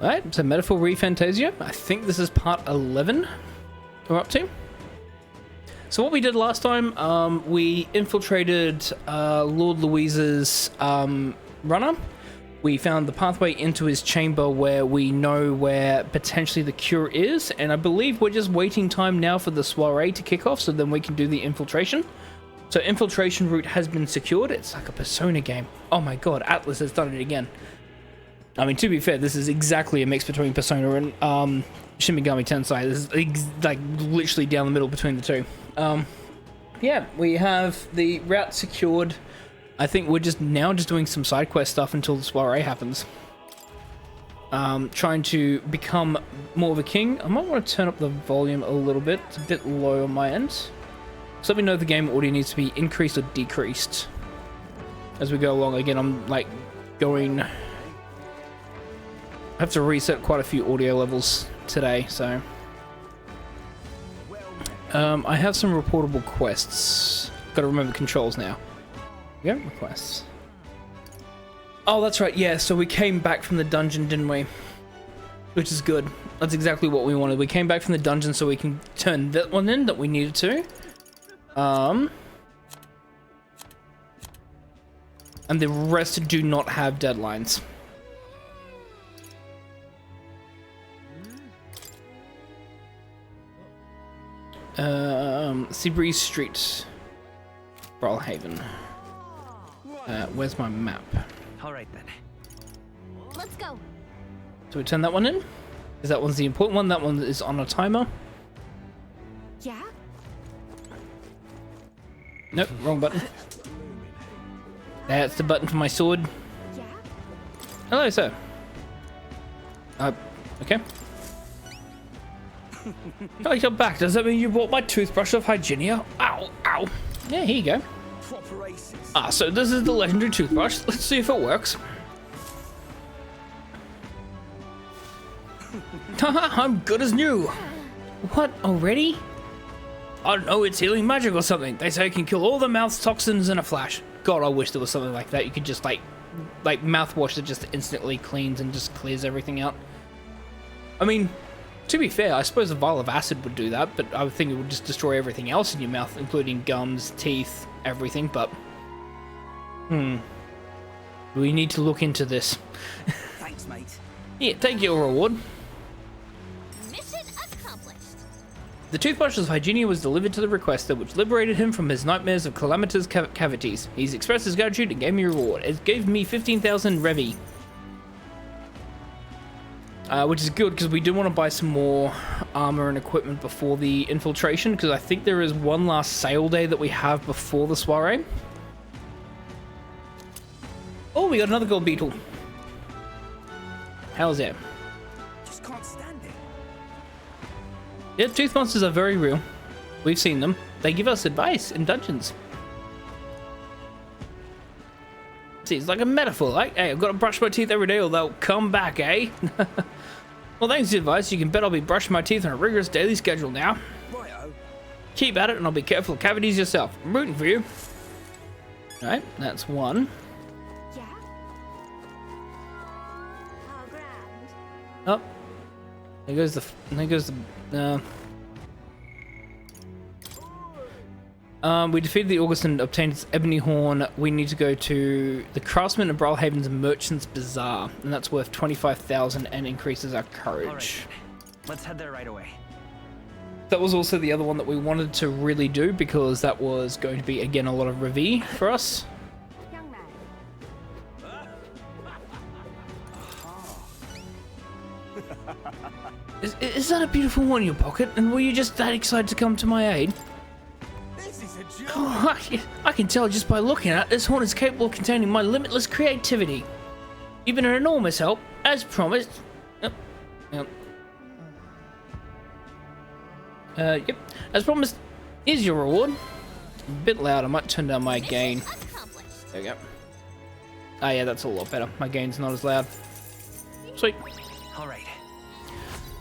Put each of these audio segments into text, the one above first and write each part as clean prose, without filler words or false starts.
Alright, so Metaphor ReFantazio. I think this is part 11 we're up to. So what we did last time, we infiltrated Lord Louis's runner. We found the pathway into his chamber where we know where potentially the cure is, and I believe we're just waiting time now for the soiree to kick off so then we can do the infiltration. So infiltration route has been secured. It's like a Persona game. Oh my god, Atlas has done it again. I mean, to be fair, this is exactly a mix between Persona and Shin Megami Tensei. This is like literally down the middle between the two. Yeah, we have the route secured. I think we're just doing some side quest stuff until the soiree happens. Trying to become more of a king. I might want to turn up the volume a little bit. It's a bit low on my end. So let me know if the game audio needs to be increased or decreased as we go along. Again, I'm like going... I have to reset quite a few audio levels today, so... I have some reportable quests. Gotta remember controls now. Yeah, requests. Oh, that's right, yeah, so we came back from the dungeon, didn't we? Which is good. That's exactly what we wanted. We came back from the dungeon so we can turn that one in that we needed to. And the rest do not have deadlines. Seabreeze Street, Brawlhaven. Where's my map? All right then. Let's go. Do we turn that one in? Because that one's the important one. That one is on a timer. Yeah? Nope, wrong button. That's the button for my sword. Yeah? Hello, sir. Okay. Oh, you're back. Does that mean you bought my toothbrush of Hygienia? Ow, ow. Yeah, here you go. Ah, so this is the legendary toothbrush. Let's see if it works. Haha, I'm good as new. What, already? I don't know, it's healing magic or something. They say it can kill all the mouth's toxins in a flash. God, I wish there was something like that. You could just like mouthwash that just instantly cleans and just clears everything out. I mean, to be fair, I suppose a vial of acid would do that, but I would think it would just destroy everything else in your mouth, including gums, teeth, everything, but... We need to look into this. Thanks, mate. Yeah, take your reward. Mission accomplished. The toothbrush of Hygienia was delivered to the requester, which liberated him from his nightmares of calamitous cavities. He's expressed his gratitude and gave me a reward. It gave me 15,000 Revi. Which is good, because we do want to buy some more armor and equipment before the infiltration, because I think there is one last sale day that we have before the soiree. Oh, we got another gold beetle. How's that? Just can't stand it. Yeah, tooth monsters are very real. We've seen them. They give us advice in dungeons. See, it's like a metaphor. Like, hey, I've got to brush my teeth every day or they'll come back, eh? Well, thanks for the advice. You can bet I'll be brushing my teeth on a rigorous daily schedule now. Righto. Keep at it and I'll be careful of cavities yourself. I'm rooting for you. Alright, that's one. Yeah? Oh, grand. Oh. There goes the... we defeated the August and obtained its ebony horn. We need to go to the Craftsman of Brawlhaven's Merchant's Bazaar, and that's worth 25,000 and increases our courage. All right. Let's head there right away. That was also the other one that we wanted to really do, because that was going to be, again, a lot of Revi for us. Young man. Is that a beautiful one in your pocket? And were you just that excited to come to my aid? This is a joke. Oh, I can tell just by looking at it, this horn is capable of containing my limitless creativity. You've been an enormous help, as promised. Yep. Yep. As promised, is your reward. A bit loud, I might turn down my gain. There we go. Ah, yeah, that's a lot better. My gain's not as loud. Sweet. All right.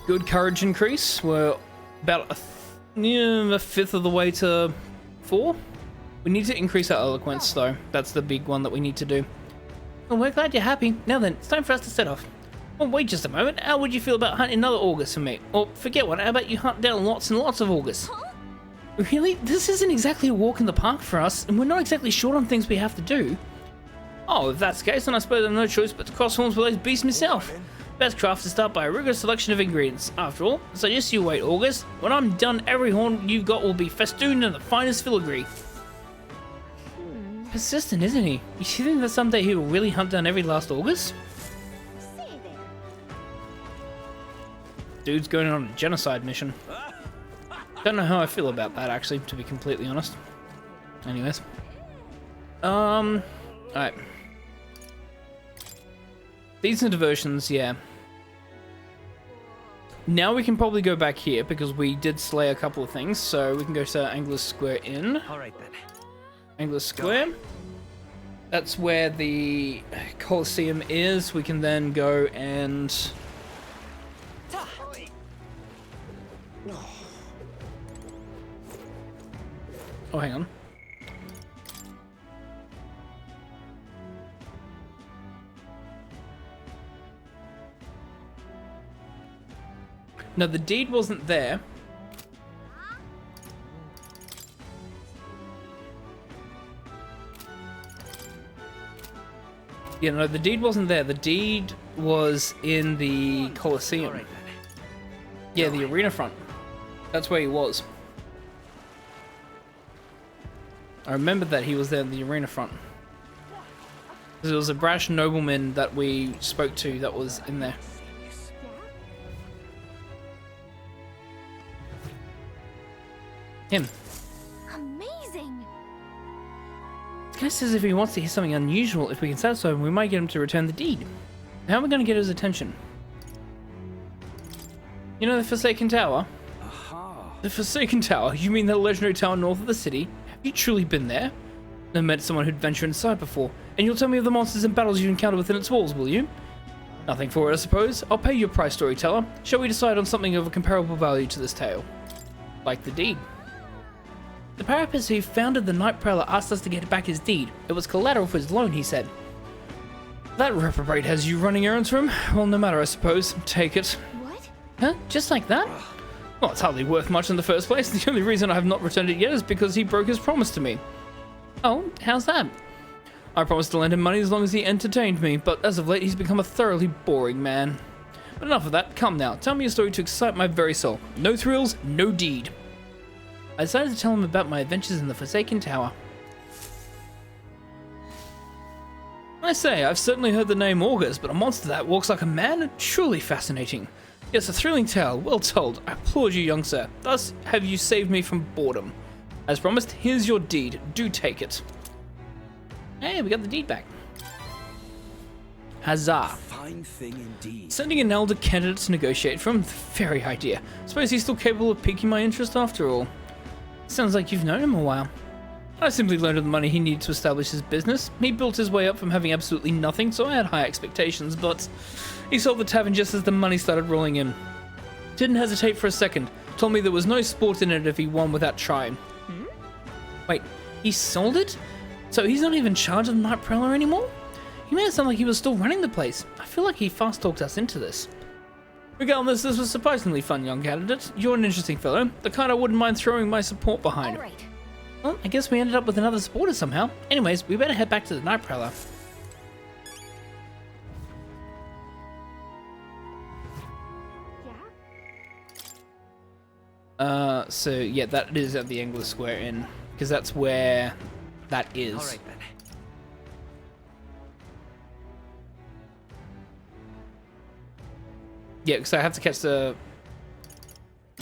Good courage increase. We're about a fifth of the way to 4. We need to increase our eloquence, though. That's the big one that we need to do. Well, we're glad you're happy. Now then, it's time for us to set off. Well, wait just a moment. How would you feel about hunting another August for me? Or forget one, how about you hunt down lots and lots of August? Huh? Really? This isn't exactly a walk in the park for us, and we're not exactly short on things we have to do. Oh, if that's the case, then I suppose I have no choice but to cross horns with those beasts myself. Best craft to start by a rigorous selection of ingredients. After all, so just you wait, August. When I'm done, every horn you've got will be festooned in the finest filigree. Persistent, isn't he? You think that someday he will really hunt down every last August? Say there. Dude's going on a genocide mission. Don't know how I feel about that, actually, to be completely honest. Anyways. Alright. Decent diversions, yeah. Now we can probably go back here, because we did slay a couple of things, so we can go to Anglers Square Inn. Alright then. Anglers Square. That's where the Colosseum is. We can then go and... Oh, hang on. No, the deed wasn't there. Yeah, no, the deed wasn't there. The deed was in the Colosseum. Alright then. Yeah, the arena front. That's where he was. I remember that he was there in the arena front. There was a brash nobleman that we spoke to that was in there. Him. Amazing. The guy says if he wants to hear something unusual, if we can satisfy him, we might get him to return the deed. How are we going to get his attention? You know the Forsaken Tower? Aha. The Forsaken Tower? You mean the legendary tower north of the city? Have you truly been there? Never met someone who'd venture inside before. And you'll tell me of the monsters and battles you encountered within its walls, will you? Nothing for it, I suppose. I'll pay your price, storyteller. Shall we decide on something of a comparable value to this tale? Like the deed. The parapets who founded the Night Prowler asked us to get back his deed. It was collateral for his loan, he said. That reprobate has you running errands for him? Well, no matter, I suppose. Take it. What? Huh? Just like that? Well, it's hardly worth much in the first place. The only reason I have not returned it yet is because he broke his promise to me. Oh, how's that? I promised to lend him money as long as he entertained me, but as of late he's become a thoroughly boring man. But enough of that. Come now, tell me a story to excite my very soul. No thrills, no deed. I decided to tell him about my adventures in the Forsaken Tower. I say, I've certainly heard the name August, but a monster that walks like a man? Truly fascinating. Yes, a thrilling tale, well told. I applaud you, young sir. Thus have you saved me from boredom. As promised, here's your deed. Do take it. Hey, we got the deed back. Huzzah. Fine thing indeed. Sending an elder candidate to negotiate from the very idea. Suppose he's still capable of piquing my interest after all. Sounds like you've known him a while. I simply loaned him the money he needed to establish his business. He built his way up from having absolutely nothing, so I had high expectations, but he sold the tavern just as the money started rolling in. Didn't hesitate for a second. Told me there was no sport in it if he won without trying. Wait, he sold it? So he's not even in charge of the Night Prowler anymore? He made it sound like he was still running the place. I feel like he fast-talked us into this. Regardless, this was surprisingly fun, young candidate. You're an interesting fellow, the kind I wouldn't mind throwing my support behind. All right. Well, I guess we ended up with another supporter somehow. Anyways, we better head back to the Night Prowler. Yeah? So yeah, that is at the Anglers Square Inn, because that's where that is. Alright then. Yeah, because I have to catch the...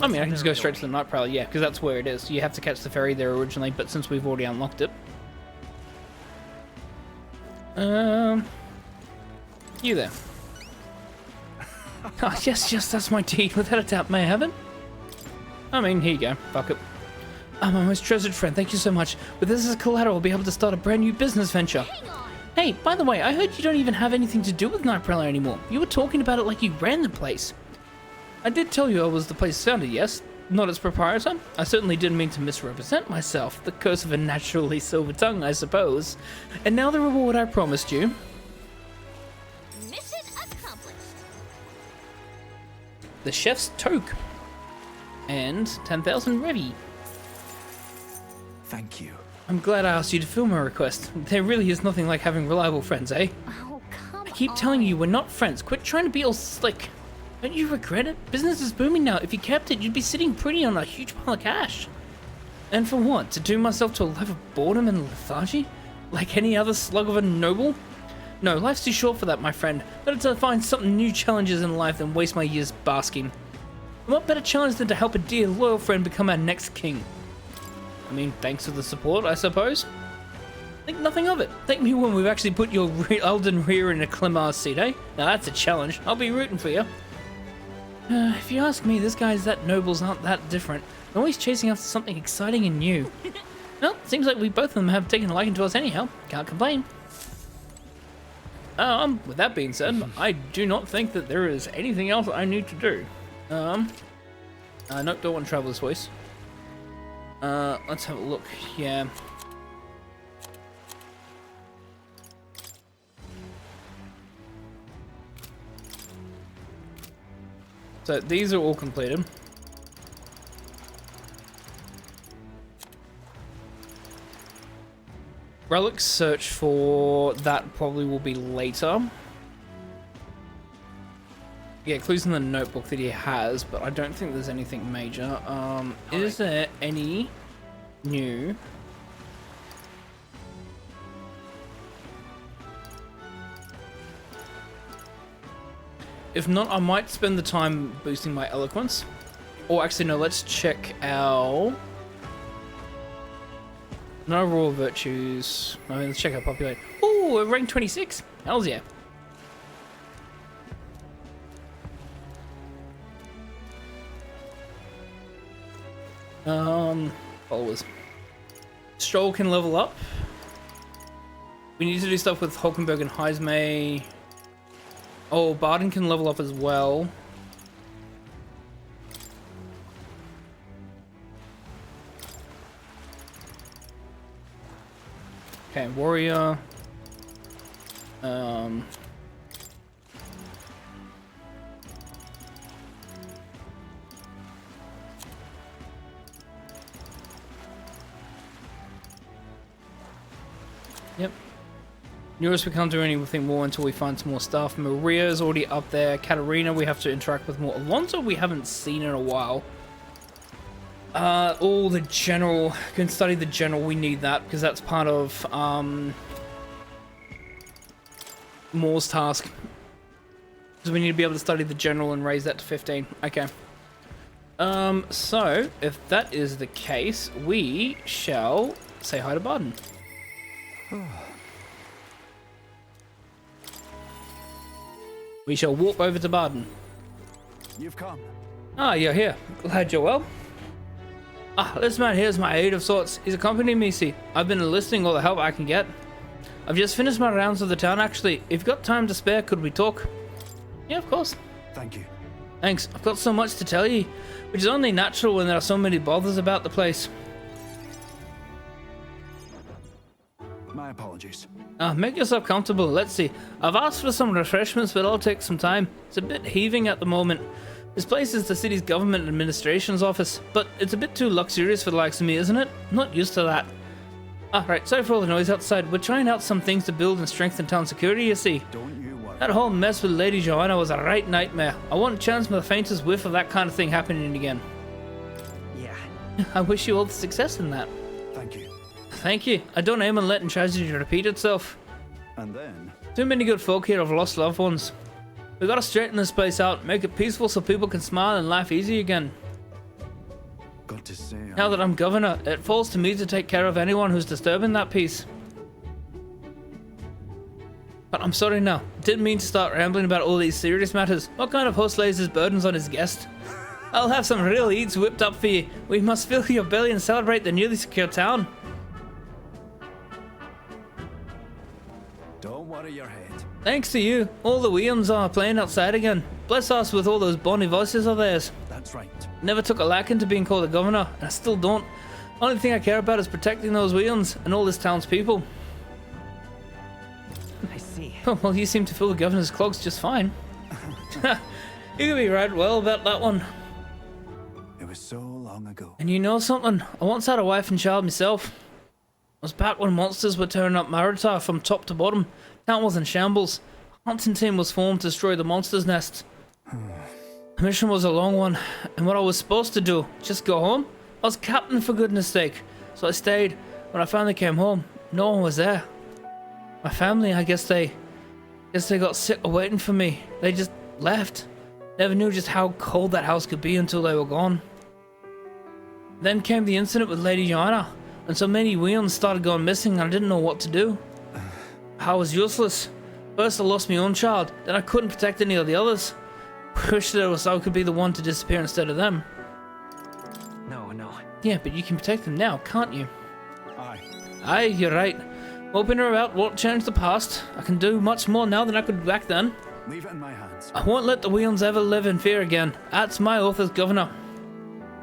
I mean, I can just go straight to the Night Prowler, yeah, because that's where it is. You have to catch the ferry there originally, but since we've already unlocked it... You there. Oh, yes, that's my deed. Without a doubt, may I have it? I mean, here you go. Fuck it. Oh, my most treasured friend, thank you so much. With this as collateral, I'll be able to start a brand new business venture. Hang on. Hey, by the way, I heard you don't even have anything to do with Night Prowler anymore. You were talking about it like you ran the place. I did tell you I was the place founder, yes? Not its proprietor? I certainly didn't mean to misrepresent myself. The curse of a naturally silver tongue, I suppose. And now the reward I promised you. Mission accomplished. The chef's toque. And 10,000 ready. Thank you. I'm glad I asked you to fill my request. There really is nothing like having reliable friends, eh? Oh, come on. I keep telling you we're not friends. Quit trying to be all slick. Don't you regret it? Business is booming now. If you kept it, you'd be sitting pretty on a huge pile of cash. And for what? To doom myself to a life of boredom and lethargy? Like any other slug of a noble? No, life's too short for that, my friend. Better to find something new challenges in life than waste my years basking. And what better challenge than to help a dear, loyal friend become our next king? I mean, thanks for the support, I suppose. Think nothing of it. Thank me when we've actually put your elden rear in a Clemar's seat, eh? Now that's a challenge. I'll be rooting for you. If you ask me, this guy's that nobles aren't that different. They're always chasing after something exciting and new. Well, seems like we both of them have taken a liking to us anyhow. Can't complain. With that being said, I do not think that there is anything else I need to do. Nope, don't want to travel this way. Let's have a look. Yeah. So these are all completed. Relic search for that probably will be later. Yeah, clues in the notebook that he has, but I don't think there's anything major. Is there any new? If not, I might spend the time boosting my eloquence. Or actually, no, let's check our... No raw virtues. I mean, let's check our population. Ooh, we're rank 26. Hells yeah. Followers. Stroll can level up. We need to do stuff with Hulkenberg and Heismay. Oh, Barden can level up as well. Okay, warrior. Yep. Nearest we can't do anything more until we find some more stuff. Maria's already up there. Katarina, we have to interact with more. Alonso, we haven't seen in a while. All the general, can study the general, we need that because that's part of Moore's task. So we need to be able to study the general and raise that to 15. Okay. So if that is the case, we shall say hi to Barden. We shall walk over to Barden. You've come. Ah, you're here. Glad you're well. Ah, this man here is my aide of sorts. He's accompanying me, see. I've been enlisting all the help I can get. I've just finished my rounds of the town, actually. If you've got time to spare, could we talk? Yeah, of course. Thank you. Thanks. I've got so much to tell you, which is only natural when there are so many bothers about the place. My apologies. Make yourself comfortable. Let's see. I've asked for some refreshments, but it'll take some time. It's a bit heaving at the moment. This place is the city's government administration's office, but it's a bit too luxurious for the likes of me, isn't it? I'm not used to that. Right, sorry for all the noise outside. We're trying out some things to build and strengthen town security, you see. Don't you worry. That whole mess with Lady Joanna was a right nightmare. I wouldn't chance the faintest whiff of that kind of thing happening again. Yeah. I wish you all the success in that. Thank you. Thank you. I don't aim on letting tragedy repeat itself. And then? Too many good folk here have lost loved ones. We gotta straighten this place out, make it peaceful so people can smile and laugh easy again. Got to say, Now that I'm governor, it falls to me to take care of anyone who's disturbing that peace. But I'm sorry now. Didn't mean to start rambling about all these serious matters. What kind of host lays his burdens on his guest? I'll have some real eats whipped up for you. We must fill your belly and celebrate the newly secure town. don't worry your head. Thanks to you, all the Williams are playing outside again. Bless us with all those bonny voices of theirs. That's right. Never took a liking to being called a governor, and I still don't. Only thing I care about is protecting those Williams and all this town's people. I see. Well, you seem to fill the governor's clogs just fine. You could be right well about that one. It was so long ago. And you know something? I once had a wife and child myself. It was back when monsters were tearing up Maritar from top to bottom. Town was in shambles. A hunting team was formed to destroy the monster's nest. The mission was a long one, and what I was supposed to do, just go home? I was captain for goodness sake, so I stayed. When I finally came home, no one was there. My family, I guess they got sick of waiting for me. They just left. Never knew just how cold that house could be until they were gone. Then came the incident with Lady Joanna, and so many weans started going missing and I didn't know what to do. I was useless. First I lost my own child, then I couldn't protect any of the others. Wish that I could be the one to disappear instead of them. No. Yeah, but you can protect them now, can't you? Aye. Aye, you're right. Hoping about won't change the past. I can do much more now than I could back then. Leave it in my hands. I won't let the Weans ever live in fear again. That's my oath as governor.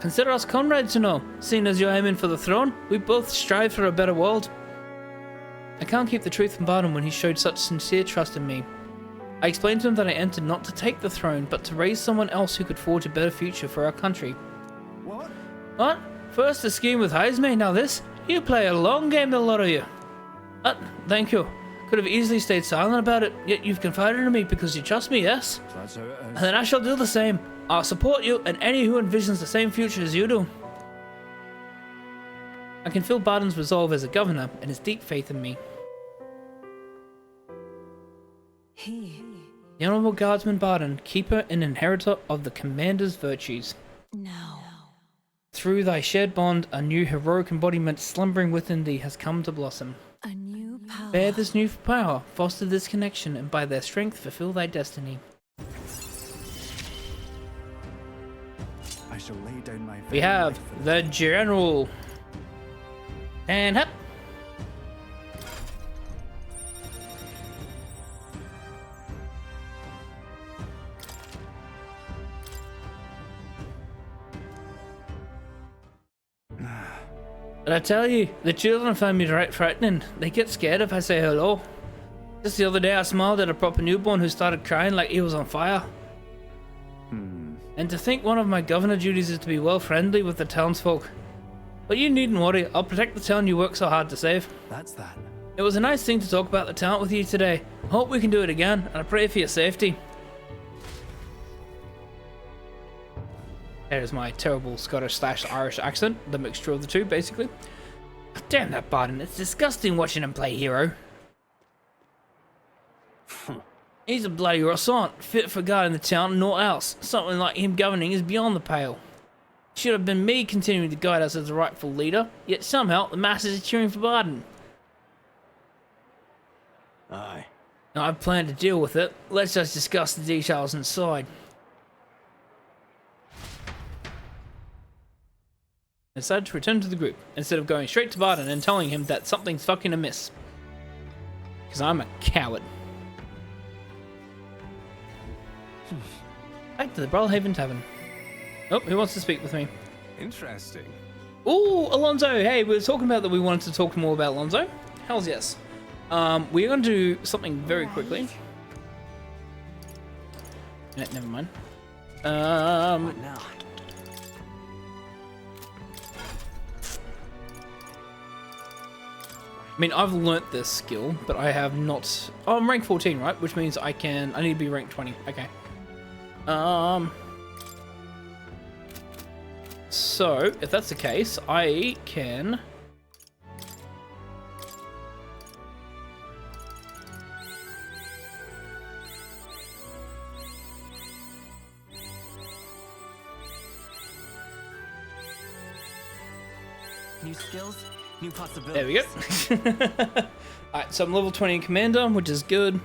Consider us comrades, you know. Seeing as you're aiming for the throne, we both strive for a better world. I can't keep the truth from Barton when he showed such sincere trust in me. I explained to him that I entered not to take the throne, but to raise someone else who could forge a better future for our country. What? What? First the scheme with Heisme, now this? You play a long game, the lot of you. Thank you. Could have easily stayed silent about it, yet you've confided in me because you trust me, yes? So that's how it is. And then I shall do the same. I'll support you and any who envisions the same future as you do. I can feel Barton's resolve as a governor and his deep faith in me. The Honourable Guardsman Barton, keeper and inheritor of the Commander's virtues. No. Through thy shared bond, a new heroic embodiment slumbering within thee has come to blossom. A new power. Bear this new power, foster this connection, and by their strength fulfill thy destiny. I shall lay down my We have the General. And hop. But I tell you, the children find me right frightening. They get scared if I say hello. Just the other day I smiled at a proper newborn who started crying like he was on fire. And to think one of my governor duties is to be well friendly with the townsfolk. But you needn't worry, I'll protect the town you work so hard to save. That's that. It was a nice thing to talk about the town with you today. I hope we can do it again, and I pray for your safety. There's my terrible Scottish/Irish accent, the mixture of the two, basically. Damn that Barton, it's disgusting watching him play hero. He's a bloody croissant, fit for guarding the town and naught else. Something like him governing is beyond the pale. Should have been me continuing to guide us as the rightful leader, yet somehow the masses are cheering for Barton. Aye. Now, I plan to deal with it. Let's just discuss the details inside. I decided to return to the group, instead of going straight to Barton and telling him that something's fucking amiss. Because I'm a coward. Back to the Bralhaven Tavern. Oh, who wants to speak with me? Interesting. Ooh, Alonso! Hey, we were talking about that we wanted to talk more about Alonso. Hells yes. We're going to do something very quickly. Never mind. What now? I mean, I've learnt this skill, but I have not... Oh, I'm rank 14, right? Which means I need to be rank 20. Okay. So, if that's the case, I can... New skills, new possibilities. There we go. Alright, so I'm level 20 in Commander, which is good.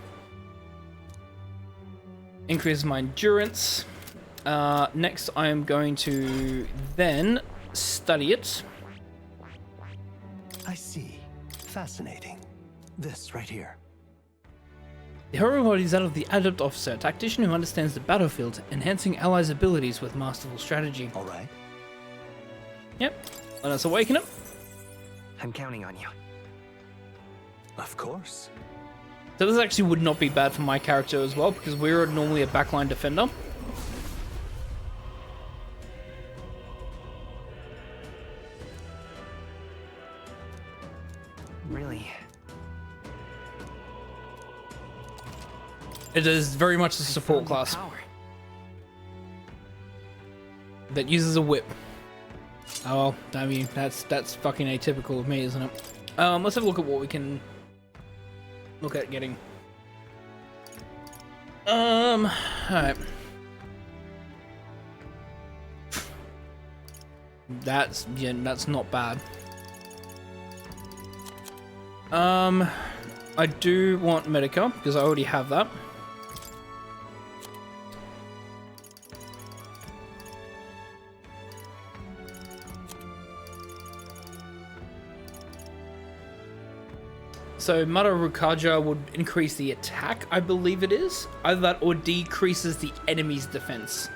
Increases my endurance. Next, I am going to then study it. I see. Fascinating. This right here. The hero embodies that of the Adept Officer, a tactician who understands the battlefield, enhancing allies' abilities with masterful strategy. All right. Yep. Let us awaken him. I'm counting on you. Of course. So this actually would not be bad for my character as well, because we're normally a backline defender. Really? It is very much a support class that uses a whip. Oh well, I mean, that's fucking atypical of me, isn't it? Let's have a look at what we can look at getting. Alright. That's not bad. I do want Medica because I already have that. So Mata Rukaja would increase the attack, I believe it is. Either that or decreases the enemy's defense.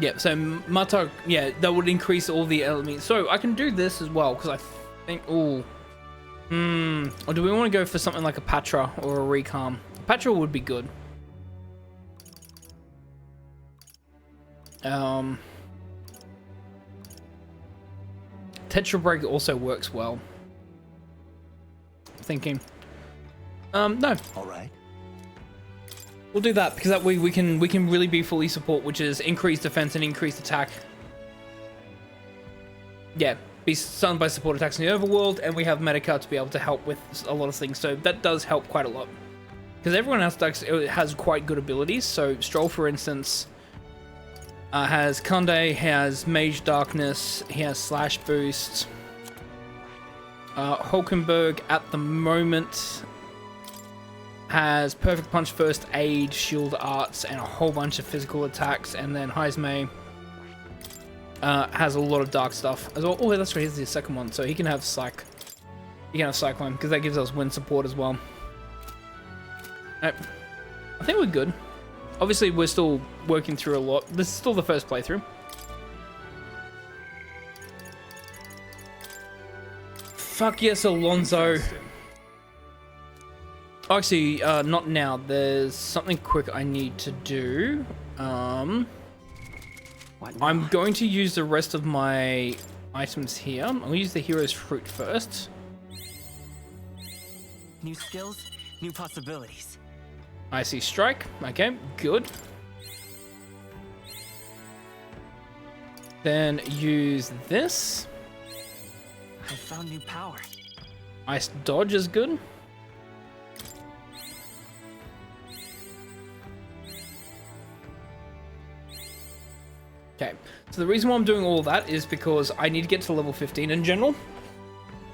Yeah, so Mata, yeah, that would increase all the elements. So I can do this as well, because I think, or do we want to go for something like a Patra or a Recalm? Patra would be good. Tetra Break also works well. Thinking. No. All right. We'll do that because that way we can really be fully support, which is increased defense and increased attack. Yeah, be stunned by support attacks in the overworld, and we have Medica to be able to help with a lot of things. So that does help quite a lot. Because everyone else has quite good abilities. So Stroll, for instance, has Kunde, has Mage Darkness, he has Slash Boost. Hulkenberg at the moment has Perfect Punch, First Aid, Shield Arts, and a whole bunch of physical attacks. And then Heismay has a lot of dark stuff as well. Oh, that's right, here's the second one. So he can have Psych. He can have Cyclone, because that gives us wind support as well. Alright. I think we're good. Obviously, we're still working through a lot. This is still the first playthrough. Fuck yes, Alonso. Oh, actually, not now. There's something quick I need to do. I'm going to use the rest of my items here. I'll use the Hero's Fruit first. New skills, new possibilities. Icy Strike. Okay, good. Then use this. I found new power. Ice Dodge is good. Okay, so the reason why I'm doing all that is because I need to get to level 15 in general.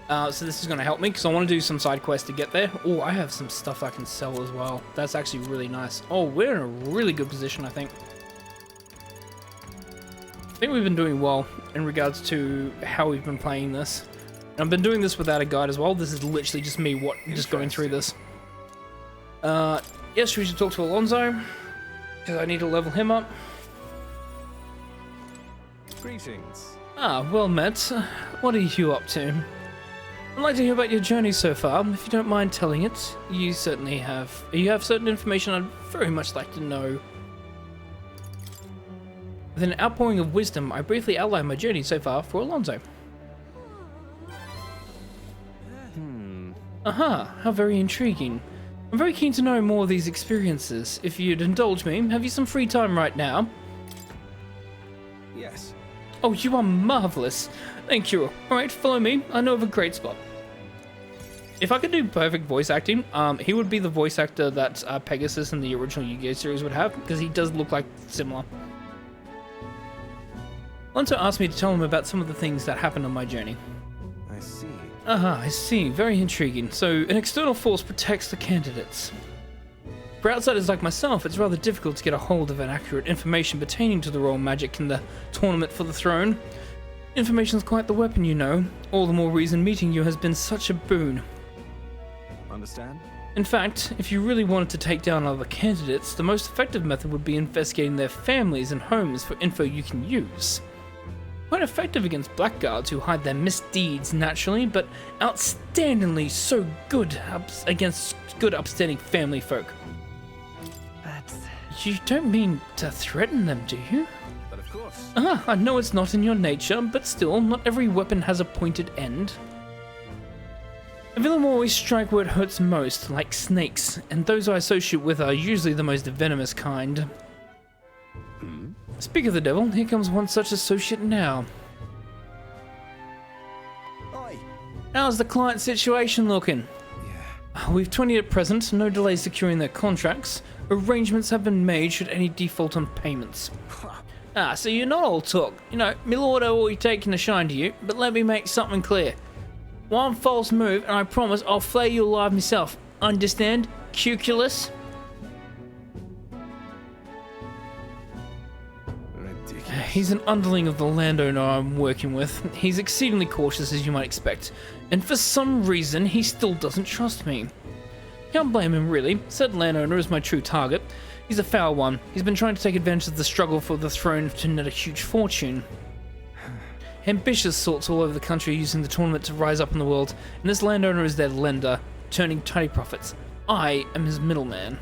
So this is going to help me because I want to do some side quests to get there. Oh, I have some stuff I can sell as well. That's actually really nice. Oh, we're in a really good position, I think. I think we've been doing well in regards to how we've been playing this. And I've been doing this without a guide as well. This is literally just me just going through this. Yes, we should talk to Alonso because I need to level him up. Greetings. Ah, well met. What are you up to? I'd like to hear about your journey so far. If you don't mind telling it, you certainly have. You have certain information I'd very much like to know. With an outpouring of wisdom, I briefly outline my journey so far for Alonso. Aha, how very intriguing. I'm very keen to know more of these experiences. If you'd indulge me, have you some free time right now? Yes. Oh, you are marvelous. Thank you. Alright, follow me. I know of a great spot. If I could do perfect voice acting, he would be the voice actor that Pegasus in the original Yu-Gi-Oh series would have, because he does look like similar. Alonso asked me to tell him about some of the things that happened on my journey. I see. I see. Very intriguing. So, an external force protects the candidates. For outsiders like myself, it's rather difficult to get a hold of an accurate information pertaining to the royal magic in the tournament for the throne. Information's quite the weapon, you know. All the more reason meeting you has been such a boon. Understand? In fact, if you really wanted to take down other candidates, the most effective method would be investigating their families and homes for info you can use. Quite effective against blackguards who hide their misdeeds naturally, but outstandingly so good against good upstanding family folk. That's... You don't mean to threaten them, do you? But of course. I know it's not in your nature, but still, not every weapon has a pointed end. A villain will always strike where it hurts most, like snakes, and those I associate with are usually the most venomous kind. Speak of the devil, here comes one such associate now. Oi! How's the client situation looking? Yeah. We've 20 at present, no delays securing their contracts. Arrangements have been made should any default on payments. So you're not all talk. You know, my lord are always taking a shine to you, but let me make something clear. One false move and I promise I'll flay you alive myself. Understand? Cuculus? Ridiculous. He's an underling of the landowner I'm working with. He's exceedingly cautious, as you might expect, and for some reason he still doesn't trust me. Can't blame him really. Said landowner is my true target. He's a foul one. He's been trying to take advantage of the struggle for the throne to net a huge fortune. Ambitious sorts all over the country using the tournament to rise up in the world, and this landowner is their lender, turning tiny profits. I am his middleman.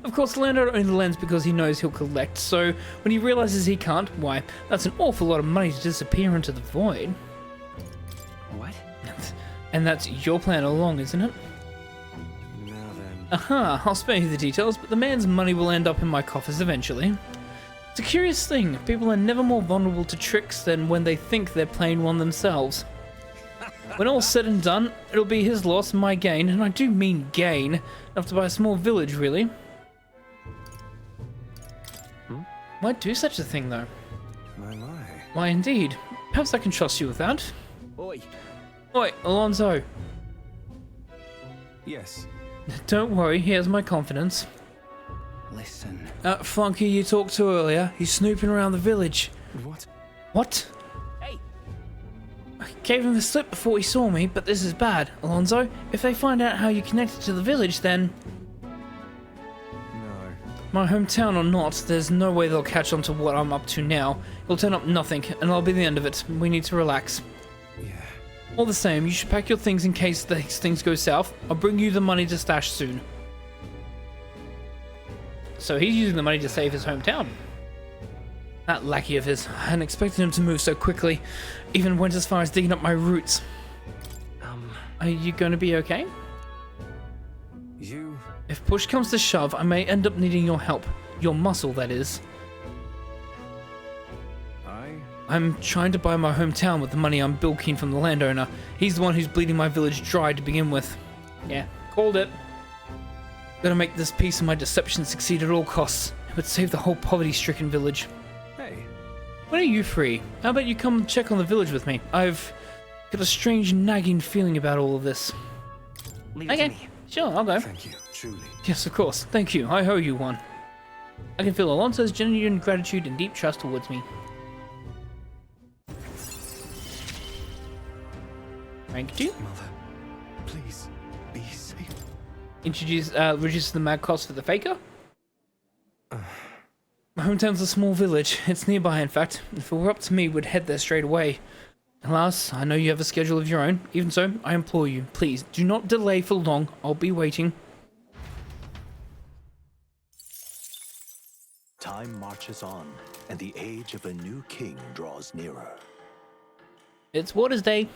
Of course, the landowner only lends because he knows he'll collect, so when he realizes he can't, why, that's an awful lot of money to disappear into the void. What? And that's your plan all along, isn't it? Now then. Aha, I'll spare you the details, but the man's money will end up in my coffers eventually. It's a curious thing, people are never more vulnerable to tricks than when they think they're playing one themselves. When all's said and done, it'll be his loss, my gain, and I do mean gain, enough to buy a small village, really. Why do such a thing, though? My. Why, indeed. Perhaps I can trust you with that. Oi! Oi, Alonso. Yes. Don't worry, he has my confidence. Listen. That flunky you talked to earlier, he's snooping around the village. What? What? Hey! I gave him the slip before he saw me, but this is bad, Alonso. If they find out how you connected to the village, then... No. My hometown or not, there's no way they'll catch on to what I'm up to now. It'll turn up nothing, and that'll be the end of it. We need to relax. Yeah. All the same, you should pack your things in case these things go south. I'll bring you the money to stash soon. So he's using the money to save his hometown. That lackey of his. I hadn't expected him to move so quickly. Even went as far as digging up my roots. Are you going to be okay? You. If push comes to shove, I may end up needing your help. Your muscle, that is. I'm trying to buy my hometown with the money I'm bilking from the landowner. He's the one who's bleeding my village dry to begin with. Yeah, called it. Gotta make this piece of my deception succeed at all costs. It would save the whole poverty-stricken village. Hey. When are you free? How about you come check on the village with me? I've got a strange nagging feeling about all of this. Leave it to me. Sure, I'll go. Thank you. Truly. Yes, of course. Thank you. I owe you one. I can feel Alonso's genuine gratitude and deep trust towards me. Thank you. Mother, please, be safe. Reduces the mag cost for the faker. My hometown's a small village. It's nearby, in fact. If it were up to me, we'd head there straight away. Alas, I know you have a schedule of your own. Even so, I implore you, please, do not delay for long. I'll be waiting. Time marches on, and the age of a new king draws nearer. It's Waters Day.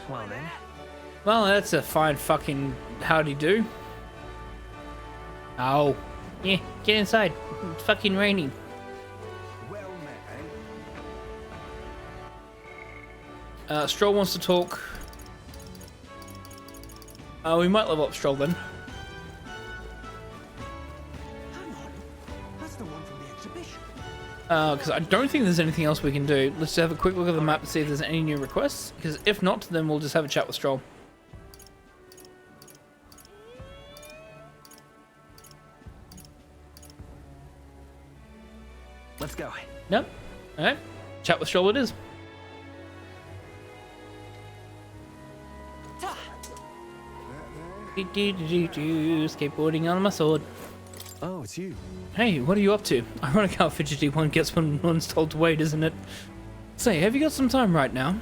Well then. Well, that's a fine fucking howdy do. Oh. Yeah, get inside. It's fucking raining. Well met, eh? Stroll wants to talk. We might level up Stroll then. Hang on, that's the one from the exhibition. Because I don't think there's anything else we can do. Let's have a quick look at the map to see if there's any new requests. Because if not, then we'll just have a chat with Stroll. Let's go. No? Alright. Chat with Stroll it is. Skateboarding on my sword. Oh, it's you. Hey, what are you up to? Ironic how fidgety one gets when one's told to wait, isn't it? Say, have you got some time right now?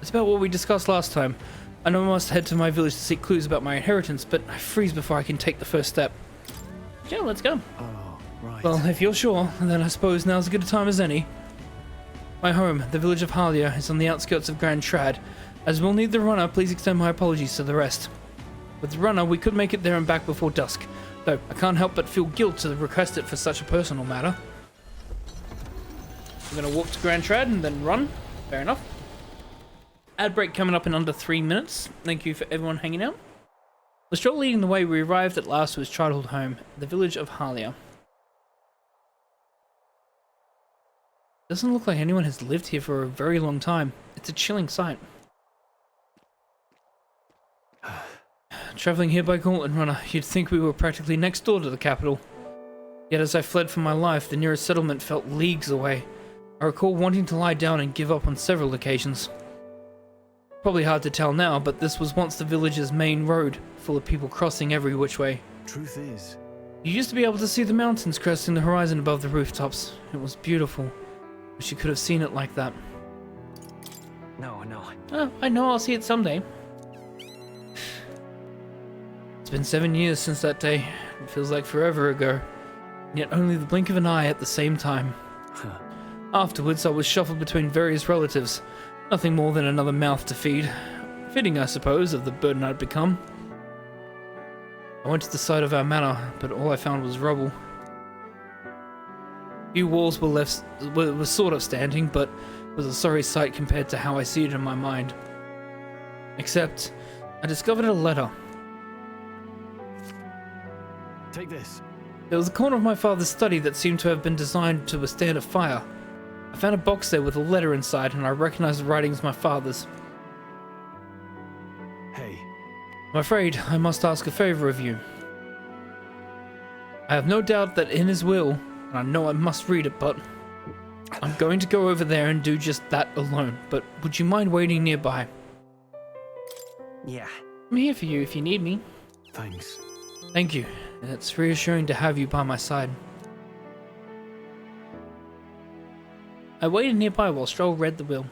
It's about what we discussed last time. I know I must head to my village to seek clues about my inheritance, but I freeze before I can take the first step. Yeah, let's go. Oh, right. Well, if you're sure, then I suppose now's as good a time as any. My home, the village of Halia, is on the outskirts of Grand Trad. As we'll need the runner, please extend my apologies to the rest. With the runner, we could make it there and back before dusk, though I can't help but feel guilt to request it for such a personal matter. We're going to walk to Grand Trad and then run. Fair enough. Ad break coming up in under 3 minutes. Thank you for everyone hanging out. The stroll leading the way, we arrived at last to his childhood home, the village of Halia. Doesn't look like anyone has lived here for a very long time. It's a chilling sight. Traveling here by Gauntlet Runner, you'd think we were practically next door to the capital. Yet as I fled for my life, the nearest settlement felt leagues away. I recall wanting to lie down and give up on several occasions. Probably hard to tell now, but this was once the village's main road, full of people crossing every which way. Truth is, You used to be able to see the mountains cresting the horizon above the rooftops. It was beautiful. Wish you could have seen it like that. No, no. Oh, I know I'll see it someday. It's been 7 years since that day. It feels like forever ago. And yet only the blink of an eye at the same time. Afterwards, I was shuffled between various relatives. Nothing more than another mouth to feed. Fitting, I suppose, of the burden I'd become. I went to the site of our manor, but all I found was rubble. Few walls were sort of standing, but it was a sorry sight compared to how I see it in my mind. Except, I discovered a letter. take this. There was a corner of my father's study that seemed to have been designed to withstand a fire. I found a box there with a letter inside, and I recognized the writing as my father's. Hey, I'm afraid I must ask a favor of you. I have no doubt that in his will, and I know I must read it, but I'm going to go over there and do just that alone. But would you mind waiting nearby? Yeah. I'm here for you if you need me. thanks. Thank you. It's reassuring to have you by my side. I waited nearby while Stroll read the will.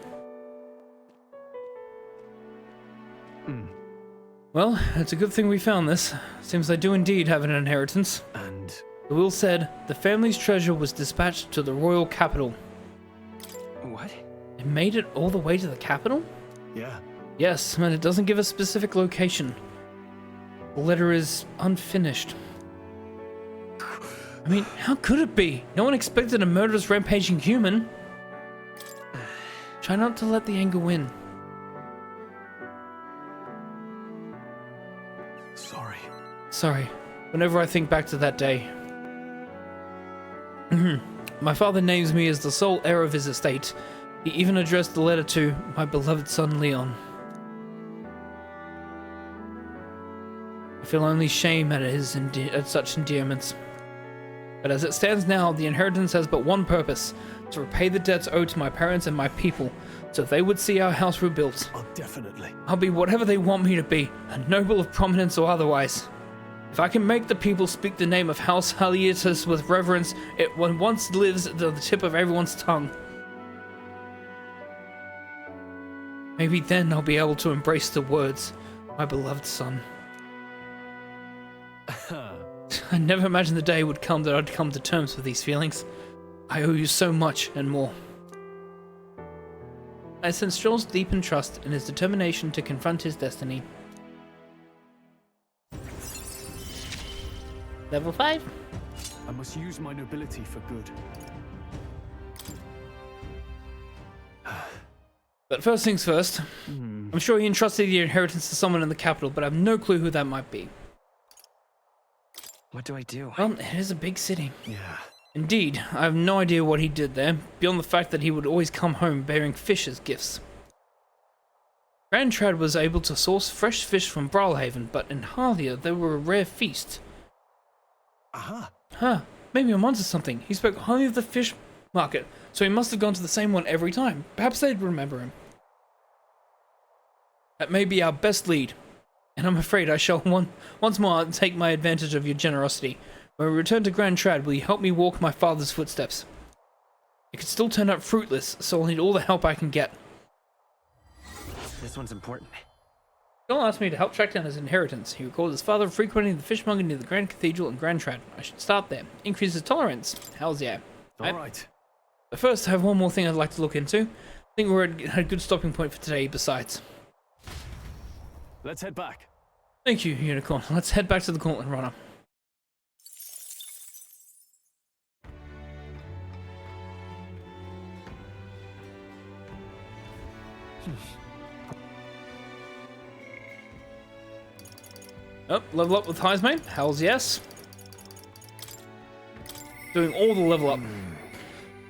Well, it's a good thing we found this. Seems I do indeed have an inheritance. And The will said, the family's treasure was dispatched to the royal capital. What? It made it all the way to the capital? yeah, Yes, and it doesn't give a specific location. The letter is unfinished. I mean, how could it be? No one expected a murderous, rampaging human. Try not to let the anger win. sorry. Sorry. Whenever I think back to that day. My father names me as the sole heir of his estate. He even addressed the letter to my beloved son Leon. I feel only shame at such endearments. But as it stands now, the inheritance has but one purpose: to repay the debts owed to my parents and my people, so they would see our house rebuilt. Oh, definitely. I'll be whatever they want me to be, a noble of prominence or otherwise. If I can make the people speak the name of House Halietus with reverence, it once lives at the tip of everyone's tongue. Maybe then I'll be able to embrace the words, my beloved son. I never imagined the day would come that I'd come to terms with these feelings. I owe you so much and more. I sense Stroll's deepened trust in his determination to confront his destiny. Level 5. I must use my nobility for good. But first things first, I'm sure he entrusted the inheritance to someone in the capital, but I have no clue who that might be. What do I do? Well, it is a big city. Yeah. Indeed, I have no idea what he did there, beyond the fact that he would always come home bearing fish as gifts. Grand Trad was able to source fresh fish from Brawlhaven, but in Halia they were a rare feast. Aha. Huh, maybe I'm onto something. He spoke highly of the fish market, so he must have gone to the same one every time. Perhaps they'd remember him. That may be our best lead, and I'm afraid I shall once more take my advantage of your generosity. When we return to Grand Trad, will you help me walk my father's footsteps? It could still turn out fruitless, so I'll need all the help I can get. This one's important. Joel asked me to help track down his inheritance. He recalled his father frequenting the fishmonger near the Grand Cathedral in Grand Trad. I should start there. Increase his tolerance. Hells yeah. All right. But first, I have one more thing I'd like to look into. I think we're at a good stopping point for today, besides. Let's head back. Thank you, Unicorn. Let's head back to the Gauntlet Runner. Oh, level up with Heisman. Hells yes. Doing all the level up.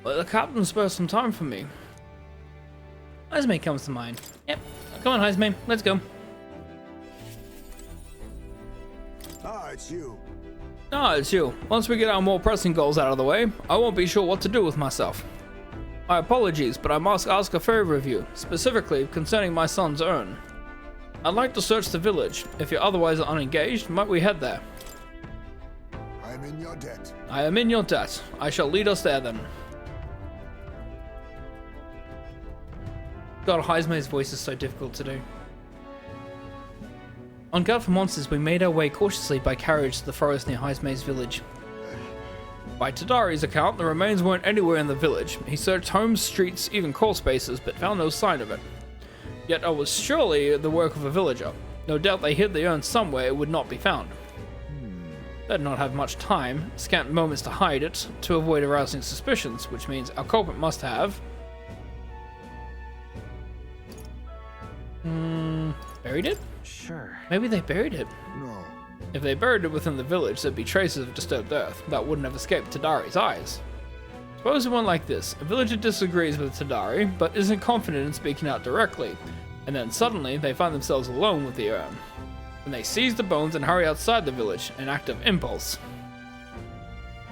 But the captain spares some time for me. Heisman comes to mind. Yep. Come on, Heisman. Let's go. Ah, it's you. Ah, it's you. Once we get our more pressing goals out of the way, I won't be sure what to do with myself. My apologies, but I must ask a favor of you, specifically concerning my son's urn. I'd like to search the village. If you're otherwise unengaged, might we head there? I'm in your debt. I am in your debt. I shall lead us there then. God, Heisman's voice is so difficult to do. On guard for monsters, we made our way cautiously by carriage to the forest near Heisman's village. By Tadari's account, the remains weren't anywhere in the village. He searched homes, streets, even crawl spaces, but found no sign of it. Yet it was surely the work of a villager. No doubt they hid the urn somewhere it would not be found. They did not have much time, scant moments to hide it, to avoid arousing suspicions, which means our culprit must have... buried it? Sure. Maybe they buried it. No. If they buried it within the village, there'd be traces of disturbed earth. That wouldn't have escaped Tadari's eyes. Suppose it went like this. A villager disagrees with Tadari, but isn't confident in speaking out directly. And then suddenly, they find themselves alone with the urn. And they seize the bones and hurry outside the village, an act of impulse.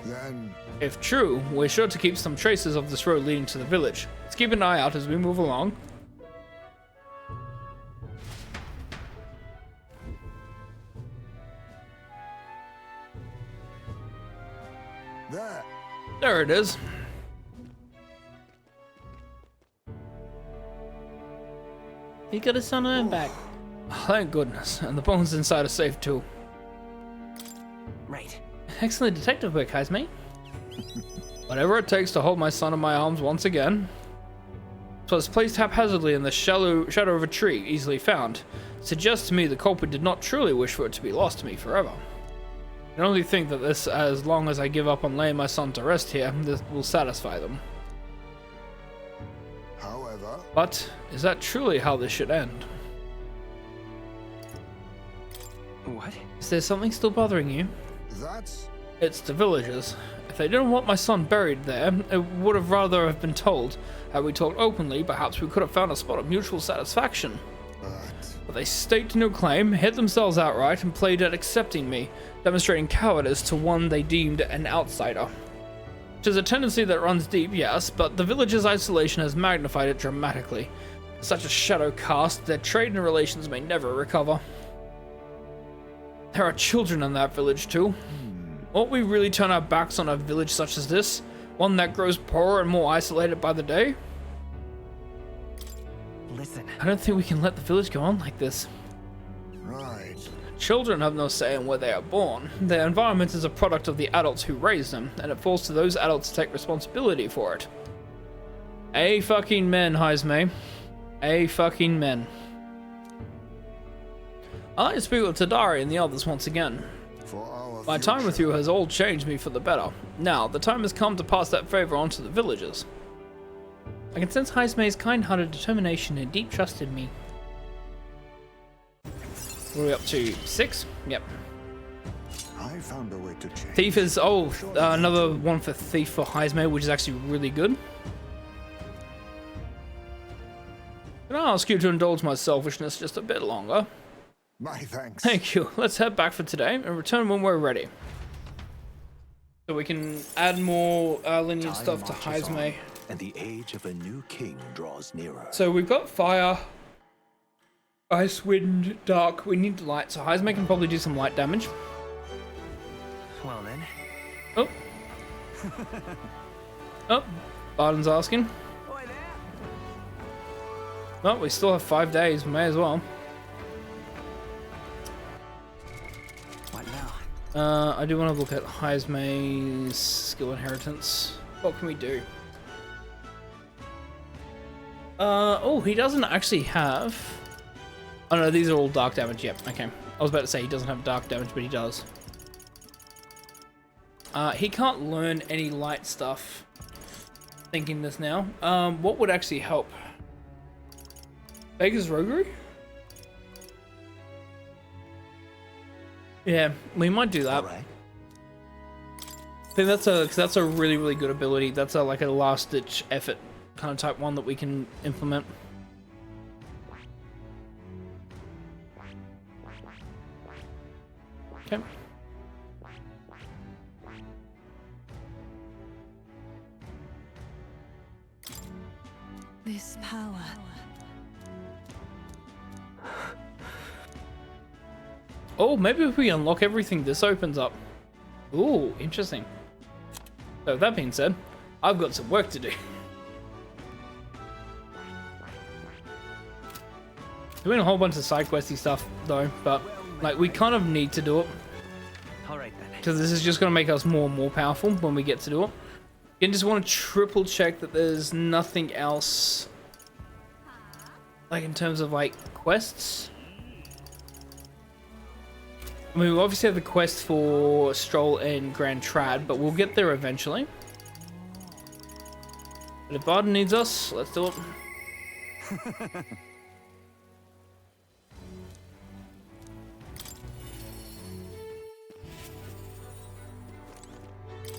Then If true, we're sure to keep some traces of this road leading to the village. Let's keep an eye out as we move along. There it is. He got his son and back. Thank goodness. And the bones inside are safe too. Right. Excellent detective work, Heisman. Whatever it takes to hold my son in my arms once again. It was placed haphazardly in the shadow of a tree, easily found. Suggests to me the culprit did not truly wish for it to be lost to me forever. I can only think that this, as long as I give up on laying my son to rest here, this will satisfy them. however, But, is that truly how this should end? What? Is there something still bothering you? that's It's the villagers. If they didn't want my son buried there, it would have rather have been told. Had we talked openly, perhaps we could have found a spot of mutual satisfaction. But they staked no claim, hid themselves outright, and played at accepting me, demonstrating cowardice to one they deemed an outsider. Which is a tendency that runs deep, yes, but the village's isolation has magnified it dramatically. Such a shadow cast, their trade and relations may never recover. There are children in that village too. Won't we really turn our backs on a village such as this? One that grows poorer and more isolated by the day? Listen. I don't think we can let the village go on like this. right. Children have no say in where they are born. Their environment is a product of the adults who raise them, and it falls to those adults to take responsibility for it. A fucking men, Heisman. A fucking men. I'd like to speak with Tadari and the others once again. For our My time with you has all changed me for the better. Now, the time has come to pass that favor on to the villagers. I can sense Heisman's kind-hearted determination and deep trust in me. What are we up to? 6? Yep. I found a way to change. Thief is, another one for Thief for Heisman, which is actually really good. Can I ask you to indulge my selfishness just a bit longer? My thanks. Thank you. Let's head back for today and return when we're ready. So we can add more lineage Time stuff to marches on, Heisman. and the age of a new king draws nearer. So we've got fire, ice, wind, dark. We need light. So Heisman can probably do some light damage. Well then. Oh. Oh, Barden's asking. Well, we still have 5 days. May as well. What now? I do want to look at Heismay's skill inheritance. What can we do? Oh, he doesn't actually have... Oh no, these are all dark damage. Yep, okay. I was about to say he doesn't have dark damage, but he does. He can't learn any light stuff. Thinking this now. What would actually help? Baker's Roguery? Yeah, we might do that. Right. I think that's a really, really good ability. That's like a last ditch effort kind of type one that we can implement. Okay. This power. Oh, maybe if we unlock everything, this opens up. Ooh, interesting. So that being said, I've got some work to do. Doing a whole bunch of side questy stuff though, but like we kind of need to do it. Alright then. Because this is just going to make us more and more powerful when we get to do it. You just want to triple check that there's nothing else, like in terms of like quests. I mean, we obviously have the quest for Stroll and Grand Trad, but we'll get there eventually. But if Barden needs us, let's do it.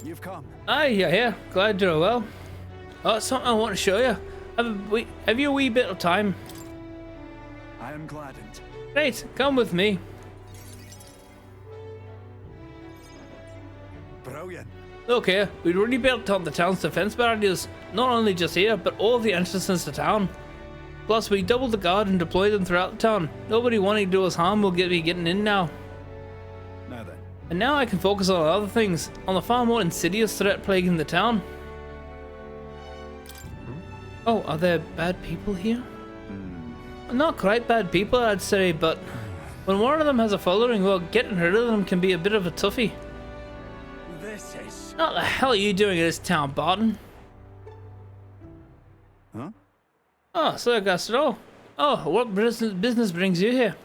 You've come. Aye, you're here. Glad you're well. Oh, it's something I want to show you. Have you a wee bit of time? I am gladdened. Great, come with me. Brilliant. Look here, we'd already built up the town's defense barriers, not only just here, but all the entrances to town. Plus, we doubled the guard and deployed them throughout the town. Nobody wanting to do us harm will be getting in now. Now then. And now I can focus on other things, on the far more insidious threat plaguing the town. Oh, are there bad people here? Not quite bad people, I'd say, but when one of them has a following, well, getting rid of them can be a bit of a toughie. This is... What the hell are you doing in this town, Barton? Huh? Oh, Sir Gastro. Oh, what business brings you here?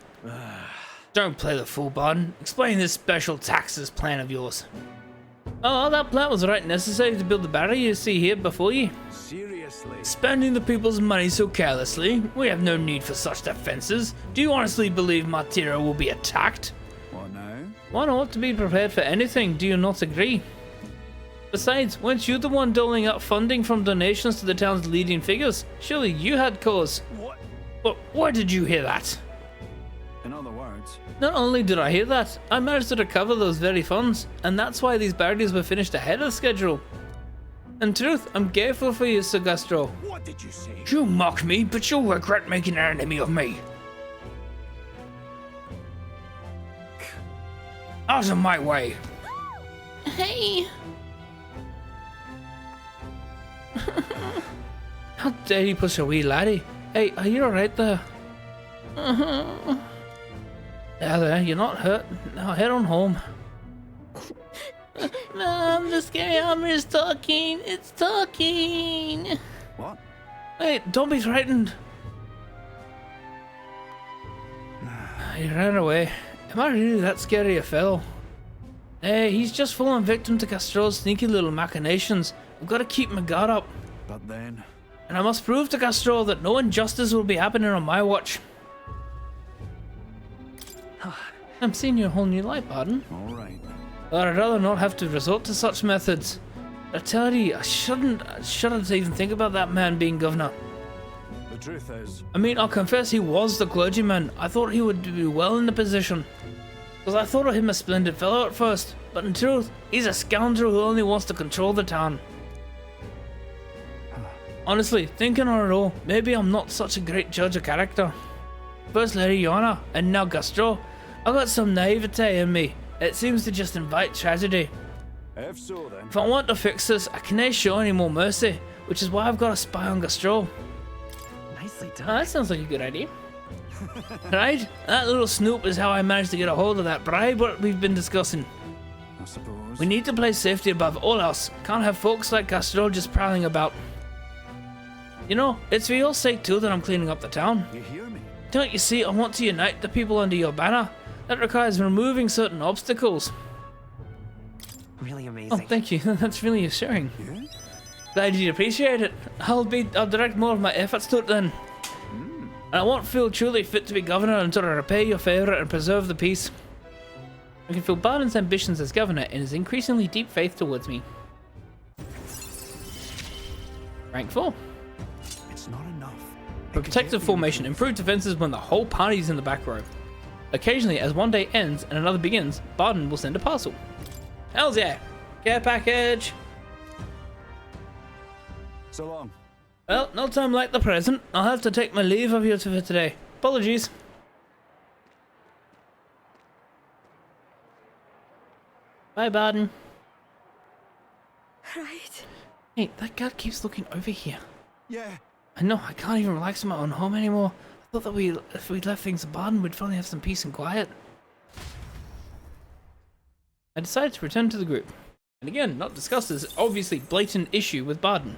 Don't play the fool, Barton. Explain this special taxes plan of yours. Oh, that plan was right necessary to build the barrier you see here before you. Seriously? Spending the people's money so carelessly, we have no need for such defenses. Do you honestly believe Martira will be attacked? What now? One ought to be prepared for anything, do you not agree? Besides, weren't you the one doling out funding from donations to the town's leading figures? Surely you had cause. What? But where did you hear that? In other words... Not only did I hear that, I managed to recover those very funds, and that's why these barriers were finished ahead of schedule. In truth, I'm grateful for you, Sir Gastro. What did you say? You mock me, but you'll regret making an enemy of me. Out of my way. Hey! How dare you push a wee laddie? Hey, are you alright there? There, you're not hurt. Now head on home. Mom, the scary armor is talking. It's talking. What? Wait, don't be frightened. He ran away. Am I really that scary a fellow? Hey, he's just fallen victim to Castro's sneaky little machinations. I've got to keep my guard up. But then... And I must prove to Castro that no injustice will be happening on my watch. I'm seeing you a whole new light, Barton. Alright. But I'd rather not have to resort to such methods. I tell you, I shouldn't even think about that man being governor. The truth is... I mean, I'll confess he was the clergyman. I thought he would do well in the position. Because I thought of him a splendid fellow at first. But in truth, he's a scoundrel who only wants to control the town. Honestly, thinking on it all, maybe I'm not such a great judge of character. First Lady Yana, and now Gastro. I got some naivete in me. It seems to just invite tragedy. If so, then. If I want to fix this, I can't show any more mercy, which is why I've got a spy on Gastrol. Nicely done. That sounds like a good idea. Right? That little snoop is how I managed to get a hold of that bribe what we've been discussing. I suppose. We need to place safety above all else. Can't have folks like Gastrol just prowling about. You know, it's for your sake too that I'm cleaning up the town. You hear me? Don't you see, I want to unite the people under your banner. That requires removing certain obstacles. Really Oh, amazing. thank you. That's really assuring. Yeah? Glad you appreciate it. I'll direct more of my efforts to it then. And I won't feel truly fit to be governor until I repay your favour and preserve the peace. I can feel Barden's ambitions as governor and his increasingly deep faith towards me. Rank 4. It's not enough. For protective formation, improved defenses when the whole party's in the back row. Occasionally, as one day ends and another begins, Barden will send a parcel. Hells yeah! Care package! So long. Well, no time like the present. I'll have to take my leave of you for today. Apologies. Bye, Barden. Right. Hey, that guard keeps looking over here. Yeah. I know, I can't even relax in my own home anymore. I thought that if we'd left things at Barden, we'd finally have some peace and quiet. I decided to return to the group. And again, not discuss this obviously blatant issue with Barden.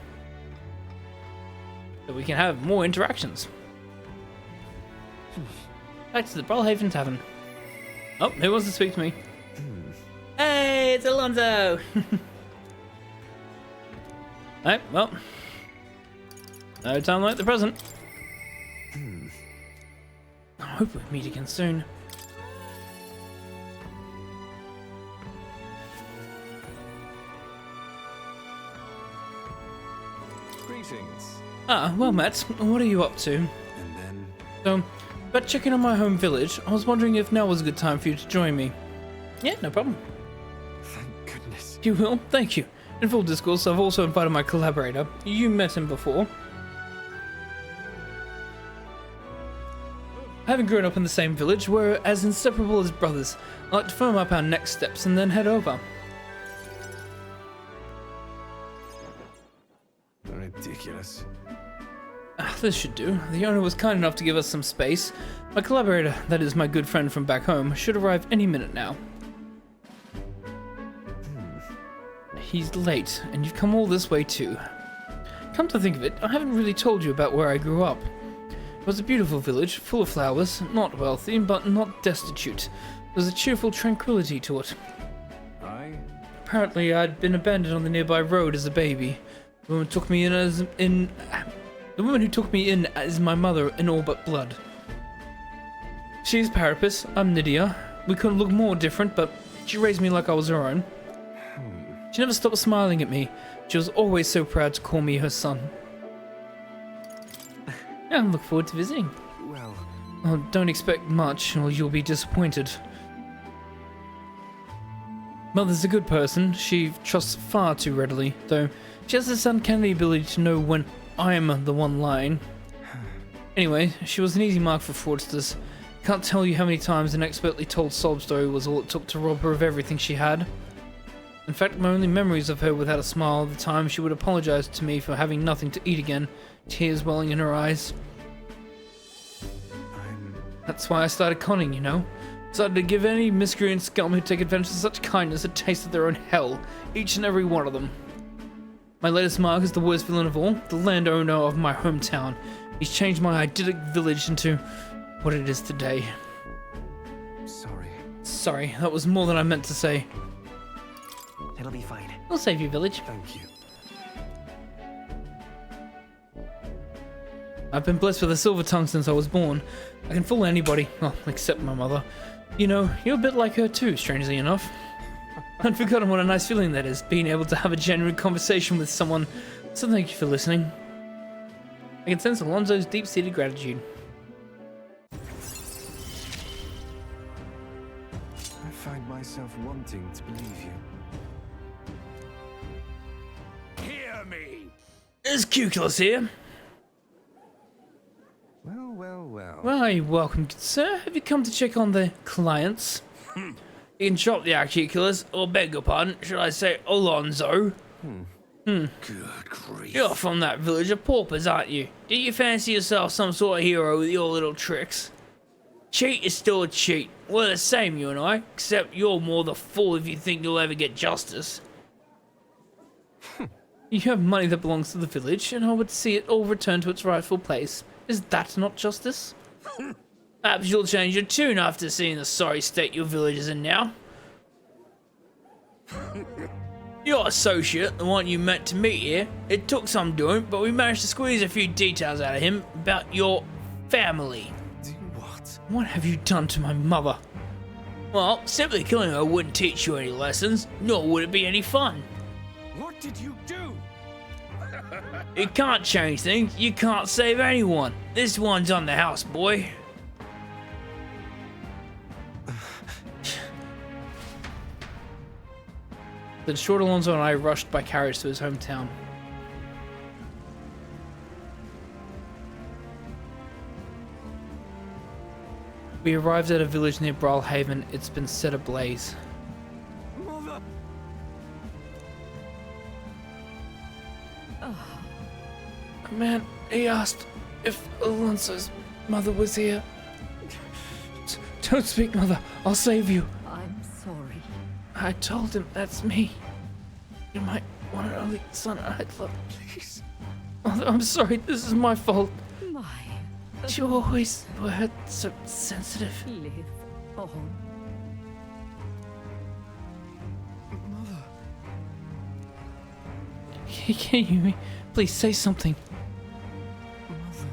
So we can have more interactions. Back to the Brawlhaven Tavern. Oh, who wants to speak to me? Hey, it's Alonso! Alright, well. No time like the present. I hope we meet again soon. Greetings. Ah, well met. What are you up to? And then So, about checking on my home village, I was wondering if now was a good time for you to join me. Yeah, no problem. thank goodness. You will? Thank you. In full discourse, I've also invited my collaborator. You met him before. Having grown up in the same village, we're as inseparable as brothers. I'd like to firm up our next steps and then head over. Ridiculous. Ah, this should do. The owner was kind enough to give us some space. My collaborator, that is my good friend from back home, should arrive any minute now. He's late, and you've come all this way too. Come to think of it, I haven't really told you about where I grew up. It was a beautiful village, full of flowers, not wealthy, but not destitute. There was a cheerful tranquility to it. I Apparently, I'd been abandoned on the nearby road as a baby. The woman who took me in as my mother in all but blood. She's Parapis, I'm Nydia. We couldn't look more different, but she raised me like I was her own. She never stopped smiling at me. She was always so proud to call me her son. I look forward to visiting. well, Oh, don't expect much, or you'll be disappointed. Mother's a good person. She trusts far too readily, though she has this uncanny ability to know when I'm the one lying. Anyway, she was an easy mark for fraudsters. Can't tell you how many times an expertly told sob story was all it took to rob her of everything she had. In fact, my only memories of her without a smile are the time she would apologize to me for having nothing to eat again, tears welling in her eyes. That's why I started conning, you know. Decided to give any miscreant scum who take advantage of such kindness a taste of their own hell, each and every one of them. My latest mark is the worst villain of all, the landowner of my hometown. He's changed my idyllic village into what it is today. sorry. Sorry, that was more than I meant to say. It'll be fine. I'll save you, village. Thank you. I've been blessed with a silver tongue since I was born. I can fool anybody, well, except my mother. You know, you're a bit like her too, strangely enough. I'd forgotten what a nice feeling that is, being able to have a genuine conversation with someone. So thank you for listening. I can sense Alonso's deep-seated gratitude. I find myself wanting to believe you. Hear me. There's Cuculus here. Well, well, well. Why, welcome, good sir. Have you come to check on the clients? You can drop the actual killers, or beg your pardon, should I say Alonzo? Good grief. You're from that village of paupers, aren't you? Do you fancy yourself some sort of hero with your little tricks? Cheat is still a cheat. We're the same, you and I, except you're more the fool if you think you'll ever get justice. You have money that belongs to the village, and I would see it all return to its rightful place. Is that not justice? Perhaps you'll change your tune after seeing the sorry state your village is in now. Your associate, the one you meant to meet here, it took some doing, but we managed to squeeze a few details out of him about your family. Do what? What have you done to my mother? Well, simply killing her wouldn't teach you any lessons, nor would it be any fun. What did you do? You can't change things, you can't save anyone. This one's on the house, boy. Then Short Alonzo and I rushed by carriage to his hometown. We arrived at a village near Brawlhaven. It's been set ablaze. Mother! A man, he asked if Alonso's mother was here. Don't speak, mother. I'll save you. I'm sorry. I told him that's me. You're my one and only son. I'd love. Please. Mother, I'm sorry. This is my fault. My. You always were so sensitive. Live on. Mother. Can you hear me? Please say something. Mother.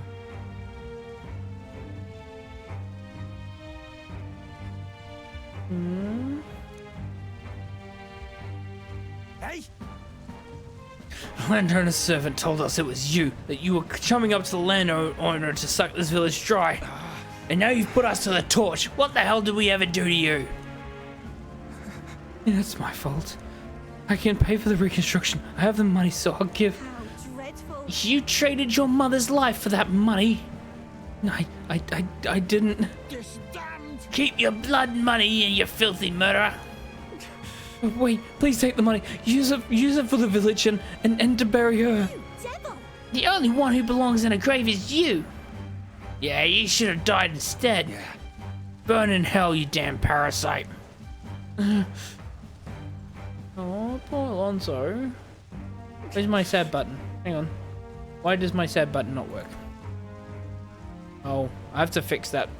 Hey! Landowner's servant told us it was you, that you were coming up to the landowner to suck this village dry. And now you've put us to the torch. What the hell did we ever do to you? It's my fault. I can pay for the reconstruction. I have the money, so I'll give. How dreadful. You traded your mother's life for that money. I didn't. This damned! Keep your blood money and you filthy murderer. Wait, please take the money. Use it for the village and to bury her. You devil. The only one who belongs in a grave is you. Yeah, you should have died instead. Yeah. Burn in hell, you damn parasite. Oh, poor Alonzo. Where's my sad button? Hang on. Why does my sad button not work? Oh, I have to fix that.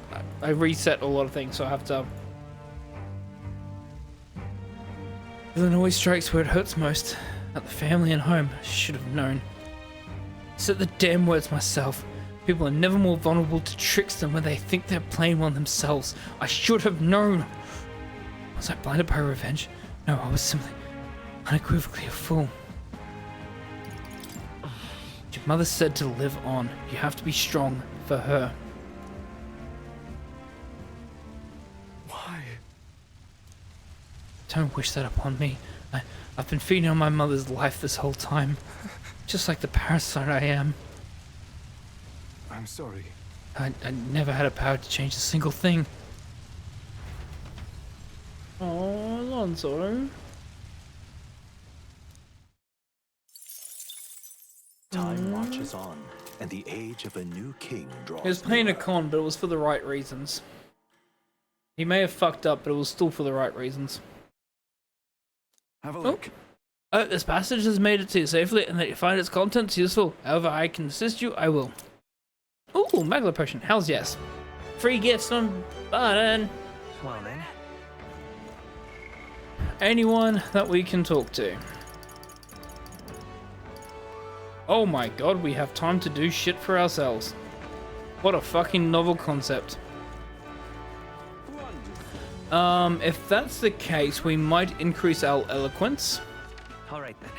I reset a lot of things, so I have to... Villain always strikes where it hurts most. At the family and home. I should have known. Said the damn words myself. People are never more vulnerable to tricks than when they think they're playing one themselves. I should have known. Was I blinded by revenge? No, I was simply unequivocally a fool. Your mother said to live on. You have to be strong for her. Why? Don't wish that upon me. I've been feeding on my mother's life this whole time. Just like the parasite I am. I'm sorry. I never had a power to change a single thing. Oh, Alonzo. Time marches on, and the age of a new king draws He was playing a nearer. con, but it was for the right reasons. He may have fucked up, but it was still for the right reasons. Have a look. Oh, this passage has made it to you safely, and that you find its contents useful. However I can assist you, I will. Ooh, Magla Potion. Hell's yes. Free gifts on button. Well then. Anyone that we can talk to. Oh my god, we have time to do shit for ourselves. What a fucking novel concept. If that's the case, we might increase our eloquence. Alright then.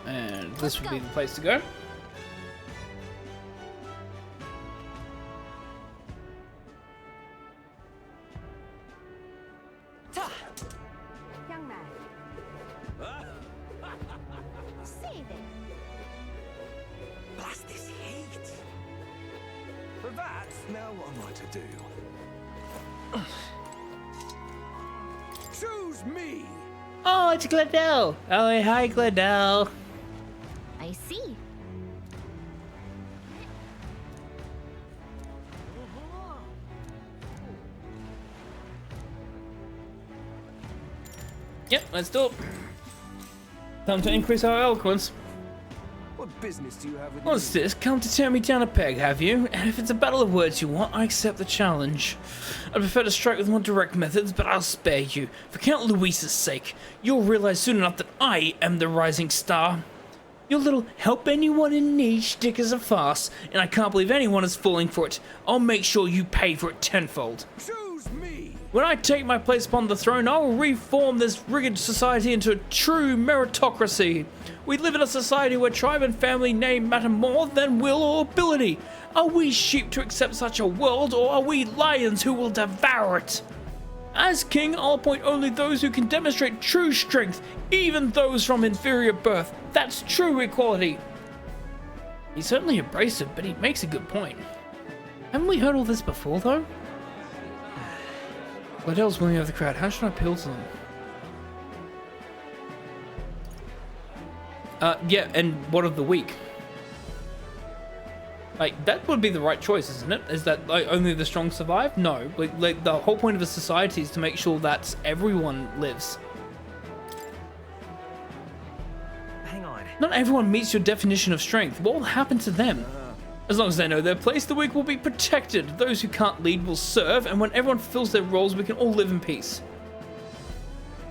And this would be the place to go. Young man. See then. Blast this heat. For that, now what am I to do? Choose me. Oh, it's Gladell. Oh, hi, Gladell. I see. Yep, let's do it. Time to increase our eloquence. What business do you have with What's me? this? Come to tear me down a peg, have you? And if it's a battle of words you want, I accept the challenge. I prefer to strike with more direct methods, but I'll spare you. For Count Louise's sake, you'll realize soon enough that I am the rising star. Your little help anyone in need shtick is a farce, and I can't believe anyone is falling for it. I'll make sure you pay for it tenfold. Choose me. When I take my place upon the throne, I will reform this rigged society into a true meritocracy. We live in a society where tribe and family name matter more than will or ability. Are we sheep to accept such a world, or are we lions who will devour it? As king, I'll appoint only those who can demonstrate true strength, even those from inferior birth. That's true equality. He's certainly abrasive, but he makes a good point. Haven't we heard all this before, though? Gladell's winning over the crowd. How should I appeal to them? Yeah, and what of the weak? Like, that would be the right choice, isn't it? Is that, like, only the strong survive? No. Like the whole point of a society is to make sure that everyone lives. Hang on. Not everyone meets your definition of strength. What will happen to them? As long as they know their place, the weak will be protected. Those who can't lead will serve, and when everyone fulfills their roles, we can all live in peace.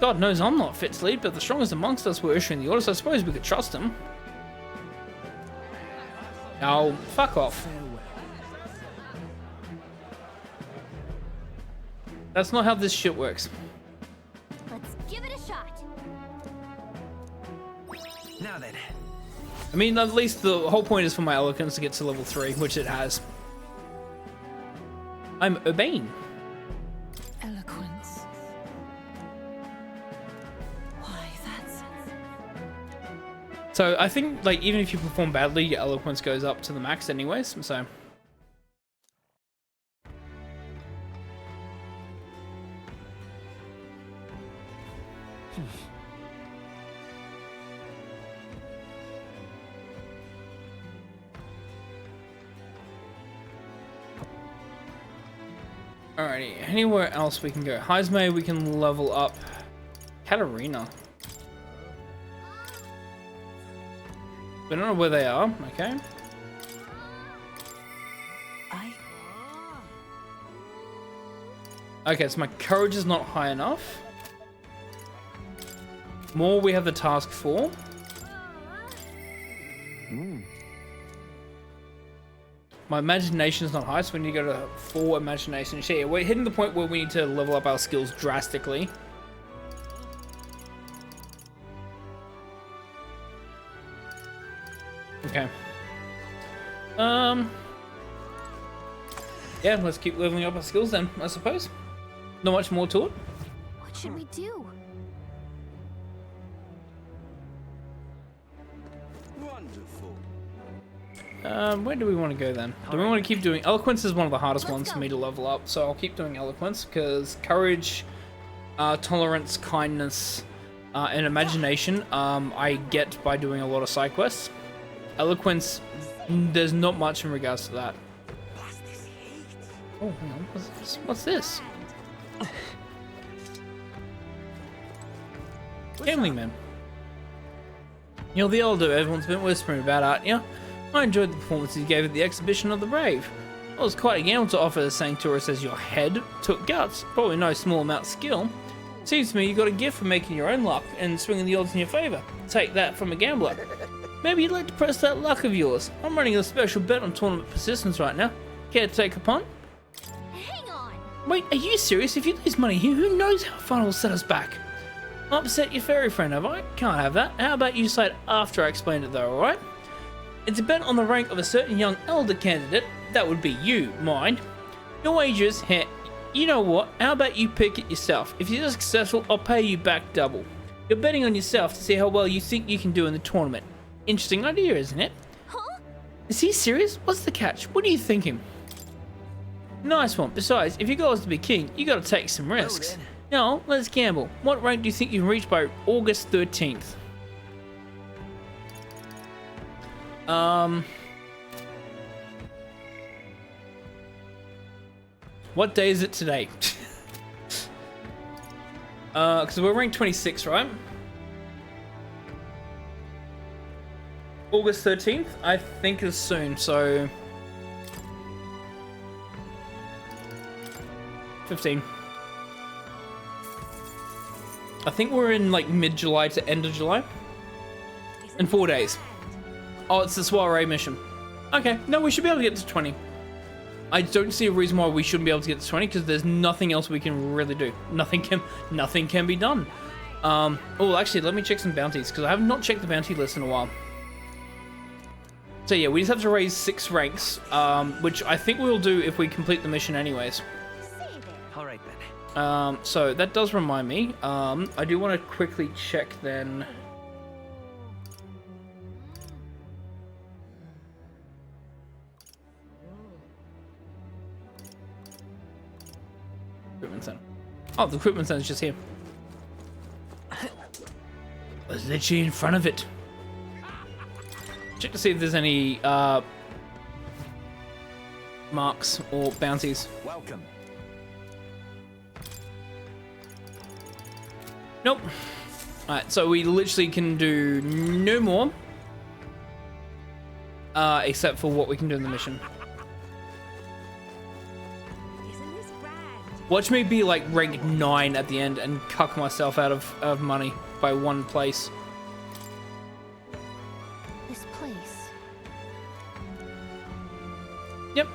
God knows I'm not fit to lead, but the strongest amongst us were issuing the orders. I suppose we could trust him. Oh, fuck off. That's not how this shit works. Let's give it a shot. Now then. I mean, at least the whole point is for my eloquence to get to level 3, which it has. I'm urbane. Eloquence. Why, that's... So I think, like, even if you perform badly, your eloquence goes up to the max anyways, so... Alrighty, anywhere else we can go? Heismay, we can level up. Katarina. We don't know where they are, okay. Okay, so my courage is not high enough. More we have the task for. My imagination is not high, so we need to go to 4 imagination. Yeah, we're hitting the point where we need to level up our skills drastically. Okay. Yeah, let's keep leveling up our skills then, I suppose. Not much more to it. What should we do? Wonderful. Where do we want to go then? Do we want to keep doing... Eloquence is one of the hardest Let's ones for go. me to level up, so I'll keep doing Eloquence, because Courage, Tolerance, Kindness, and Imagination, I get by doing a lot of side quests. Eloquence, there's not much in regards to that. Oh, hang on. What's this? Gambling Man. You're the elder everyone's been whispering about, aren't you? I enjoyed the performance you gave at the exhibition of the brave. It was quite a gamble to offer the same tourist as your head. Took guts, probably no small amount of skill. Seems to me you got a gift for making your own luck and swinging the odds in your favor. Take that from a gambler. Maybe you'd like to press that luck of yours. I'm running a special bet on tournament persistence right now. Care to take a punt? Hang on. Wait, are you serious? If you lose money here, who knows how far it will set us back? Upset your fairy friend, have I? Can't have that. How about you decide after I explain it though, alright? It's a bet on the rank of a certain young elder candidate. That would be you, mind. Your wages, you know what? How about you pick it yourself? If you're successful, I'll pay you back double. You're betting on yourself to see how well you think you can do in the tournament. Interesting idea, isn't it? Huh? Is he serious? What's the catch? What are you thinking? Nice one. Besides, if your goal is to be king, you gotta take some risks. then. Now, let's gamble. What rank do you think you can reach by August 13th? What day is it today? Because we're ranked 26, right? August 13th, I think is soon, so 15. I think we're in like mid-July to end of July. In 4 days. Oh, it's the soiree mission. Okay, no, we should be able to get to 20. I don't see a reason why we shouldn't be able to get to 20 because there's nothing else we can really do. Nothing can be done. Oh, actually, let me check some bounties because I have not checked the bounty list in a while. So yeah, we just have to raise 6 ranks, which I think we'll do if we complete the mission anyways. All right then. So that does remind me. I do want to quickly check then. Equipment center. Oh, the equipment center is just here. I was literally in front of it. Check to see if there's any marks or bounties. Welcome. Nope. Alright, so we literally can do no more. Except for what we can do in the mission. Watch me be like rank 9 at the end and cuck myself out of money by 1 place. This place. Yep.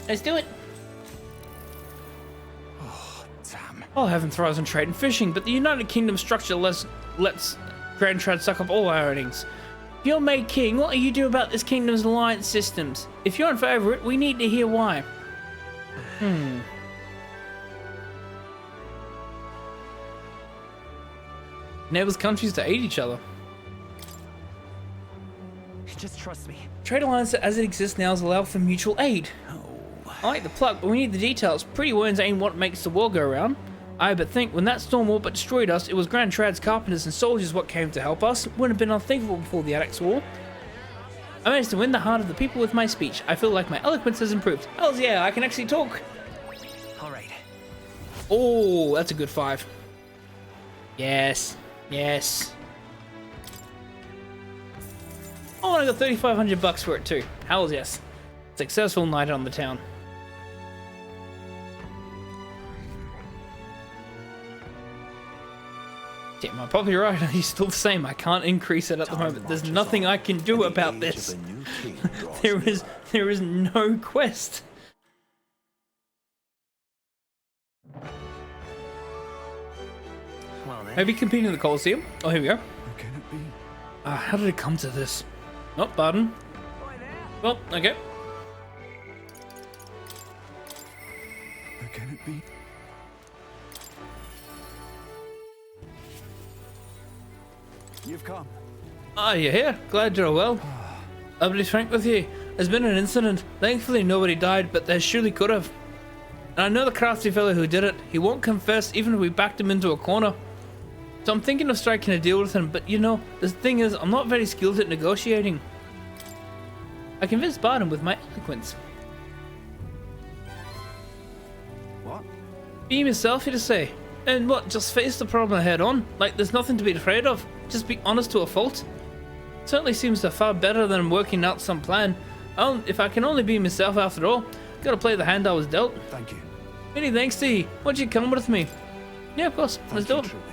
Let's do it. Damn. Oh, heaven thrives on trade and fishing, but the United Kingdom structure lets Grand Trad suck up all our earnings. If you're made king, what do you do about this kingdom's alliance systems? If you're in favor of it, we need to hear why. Enables countries to aid each other. Just trust me. Trade alliance as it exists now is allowed for mutual aid. I like the plug, but we need the details. Pretty words ain't what makes the world go round. But think, when that storm warp destroyed us, it was Grand Trad's carpenters and soldiers what came to help us. Wouldn't have been unthinkable before the Adex War. I managed to win the heart of the people with my speech. I feel like my eloquence has improved. Hells yeah, I can actually talk. All right. Oh, that's a good 5. Yes. Yes. Oh, I got 3,500 bucks for it too. Hells yes. Successful night on the town. Damn, my copyright is still the same. I can't increase it at the moment. There's nothing I can do about this. there is no quest. Well then. Maybe competing in the Coliseum. Oh, here we go. How can it be? How did it come to this? Oh, pardon. Well, okay. How can it be? You've come. Ah, you're here. Glad you're well. I'll be frank with you. There's been an incident. Thankfully, nobody died, but there surely could have. And I know the crafty fellow who did it. He won't confess even if we backed him into a corner. So I'm thinking of striking a deal with him, but you know, the thing is, I'm not very skilled at negotiating. I convinced Barton with my eloquence. What? Be yourself, you to say. And what, just face the problem head on? Like there's nothing to be afraid of. Just be honest to a fault. Certainly seems far better than working out some plan. If I can only be myself after all, gotta play the hand I was dealt. Thank you. Many thanks to you. Why'd you come with me? Yeah, of course. Let's do it. Truly.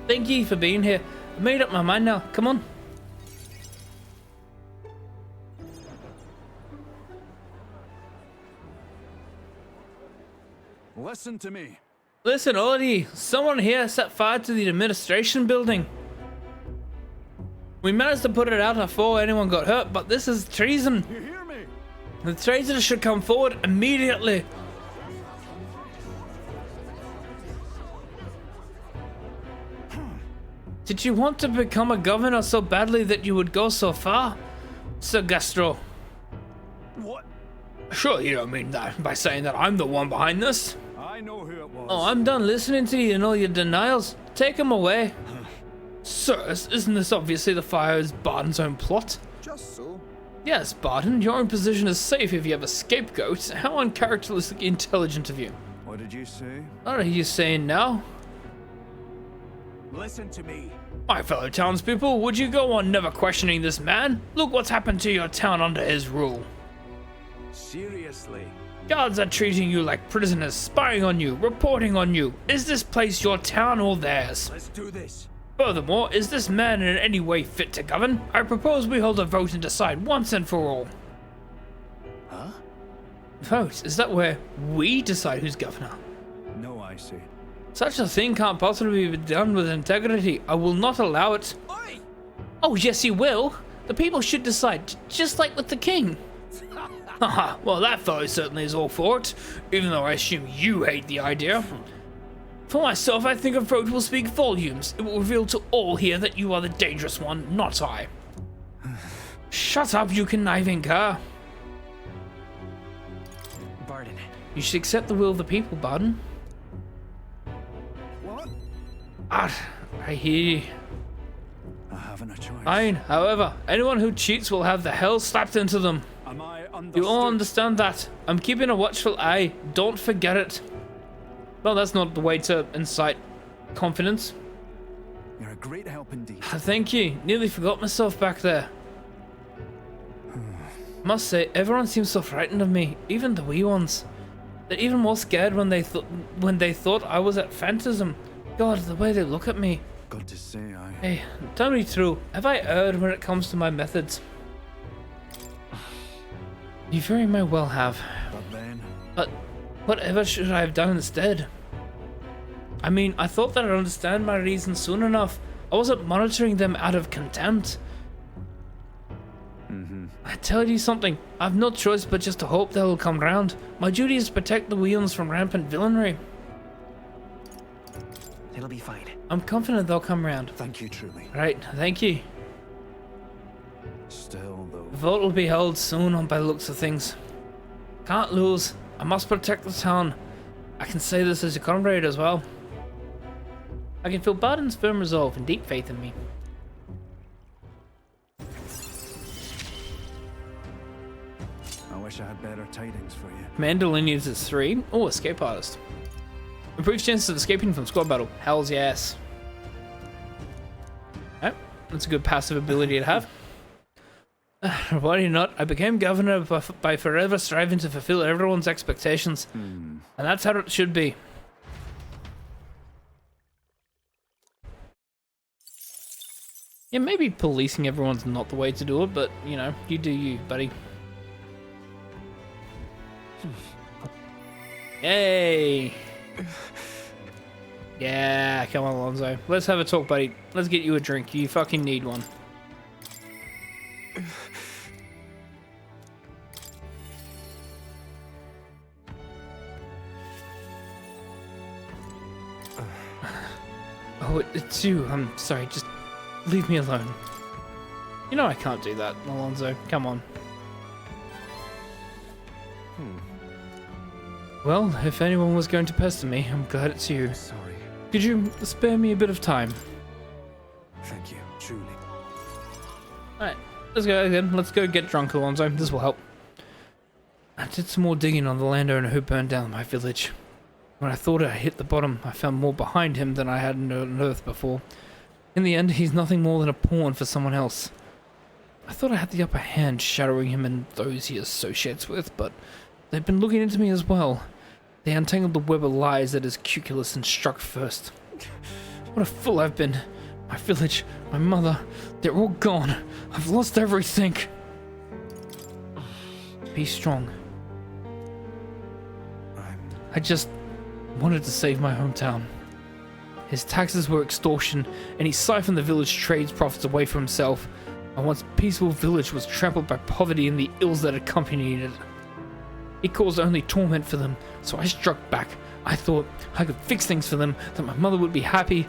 Thank you for being here. I've made up my mind now. Come on. Listen to me. Listen, all of you. Someone here set fire to the administration building. We managed to put it out before anyone got hurt, but this is treason. You hear me? The traitors should come forward immediately. Did you want to become a governor so badly that you would go so far, Sir Gastro? What? Sure, you don't mean that by saying that I'm the one behind this. I I know who it was. Oh, I'm done listening to you and all your denials. Take him away. Sir, isn't this obviously the fire is Barden's own plot? Just so. Yes, Barden, your own position is safe if you have a scapegoat. How uncharacteristically intelligent of you. What did you say? What are you saying now? Listen to me. My fellow townspeople, would you go on never questioning this man? Look what's happened to your town under his rule. Seriously. Guards are treating you like prisoners, spying on you, reporting on you. Is this place your town or theirs? Let's do this. Furthermore, is this man in any way fit to govern? I propose we hold a vote and decide once and for all. Huh? Vote? Is that where we decide who's governor? No, I see. Such a thing can't possibly be done with integrity. I will not allow it. Oi! Oh, yes, you will. The people should decide, just like with the king. Haha, well, that fellow certainly is all for it, even though I assume you hate the idea. For myself, I think a vote will speak volumes. It will reveal to all here that you are the dangerous one, not I. Shut up, you conniving cur. Barden. You should accept the will of the people, Barden. What? Ah, I hear you. I haven't a choice. Fine, however, anyone who cheats will have the hell slapped into them. Am I understood? You all understand that. I'm keeping a watchful eye. Don't forget it. Well, that's not the way to incite confidence. You're a great help indeed. Thank you. Nearly forgot myself back there. Must say, everyone seems so frightened of me, even the wee ones. They're even more scared when they thought I was at Phantasm. God, the way they look at me. Got to say, Hey, tell me true. Have I erred when it comes to my methods? You very may well have. But then... But whatever should I have done instead? I mean, I thought that I'd understand my reasons soon enough. I wasn't monitoring them out of contempt. I tell you something, I've no choice but just to hope they'll come round. My duty is to protect the Wheelons from rampant villainy. It'll be fine. I'm confident they'll come round. Thank you, truly. Right, thank you. Still, though... The vote will be held soon on by the looks of things. Can't lose. I must protect the town. I can say this as a comrade as well. I can feel Barden's firm resolve and deep faith in me. I wish I had better tidings for you. Commander lineage is 3. Oh, escape artist. Improves chances of escaping from squad battle. Hell's yes. Alright, that's a good passive ability to have. Why not? I became governor by forever striving to fulfill everyone's expectations. And that's how it should be. Yeah, maybe policing everyone's not the way to do it, but, you know, you do you, buddy. Yay! Yeah, come on, Alonzo. Let's have a talk, buddy. Let's get you a drink. You fucking need one. Oh, it's you. I'm sorry. Just leave me alone. You know I can't do that, Alonzo. Come on. Well, if anyone was going to pester me, I'm glad it's you. Sorry. Could you spare me a bit of time? Thank you, truly. Alright, let's go again. Let's go get drunk, Alonzo. This will help. I did some more digging on the landowner who burned down my village. When I thought I hit the bottom, I found more behind him than I had unearthed before. In the end, he's nothing more than a pawn for someone else. I thought I had the upper hand shadowing him and those he associates with, but they've been looking into me as well. They untangled the web of lies that is Cuculus and struck first. What a fool I've been. My village, my mother, they're all gone. I've lost everything. Be strong. I just wanted to save my hometown. His taxes were extortion, and he siphoned the village trade's profits away for himself. My once peaceful village was trampled by poverty and the ills that accompanied it. It caused only torment for them, so I struck back. I thought I could fix things for them, that my mother would be happy.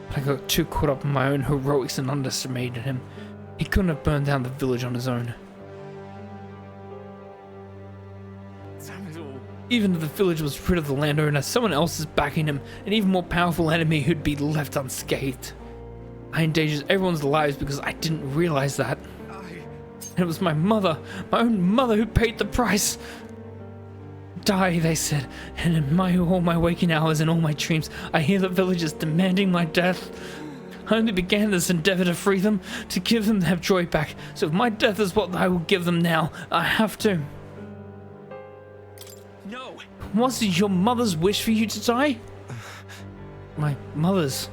But I got too caught up in my own heroics and underestimated him. He couldn't have burned down the village on his own. Samuel. Even if the village was rid of the landowner, someone else is backing him, an even more powerful enemy who'd be left unscathed. I endangered everyone's lives because I didn't realize that. And it was my mother, my own mother, who paid the price. Die, they said, and in all my waking hours and all my dreams, I hear the villagers demanding my death. I only began this endeavor to free them, to give them their joy back. So if my death is what I will give them now, I have to. No! Was it your mother's wish for you to die? My mother's.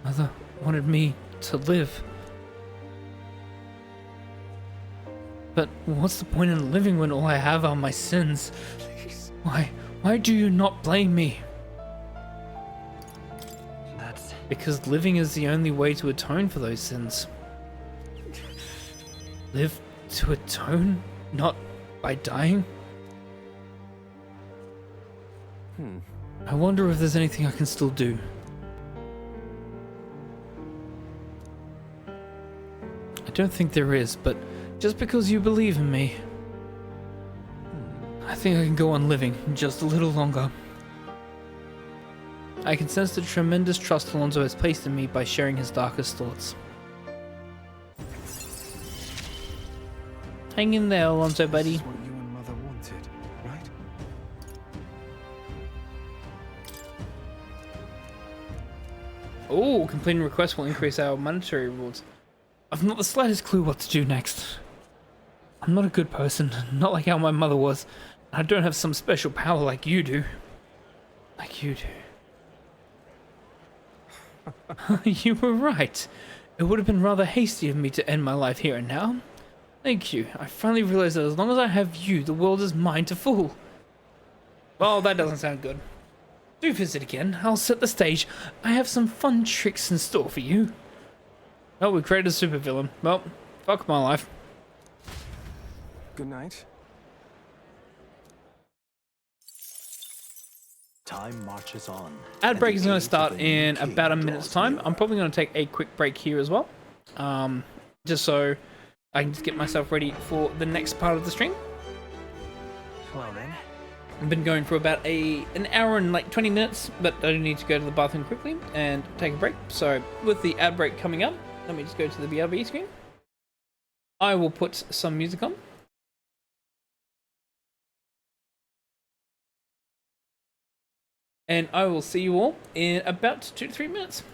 Mother wanted me to live. But what's the point in living when all I have are my sins? Please. Why do you not blame me? That's... Because living is the only way to atone for those sins. Live to atone, not by dying? I wonder if there's anything I can still do. I don't think there is, but just because you believe in me, I think I can go on living just a little longer. I can sense the tremendous trust Alonso has placed in me by sharing his darkest thoughts. Hang in there, Alonso, buddy. This is what you and Mother wanted, right? Oh, completing requests will increase our monetary rewards. I've not the slightest clue what to do next. I'm not a good person, not like how my mother was. I don't have some special power like you do. Like you do. You were right. It would have been rather hasty of me to end my life here and now. Thank you. I finally realized that as long as I have you, the world is mine to fool. Well, that doesn't sound good. Do visit again. I'll set the stage. I have some fun tricks in store for you. Oh, we created a supervillain. Well, fuck my life. Good night. Time marches on. Ad break and is the going age to of start a new in king about a draws minute's time. nearer. I'm probably going to take a quick break here as well. Just so I can just get myself ready for the next part of the stream. Well then. I've been going for about an hour and like 20 minutes, but I do need to go to the bathroom quickly and take a break. So with the ad break coming up, let me just go to the BRB screen. I will put some music on. And I will see you all in about 2 to 3 minutes.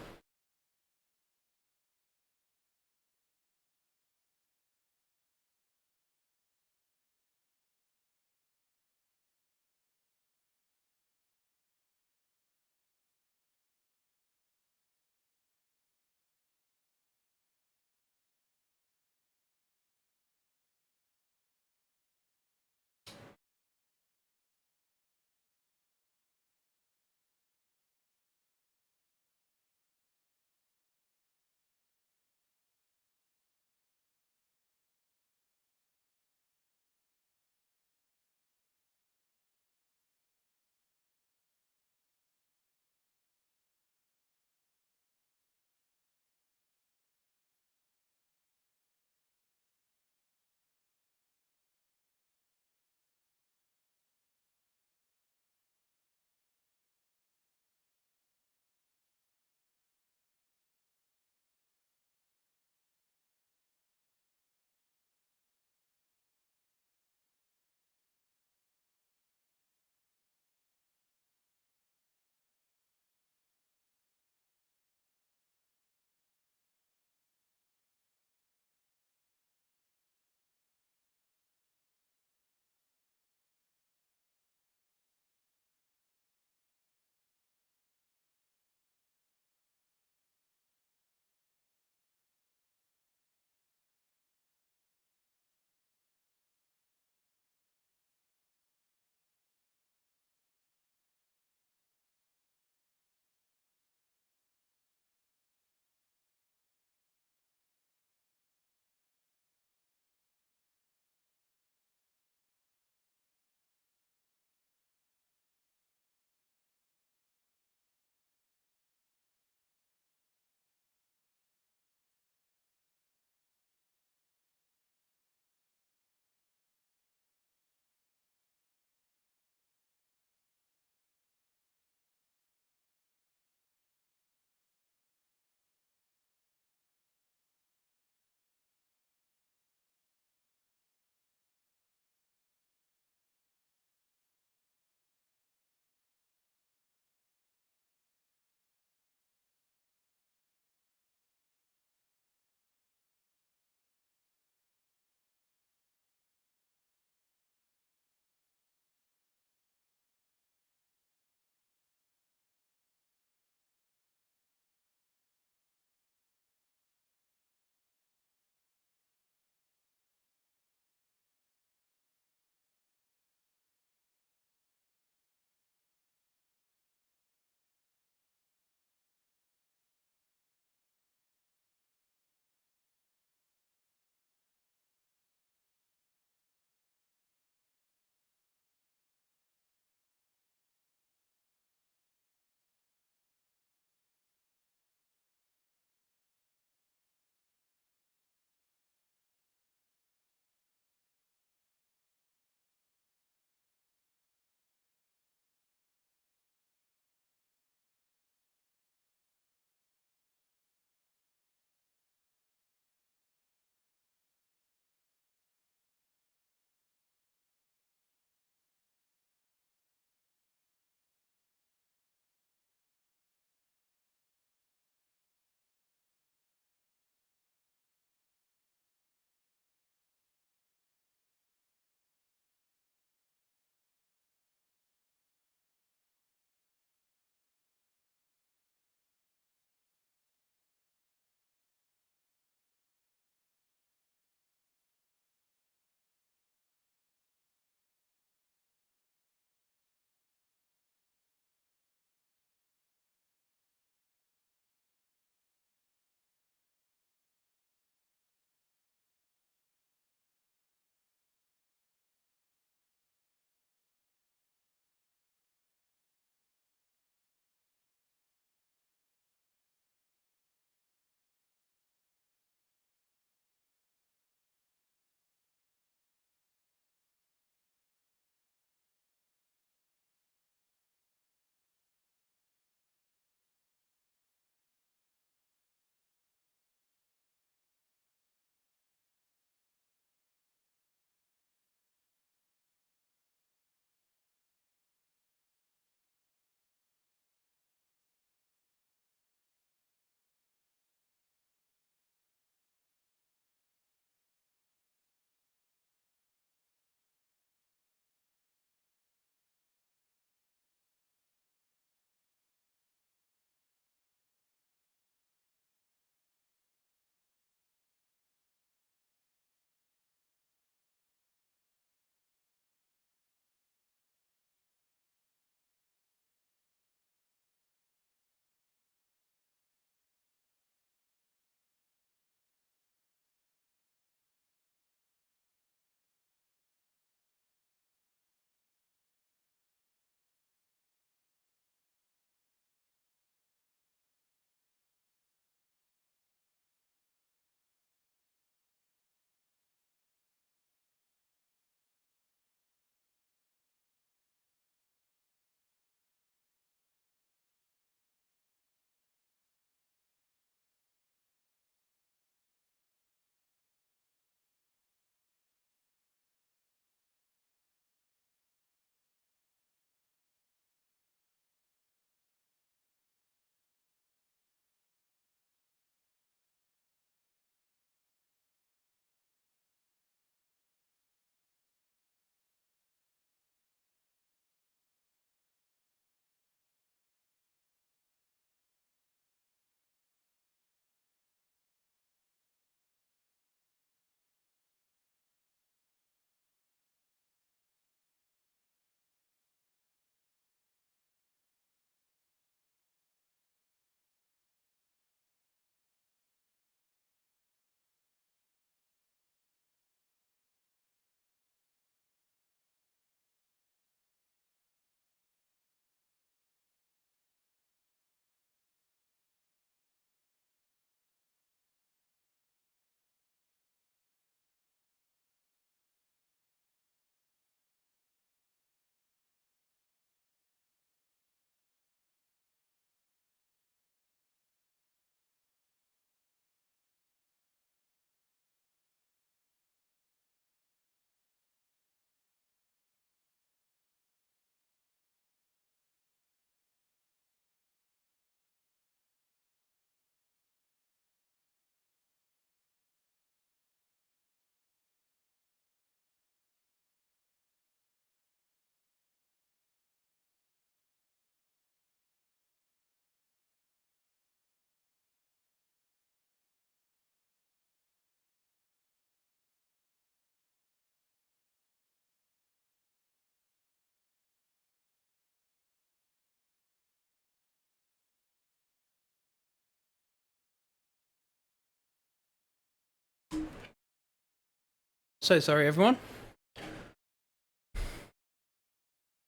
So sorry, everyone.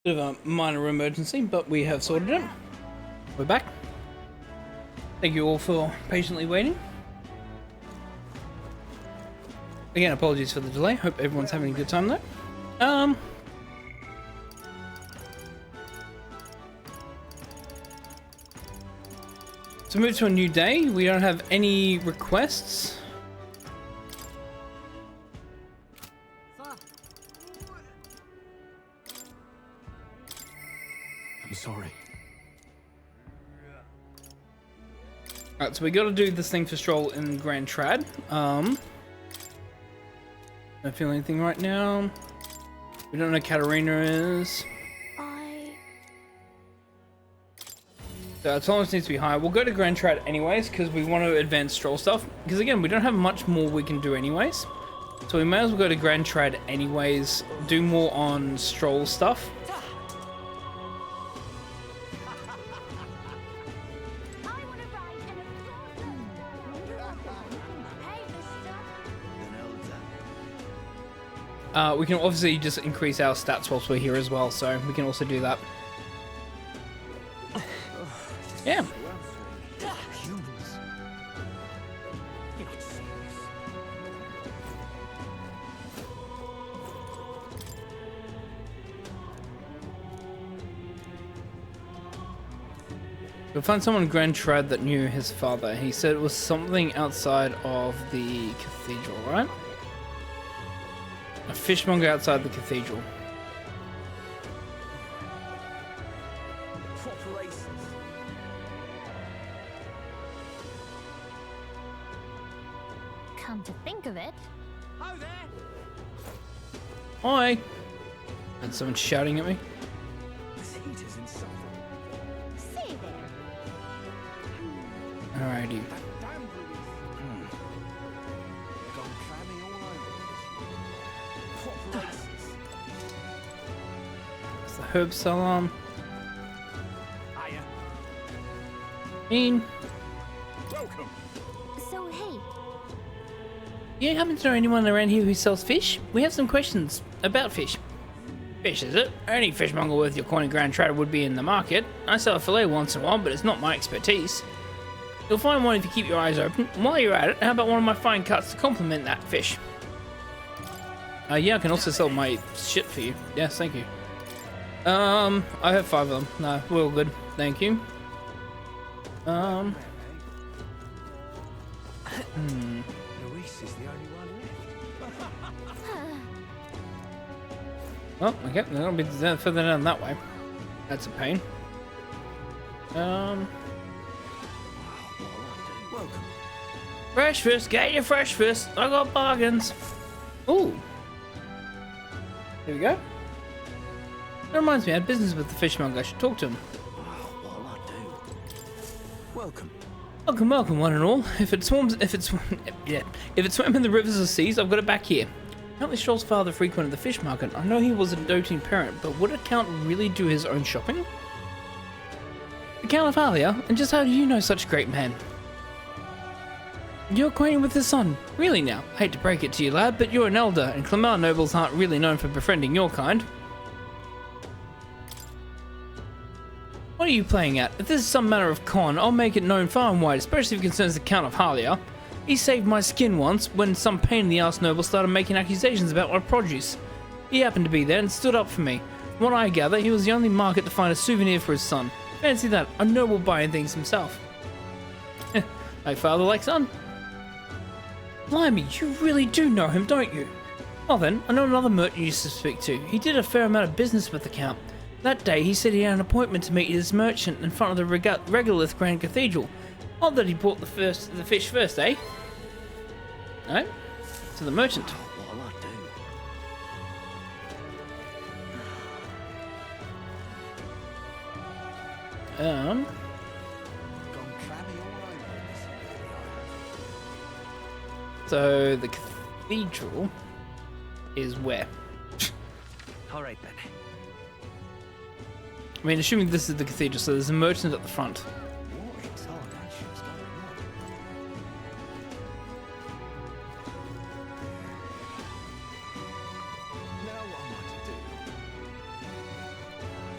Bit of a minor emergency, but we have sorted it. We're back. Thank you all for patiently waiting. Again, apologies for the delay. Hope everyone's having a good time though. So move to a new day. We don't have any requests. I'm sorry. Alright, so we gotta do this thing for Stroll in Grand Trad. Don't feel anything right now. We don't know what Katarina is. So tolerance needs to be higher. We'll go to Grand Trad anyways, because we want to advance Stroll stuff. Because again, we don't have much more we can do anyways. So we may as well go to Grand Trad anyways, do more on Stroll stuff. We can obviously just increase our stats whilst we're here as well, so we can also do that. Yeah. We'll find someone in Grand Trad that knew his father. He said it was something outside of the cathedral, right? A fishmonger outside the cathedral. Come to think of it. Hi! And someone shouting at me. This heat is insufferable. Say there. Alrighty. That damn Louis. Gone clammy all over. Proper races. It's the herb salon. Hiya. Mean. Welcome. So hey, You happen to know anyone around here who sells fish? We have some questions about fish. Fish, is it? Only fishmonger worth your coin in Grand Trad would be in the market. I sell a fillet once in a while, but it's not my expertise. You'll find one if you keep your eyes open. And while you're at it, how about one of my fine cuts to complement that fish? Yeah, I can also sell my shit for you. Yes, thank you. I have 5 of them. No, we're all good. Thank you. Louis is the only one left. Oh, okay, that'll be further down that way. That's a pain. Welcome. Fresh fish, get your fresh fish. I got bargains. Ooh. Here we go. That reminds me, I had business with the fishmonger. I should talk to him. Welcome. Welcome, welcome, one and all. If it swam in the rivers or seas, I've got it back here. Apparently Stroll's father frequented the fish market. I know he was a doting parent, but would a count really do his own shopping? The Count of Halia? And just how do you know such a great man? You're acquainted with his son. Really now? Hate to break it to you, lad, but you're an elder, and Clamar nobles aren't really known for befriending your kind. What are you playing at? If this is some manner of con, I'll make it known far and wide, especially if it concerns the Count of Halia. He saved my skin once when some pain-in-the-ass noble started making accusations about my produce. He happened to be there and stood up for me. From what I gather, he was the only market to find a souvenir for his son. Fancy that, a noble buying things himself. Like father, like son. Blimey, you really do know him, don't you? Well then, I know another merchant you used to speak to. He did a fair amount of business with the Count. That day, he said he had an appointment to meet his merchant in front of the Regolith Grand Cathedral. Odd that he bought the fish first, eh? No? To the merchant. Gone clammy all over. So the cathedral is where? All right then. I mean, assuming this is the cathedral, so there's a merchant at the front. What incarnation's going on?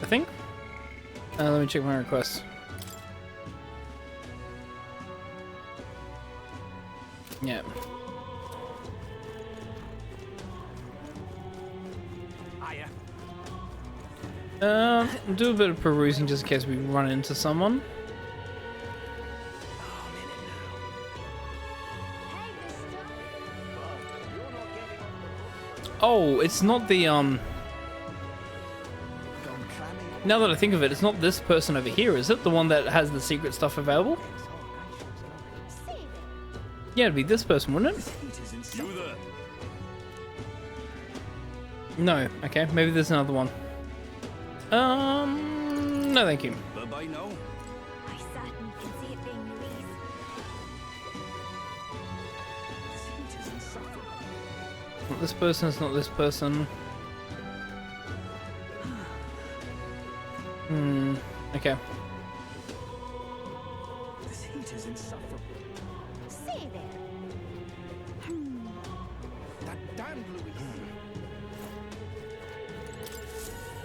I think. Let me check my requests. Yeah. Do a bit of perusing just in case we run into someone. Oh, it's not the now that I think of it, it's not this person over here, is it? The one that has the secret stuff available? Yeah, it'd be this person, wouldn't it? No. Okay, maybe there's another one. No, thank you. Bye-bye now. I certainly can see it being Louise. This heat is insufferable. Not this person, it's not this person. Okay. This heat is insufferable. Say there. That damned Louis.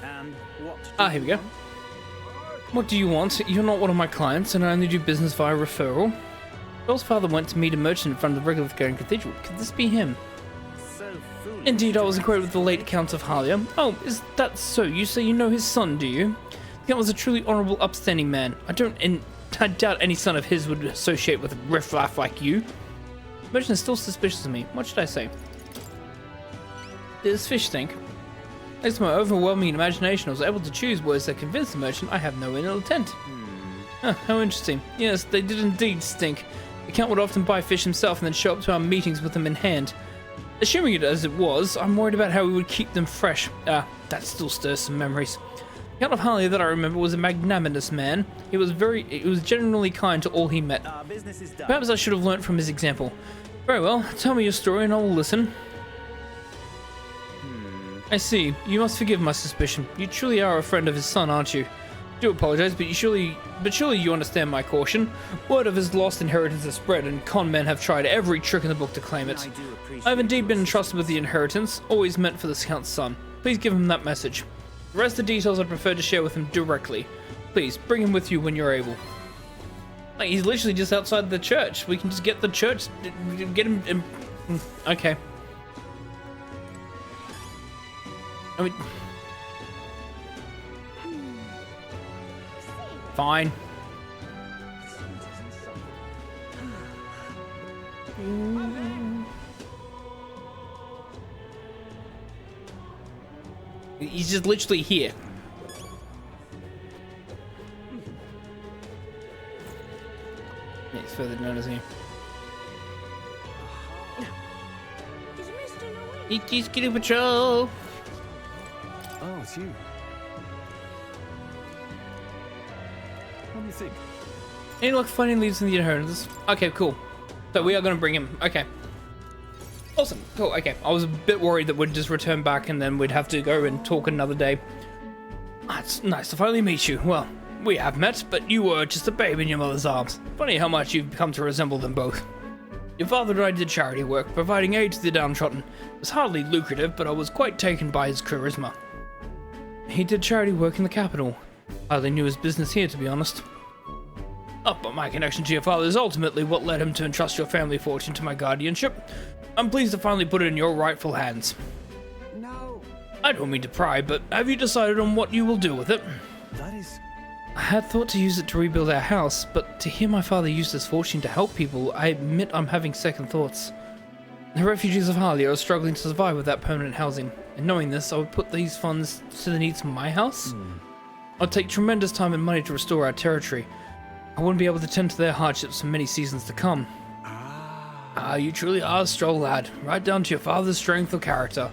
And what? Ah, here we go. What do you want? You're not one of my clients, and I only do business via referral. Bill's father went to meet a merchant in front of the Regolith Cathedral. Could this be him? So foolish. Indeed, I was inquired with the late Count of Halia. Oh, is that so? You say you know his son, do you? The Count was a truly honourable, upstanding man. I doubt any son of his would associate with a riffraff like you. The merchant is still suspicious of me. What should I say? Does fish stink? Thanks to my overwhelming imagination, I was able to choose words that convinced the merchant I have no ill intent. Huh, how interesting. Yes, they did indeed stink. The Count would often buy fish himself and then show up to our meetings with them in hand. Assuming it as it was, I'm worried about how we would keep them fresh. That still stirs some memories. The Count of Halia that I remember was a magnanimous man. He was generally kind to all he met. Our business is done. Perhaps I should have learnt from his example. Very well, tell me your story and I will listen. I see. You must forgive my suspicion. You truly are a friend of his son, aren't you? I do apologize, but surely you understand my caution. Word of his lost inheritance has spread, and con men have tried every trick in the book to claim it. I have indeed been entrusted with the inheritance, always meant for the Count's son. Please give him that message. The rest of the details I prefer to share with him directly. Please, bring him with you when you're able. Like, he's literally just outside the church. We can just get the church, get him in... Okay. I mean... Fine. He's just literally here. Yeah, he's further down, isn't he? Is Mr. Louise? ET's Kitty Patrol! Oh, it's you. What do you think? Any luck finding leads in the inheritance? Okay, cool. So we are going to bring him. Okay. Awesome. Cool. Okay. I was a bit worried that we'd just return back and then we'd have to go and talk another day. It's nice to finally meet you. Well, we have met, but you were just a babe in your mother's arms. Funny how much you've come to resemble them both. Your father and I did charity work, providing aid to the downtrodden. It was hardly lucrative, but I was quite taken by his charisma. He did charity work in the capital. Hardly knew his business here, to be honest. Oh, but my connection to your father is ultimately what led him to entrust your family fortune to my guardianship. I'm pleased to finally put it in your rightful hands. No. I don't mean to pry, but have you decided on what you will do with it? That is... I had thought to use it to rebuild our house, but to hear my father use his fortune to help people, I admit I'm having second thoughts. The refugees of Halia are struggling to survive without permanent housing, and knowing this, I would put these funds to the needs of my house. I'd take tremendous time and money to restore our territory. I wouldn't be able to tend to their hardships for many seasons to come. You truly are a strong lad, right down to your father's strength of character.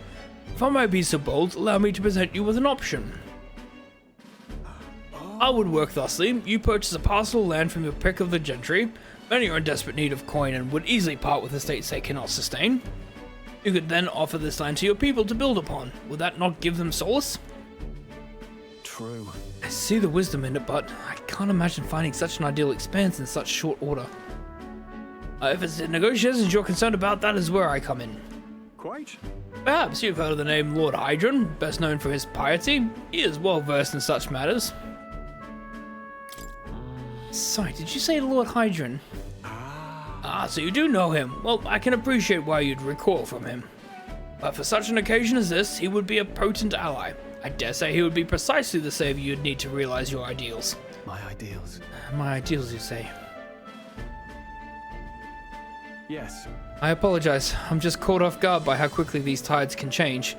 If I might be so bold, allow me to present you with an option. I would work thusly. You purchase a parcel of land from your pick of the gentry. Many are in desperate need of coin and would easily part with estates they cannot sustain. You could then offer this land to your people to build upon. Would that not give them solace? True. I see the wisdom in it, but I can't imagine finding such an ideal expanse in such short order. If it's the negotiations you're concerned about, that is where I come in. Quite. Perhaps you've heard of the name Lord Hydron, best known for his piety. He is well versed in such matters. Sorry, did you say Lord Hydron? Ah, so you do know him. Well, I can appreciate why you'd recoil from him. But for such an occasion as this, he would be a potent ally. I dare say he would be precisely the savior you'd need to realize your ideals. My ideals. My ideals, you say? Yes. I apologize. I'm just caught off guard by how quickly these tides can change.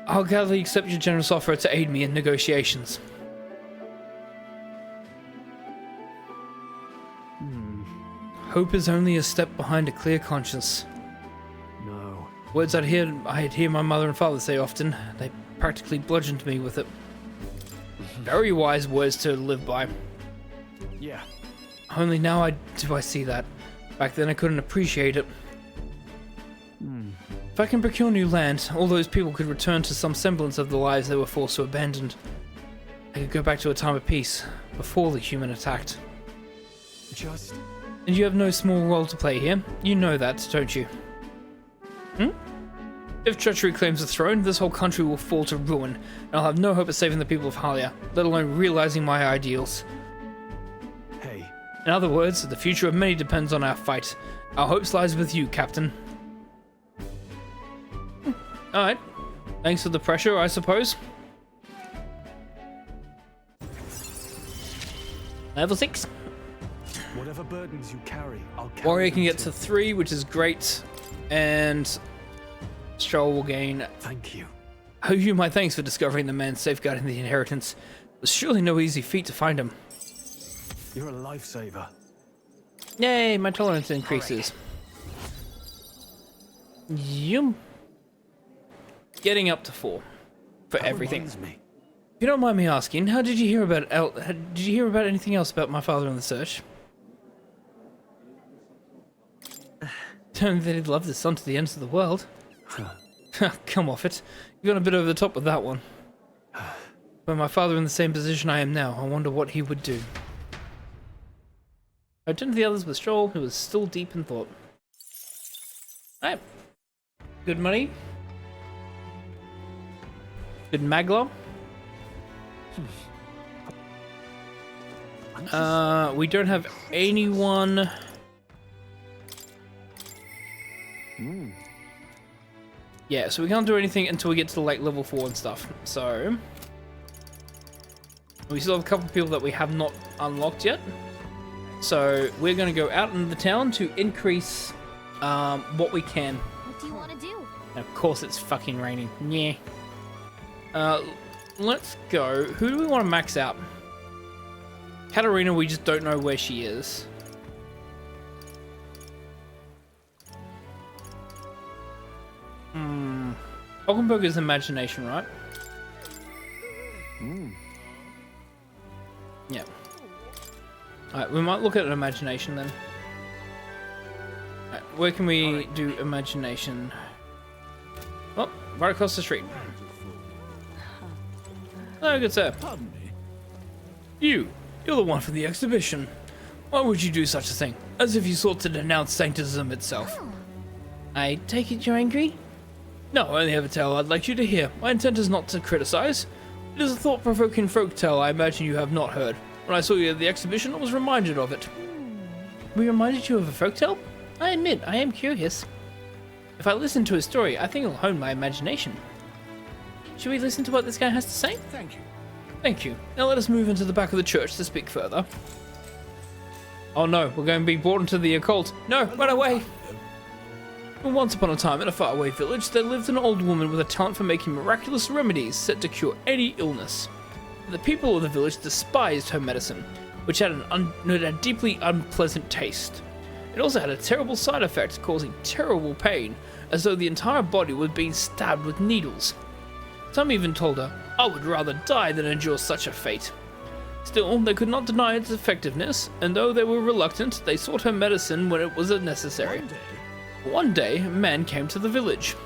I'll gladly accept your generous offer to aid me in negotiations. Hope is only a step behind a clear conscience. No. Words I'd hear my mother and father say often. They practically bludgeoned me with it. Very wise words to live by. Yeah. Only now do I see that. Back then I couldn't appreciate it. If I can procure new land, all those people could return to some semblance of the lives they were forced to abandon. I could go back to a time of peace, before the human attacked. Just... And you have no small role to play here. You know that, don't you? If treachery claims the throne, this whole country will fall to ruin, and I'll have no hope of saving the people of Halia, let alone realizing my ideals. Hey. In other words, the future of many depends on our fight. Our hopes lies with you, Captain. Alright. Thanks for the pressure, I suppose. Level 6. Whatever burdens you carry, I'll carry. Warrior can them get too. to 3, which is great. And Stroll will gain... Thank you. Owe you my thanks for discovering the man safeguarding the inheritance. It was surely no easy feat to find him. You're a lifesaver. Yay, my tolerance increases. Yum. Getting up to 4 for That everything. reminds me. If you don't mind me asking, how did you hear about did you hear about anything else about my father in the search? Tell me that he'd love his son to the ends of the world. Come off it. You got a bit over the top with that one. Were my father in the same position I am now, I wonder what he would do. I turned to the others with Stroll, who was still deep in thought. Alright. Good money. Good Maglar. We don't have anyone. Yeah, so we can't do anything until we get to like level 4 and stuff. So we still have a couple of people that we have not unlocked yet. So we're going to go out into the town to increase what we can. What do you want to do? Of course it's fucking raining. Yeah. Let's go. Who do we want to max out? Katarina, we just don't know where she is. Oldenburger's imagination, right? Yeah. Alright, we might look at an imagination then. Alright, where can we do imagination? Oh, right across the street. Oh, good sir. Pardon me. You're the one from the exhibition. Why would you do such a thing? As if you sought to denounce sanctism itself. I take it you're angry? No, I only have a tale I'd like you to hear. My intent is not to criticize. It is a thought-provoking folk tale I imagine you have not heard. When I saw you at the exhibition, I was reminded of it. We reminded you of a folk tale? I admit, I am curious. If I listen to his story, I think it'll hone my imagination. Should we listen to what this guy has to say? Thank you. Thank you. Now let us move into the back of the church to speak further. Oh no, we're going to be brought into the occult. No, run away! Once upon a time, in a faraway village, there lived an old woman with a talent for making miraculous remedies set to cure any illness. The people of the village despised her medicine, which had a deeply unpleasant taste. It also had a terrible side effect, causing terrible pain, as though the entire body was being stabbed with needles. Some even told her, "I would rather die than endure such a fate." Still, they could not deny its effectiveness, and though they were reluctant, they sought her medicine when it was necessary. One day, a man came to the village.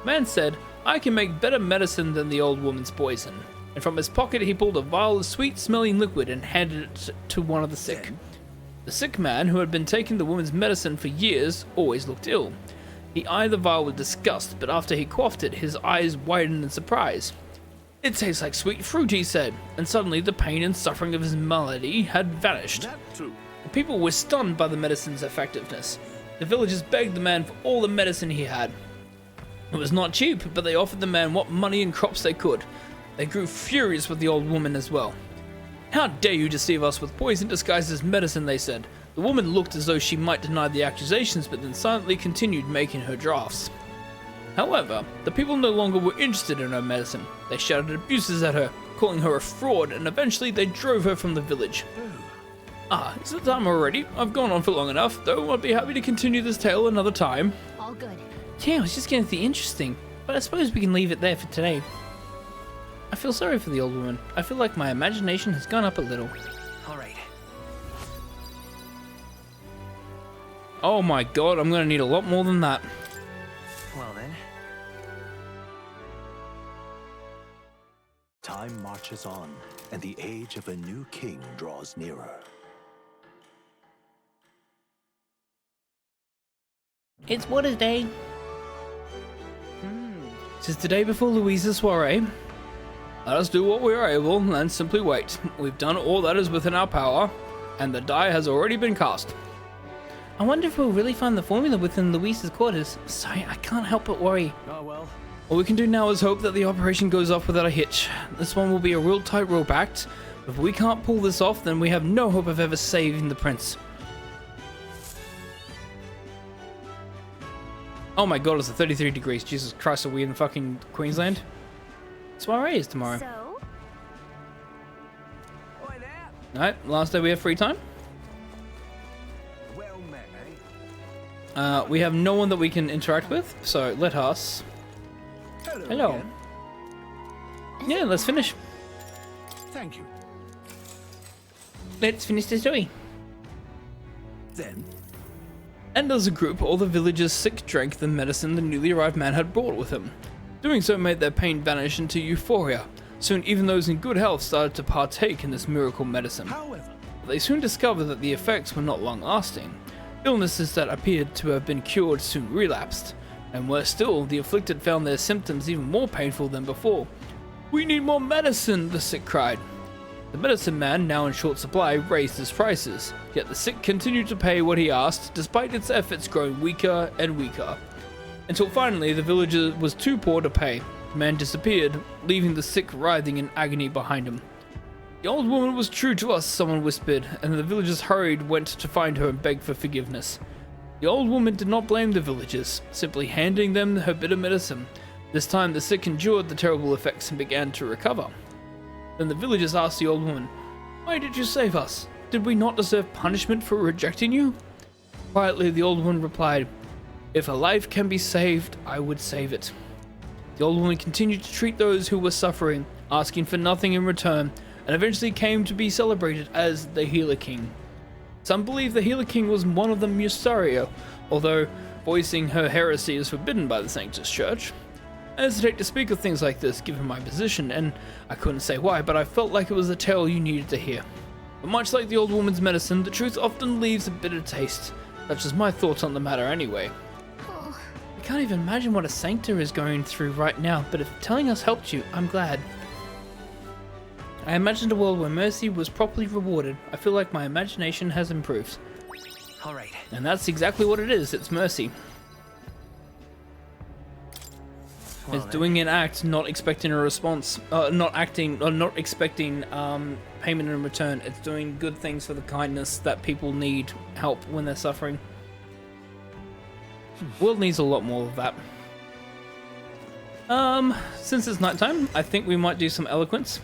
The man said, "I can make better medicine than the old woman's poison." And from his pocket he pulled a vial of sweet-smelling liquid and handed it to one of the sick. The sick man, who had been taking the woman's medicine for years, always looked ill. He eyed the vial with disgust, but after he quaffed it, his eyes widened in surprise. It tastes like sweet fruit, he said, and suddenly the pain and suffering of his malady had vanished. That too. The people were stunned by the medicine's effectiveness. The villagers begged the man for all the medicine he had. It was not cheap, but they offered the man what money and crops they could. They grew furious with the old woman as well. How dare you deceive us with poison disguised as medicine, they said. The woman looked as though she might deny the accusations, but then silently continued making her drafts. However, the people no longer were interested in her medicine. They shouted abuses at her, calling her a fraud, and eventually they drove her from the village. Ah, is it time already? I've gone on for long enough, though I'd be happy to continue this tale another time. All good. Yeah, I was just getting to the interesting, but I suppose we can leave it there for today. I feel sorry for the old woman. I feel like my imagination has gone up a little. All right. Oh my god, I'm gonna need a lot more than that. Well then. Time marches on, and the age of a new king draws nearer. It's what is day? It is the day before Louise's soiree. Let us do what we are able and simply wait. We've done all that is within our power, and the die has already been cast. I wonder if we'll really find the formula within Louise's quarters. Sorry, I can't help but worry. Oh well. All we can do now is hope that the operation goes off without a hitch. This one will be a real tightrope act. If we can't pull this off, then we have no hope of ever saving the prince. Oh my god, it's 33 degrees. Jesus Christ, are we in fucking Queensland? Soiree is tomorrow. So, Oi there. Alright, last day we have free time. Well met, eh? We have no one that we can interact with, so let us... Hello. again. Yeah, let's finish. Thank you. Let's finish the story. Then, And as a group, all the villagers sick drank the medicine the newly arrived man had brought with him. Doing so made their pain vanish into euphoria. Soon even those in good health started to partake in this miracle medicine. however, But they soon discovered that the effects were not long lasting. Illnesses that appeared to have been cured soon relapsed. And worse still, the afflicted found their symptoms even more painful than before. "We need more medicine," the sick cried. The medicine man, now in short supply, raised his prices, yet the sick continued to pay what he asked, despite its efforts growing weaker and weaker. Until finally, the villager was too poor to pay. The man disappeared, leaving the sick writhing in agony behind him. "The old woman was true to us," someone whispered, and the villagers went to find her and beg for forgiveness. The old woman did not blame the villagers, simply handing them her bitter medicine. This time the sick endured the terrible effects and began to recover. Then the villagers asked the old woman, "Why did you save us? Did we not deserve punishment for rejecting you?" Quietly the old woman replied, "If a life can be saved, I would save it." The old woman continued to treat those who were suffering, asking for nothing in return, and eventually came to be celebrated as the Healer King. Some believe the Healer King was one of the Musario, although voicing her heresy is forbidden by the Sanctus Church. I hesitate to speak of things like this given my position, and I couldn't say why, but I felt like it was a tale you needed to hear. But much like the old woman's medicine, the truth often leaves a bitter taste. That's just my thoughts on the matter anyway. I can't even imagine what a Sanctor is going through right now, but if telling us helped you, I'm glad. I imagined a world where mercy was properly rewarded. I feel like my imagination has improved. All right. And that's exactly what it is, it's mercy. Well, It's then. doing an act, not expecting a response. Not expecting payment in return. It's doing good things for the kindness that people need help when they're suffering. World needs a lot more of that. Since it's nighttime, I think we might do some eloquence.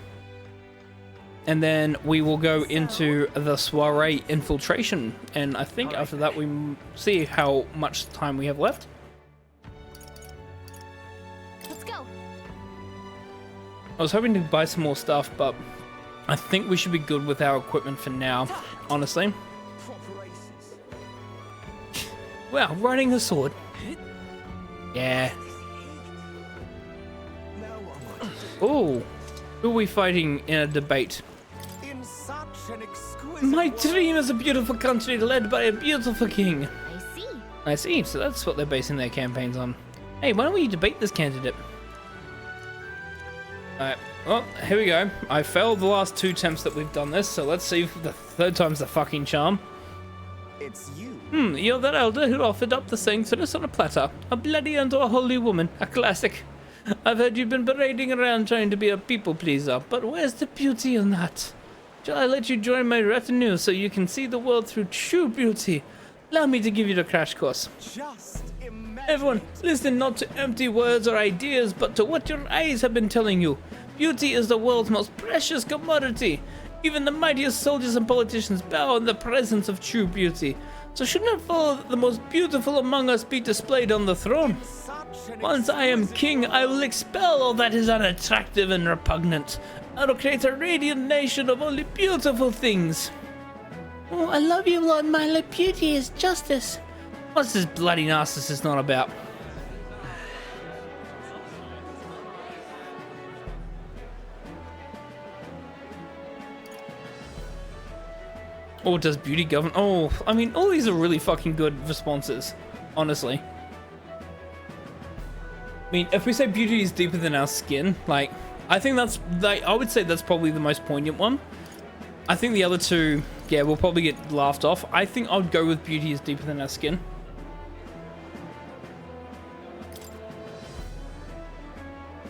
And then we will go into the soiree infiltration. And I think after that we see how much time we have left. let's go. I was hoping to buy some more stuff, but I think we should be good with our equipment for now, honestly. proper aces. Wow, riding the sword. Yeah. Now what am I to do? Oh, who are we fighting in a debate? In such an exquisite My world. dream is a beautiful country led by a beautiful king. I see. I see, so that's what they're basing their campaigns on. Hey, why don't we debate this candidate? Alright, well, here we go. I failed the last 2 attempts that we've done this, so let's see if the 3rd time's the fucking charm. It's you. You're that elder who offered up the thing to us on a platter. A bloody and a holy woman. A classic. I've heard you've been parading around trying to be a people pleaser, but where's the beauty in that? Shall I let you join my retinue so you can see the world through true beauty? Allow me to give you the crash course. Just imagine. Everyone, listen not to empty words or ideas, but to what your eyes have been telling you. Beauty is the world's most precious commodity. Even the mightiest soldiers and politicians bow in the presence of true beauty. So shouldn't it follow that the most beautiful among us be displayed on the throne? Once I am king, I will expel all that is unattractive and repugnant. I will create a radiant nation of only beautiful things. Oh, I love you, Lord Milo. Beauty is justice. What's this bloody narcissist not about? Or does beauty govern? Oh, I mean, all these are really fucking good responses, honestly. I mean, if we say beauty is deeper than our skin, like, I think that's, like, I would say that's probably the most poignant one. I think the other 2, yeah, will probably get laughed off. I think I'd go with beauty is deeper than our skin.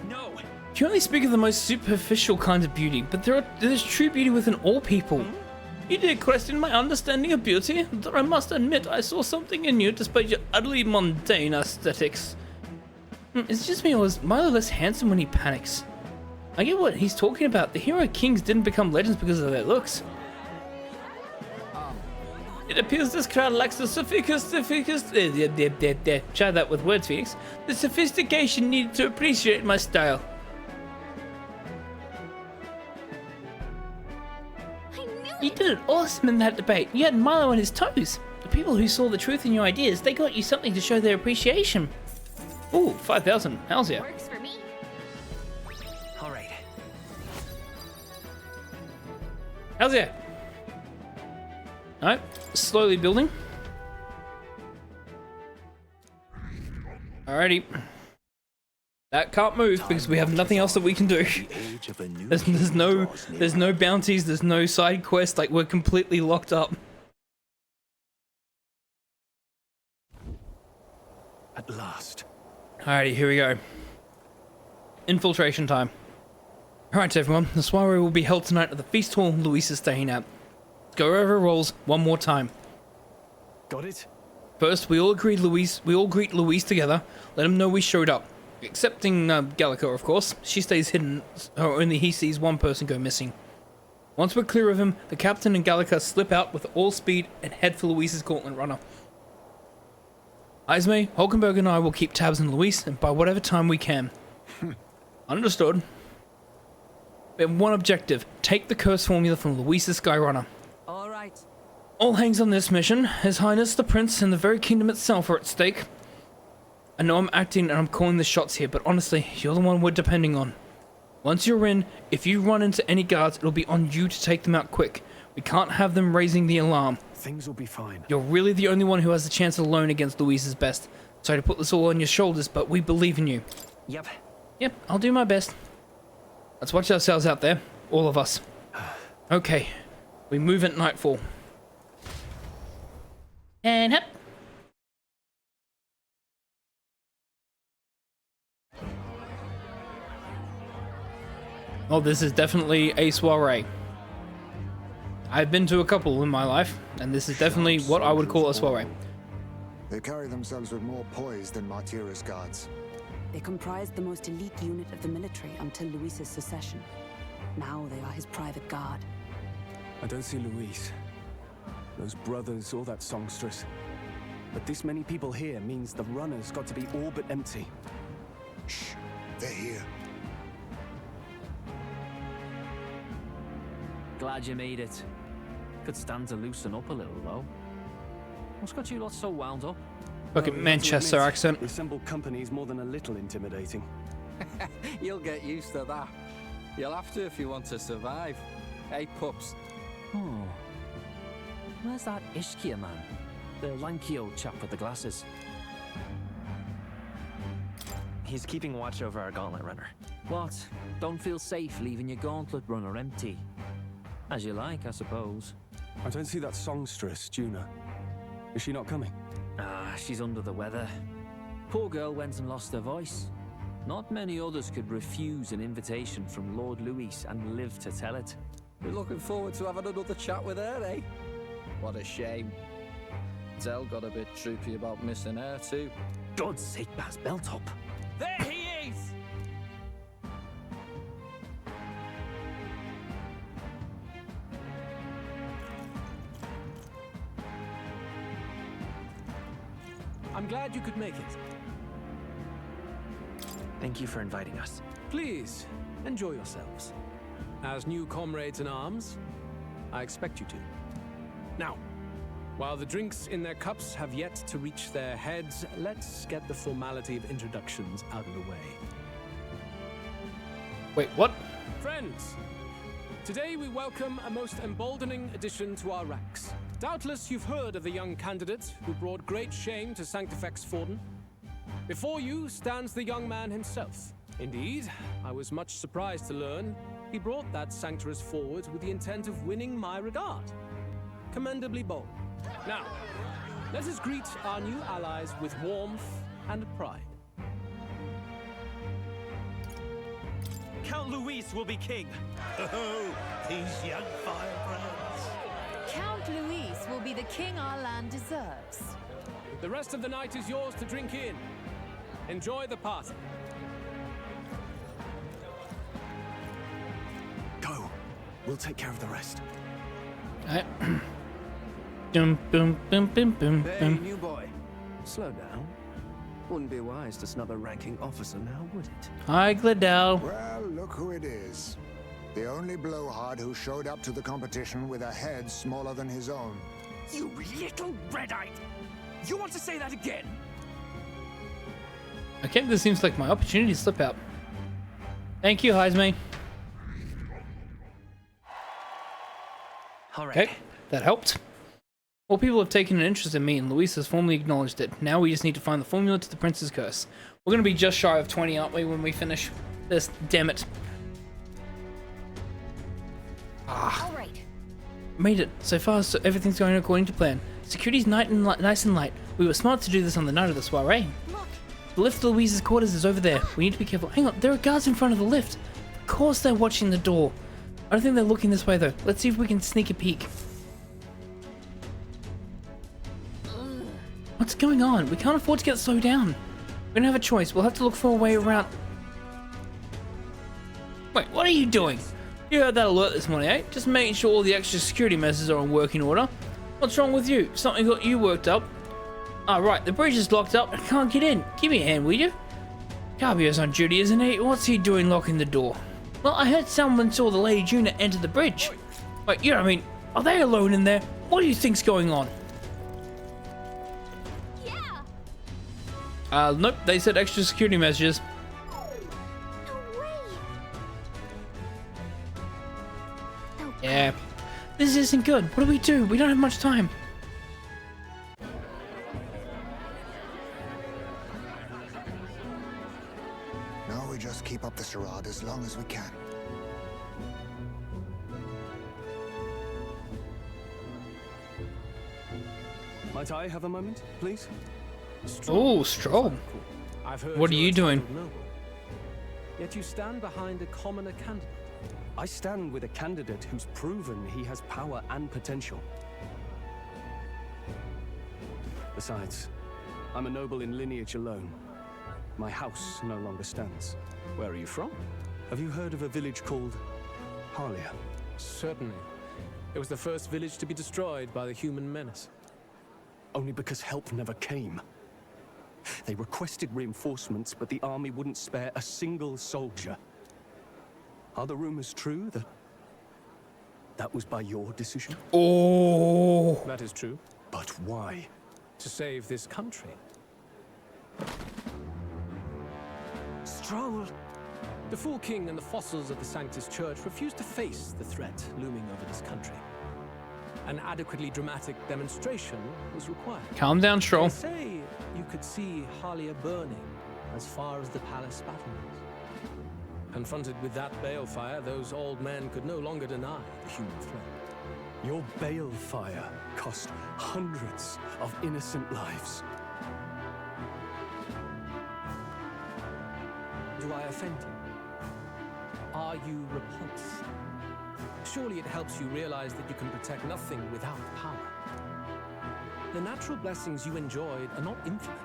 No. You only speak of the most superficial kind of beauty, but there's true beauty within all people. You did question my understanding of beauty, though I must admit I saw something in you despite your utterly mundane aesthetics. It's just me, or was Milo less handsome when he panics? I get what he's talking about. The hero kings didn't become legends because of their looks. It appears this crowd lacks the try that with words, Phoenix. The sophistication needed to appreciate my style. You did it awesome in that debate. You had Milo on his toes. The people who saw the truth in your ideas, they got you something to show their appreciation. Ooh, 5,000. How's yeah? Works for me. All right. How's yeah? Alright, slowly building. Alrighty. That can't move because we have nothing else that we can do. There's no bounties, there's no side quest, like we're completely locked up. At last. Alrighty, here we go. Infiltration time. Alright everyone, the soiree will be held tonight at the feast hall Louis is staying at. Go over rolls one more time. Got it? First, we all greet Louise together, let him know we showed up. Excepting Gallica, of course. She stays hidden, or only he sees one person go missing. Once we're clear of him, the captain and Gallica slip out with all speed and head for Louise's Gauntlet Runner. Ismay, Hulkenberg and I will keep tabs on Louise and by whatever time we can. Understood. We have one objective. Take the curse formula from Louise's Skyrunner. All right. All hangs on this mission. His Highness the Prince and the very kingdom itself are at stake. I know I'm acting and I'm calling the shots here, but honestly, you're the one we're depending on. Once you're in, if you run into any guards, it'll be on you to take them out quick. We can't have them raising the alarm. Things will be fine. You're really the only one who has the chance alone against Louise's best. Sorry to put this all on your shoulders, but we believe in you. Yep. Yep, I'll do my best. Let's watch ourselves out there, all of us. Okay, we move at nightfall. And hop. Oh, this is definitely a soiree. I've been to a couple in my life, and this is definitely what I would call a soiree. They carry themselves with more poise than Martira's guards. They comprised the most elite unit of the military until Luis's secession. Now they are his private guard. I don't see Louise, those brothers, or that songstress. But this many people here means the runner's got to be all but empty. Shh, they're here. Glad you made it. Could stand to loosen up a little, though. What's got you lot so wound up? Look at Manchester accent. The assembled company is more than a little intimidating. You'll get used to that. You'll have to if you want to survive. Hey, pups. Oh. Where's that Ishkia man? The lanky old chap with the glasses. He's keeping watch over our Gauntlet Runner. What? Don't feel safe leaving your Gauntlet Runner empty? As you like, I suppose. I don't see that songstress, Juna. Is she not coming? Ah, she's under the weather. Poor girl went and lost her voice. Not many others could refuse an invitation from Lord Louis and live to tell it. We're looking forward to having another chat with her, eh? What a shame. Zell got a bit droopy about missing her, too. God's sake, Baz, belt up. There he is! I'm glad you could make it. Thank you for inviting us. Please, enjoy yourselves. As new comrades in arms, I expect you to. Now, while the drinks in their cups have yet to reach their heads, let's get the formality of introductions out of the way. Wait, what? Friends, today we welcome a most emboldening addition to our ranks. Doubtless you've heard of the young candidate who brought great shame to Sanctifex Forden. Before you stands the young man himself. Indeed, I was much surprised to learn he brought that sanctuary forward with the intent of winning my regard. Commendably bold. Now, let us greet our new allies with warmth and pride. Count Louis will be king. Oh, these young firebrands. Count Louis will be the king our land deserves. The rest of the night is yours to drink in. Enjoy the party. Go. We'll take care of the rest. Alright. Boom, boom, boom, boom, boom, Hey, boom. new boy. Slow down. Wouldn't be wise to snub a ranking officer now, would it? Hi, Gladell. Well, look who it is. The only blowhard who showed up to the competition with a head smaller than his own. You little red-eyed! You want to say that again? Okay, this seems like my opportunity to slip out. Thank you, Heisman. All right. Okay, that helped. More people have taken an interest in me, and Luis has formally acknowledged it. Now we just need to find the formula to the Prince's Curse. We're going to be just shy of 20, aren't we, when we finish this? Damn it. Ah. All right. Made it. So far, so everything's going according to plan. Security's nice and light. We were smart to do this on the night of the soiree. Look. The lift to Louise's quarters is over there. We need to be careful. Hang on, there are guards in front of the lift. Of course they're watching the door. I don't think they're looking this way, though. Let's see if we can sneak a peek. What's going on? We can't afford to get slowed down. We don't have a choice. We'll have to look for a way around. Wait, what are you doing? You heard that alert this morning, eh? Just making sure all the extra security measures are in working order. What's wrong with you? Something got you worked up. Ah, right, the bridge is locked up. I can't get in. Give me a hand, will you? Cabio's on duty, isn't he? What's he doing locking the door? Well, I heard someone saw the Lady Juna enter the bridge. Wait, you know what I mean? Are they alone in there? What do you think's going on? Yeah. Nope, they said extra security measures. No way. Oh, Yeah. This isn't good. What do we do? We don't have much time. Now we just keep up the charade as long as we can. Might I have a moment, please? Oh, Stroll. I've heard What are you're you a doing? titled noble. Yet you stand behind a commoner candidate. I stand with a candidate who's proven he has power and potential. Besides, I'm a noble in lineage alone. My house no longer stands. Where are you from? Have you heard of a village called Harlia? Certainly. It was the first village to be destroyed by the human menace. Only because help never came. They requested reinforcements, but the army wouldn't spare a single soldier. Are the rumors true that was by your decision? Oh. That is true. But why? To save this country. Stroll. The Fool King and the fossils of the Sanctus Church refuse to face the threat looming over this country. an adequately dramatic demonstration was required. Calm down, They Stroll. say you could see Halia burning as far as the palace battlements. Confronted with that balefire, those old men could no longer deny the human threat. Your balefire cost hundreds of innocent lives. Do I offend you? Are you repulsed? Surely it helps you realize that you can protect nothing without power. The natural blessings you enjoyed are not infinite.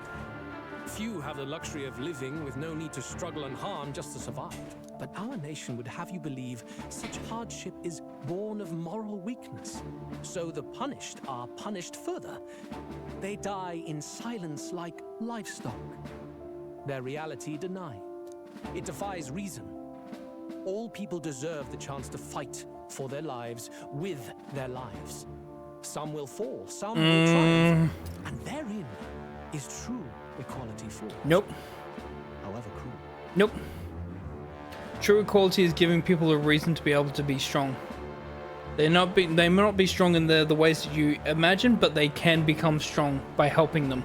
Few have the luxury of living with no need to struggle and harm just to survive. But our nation would have you believe such hardship is born of moral weakness. So the punished are punished further. They die in silence like livestock. Their reality denied. It defies reason. All people deserve the chance to fight for their lives with their lives. Some will fall, some will triumph, and therein is true equality for all. Nope. However cruel. Nope. True equality is giving people a reason to be able to be strong. They may not be strong in the ways that you imagine, but they can become strong by helping them.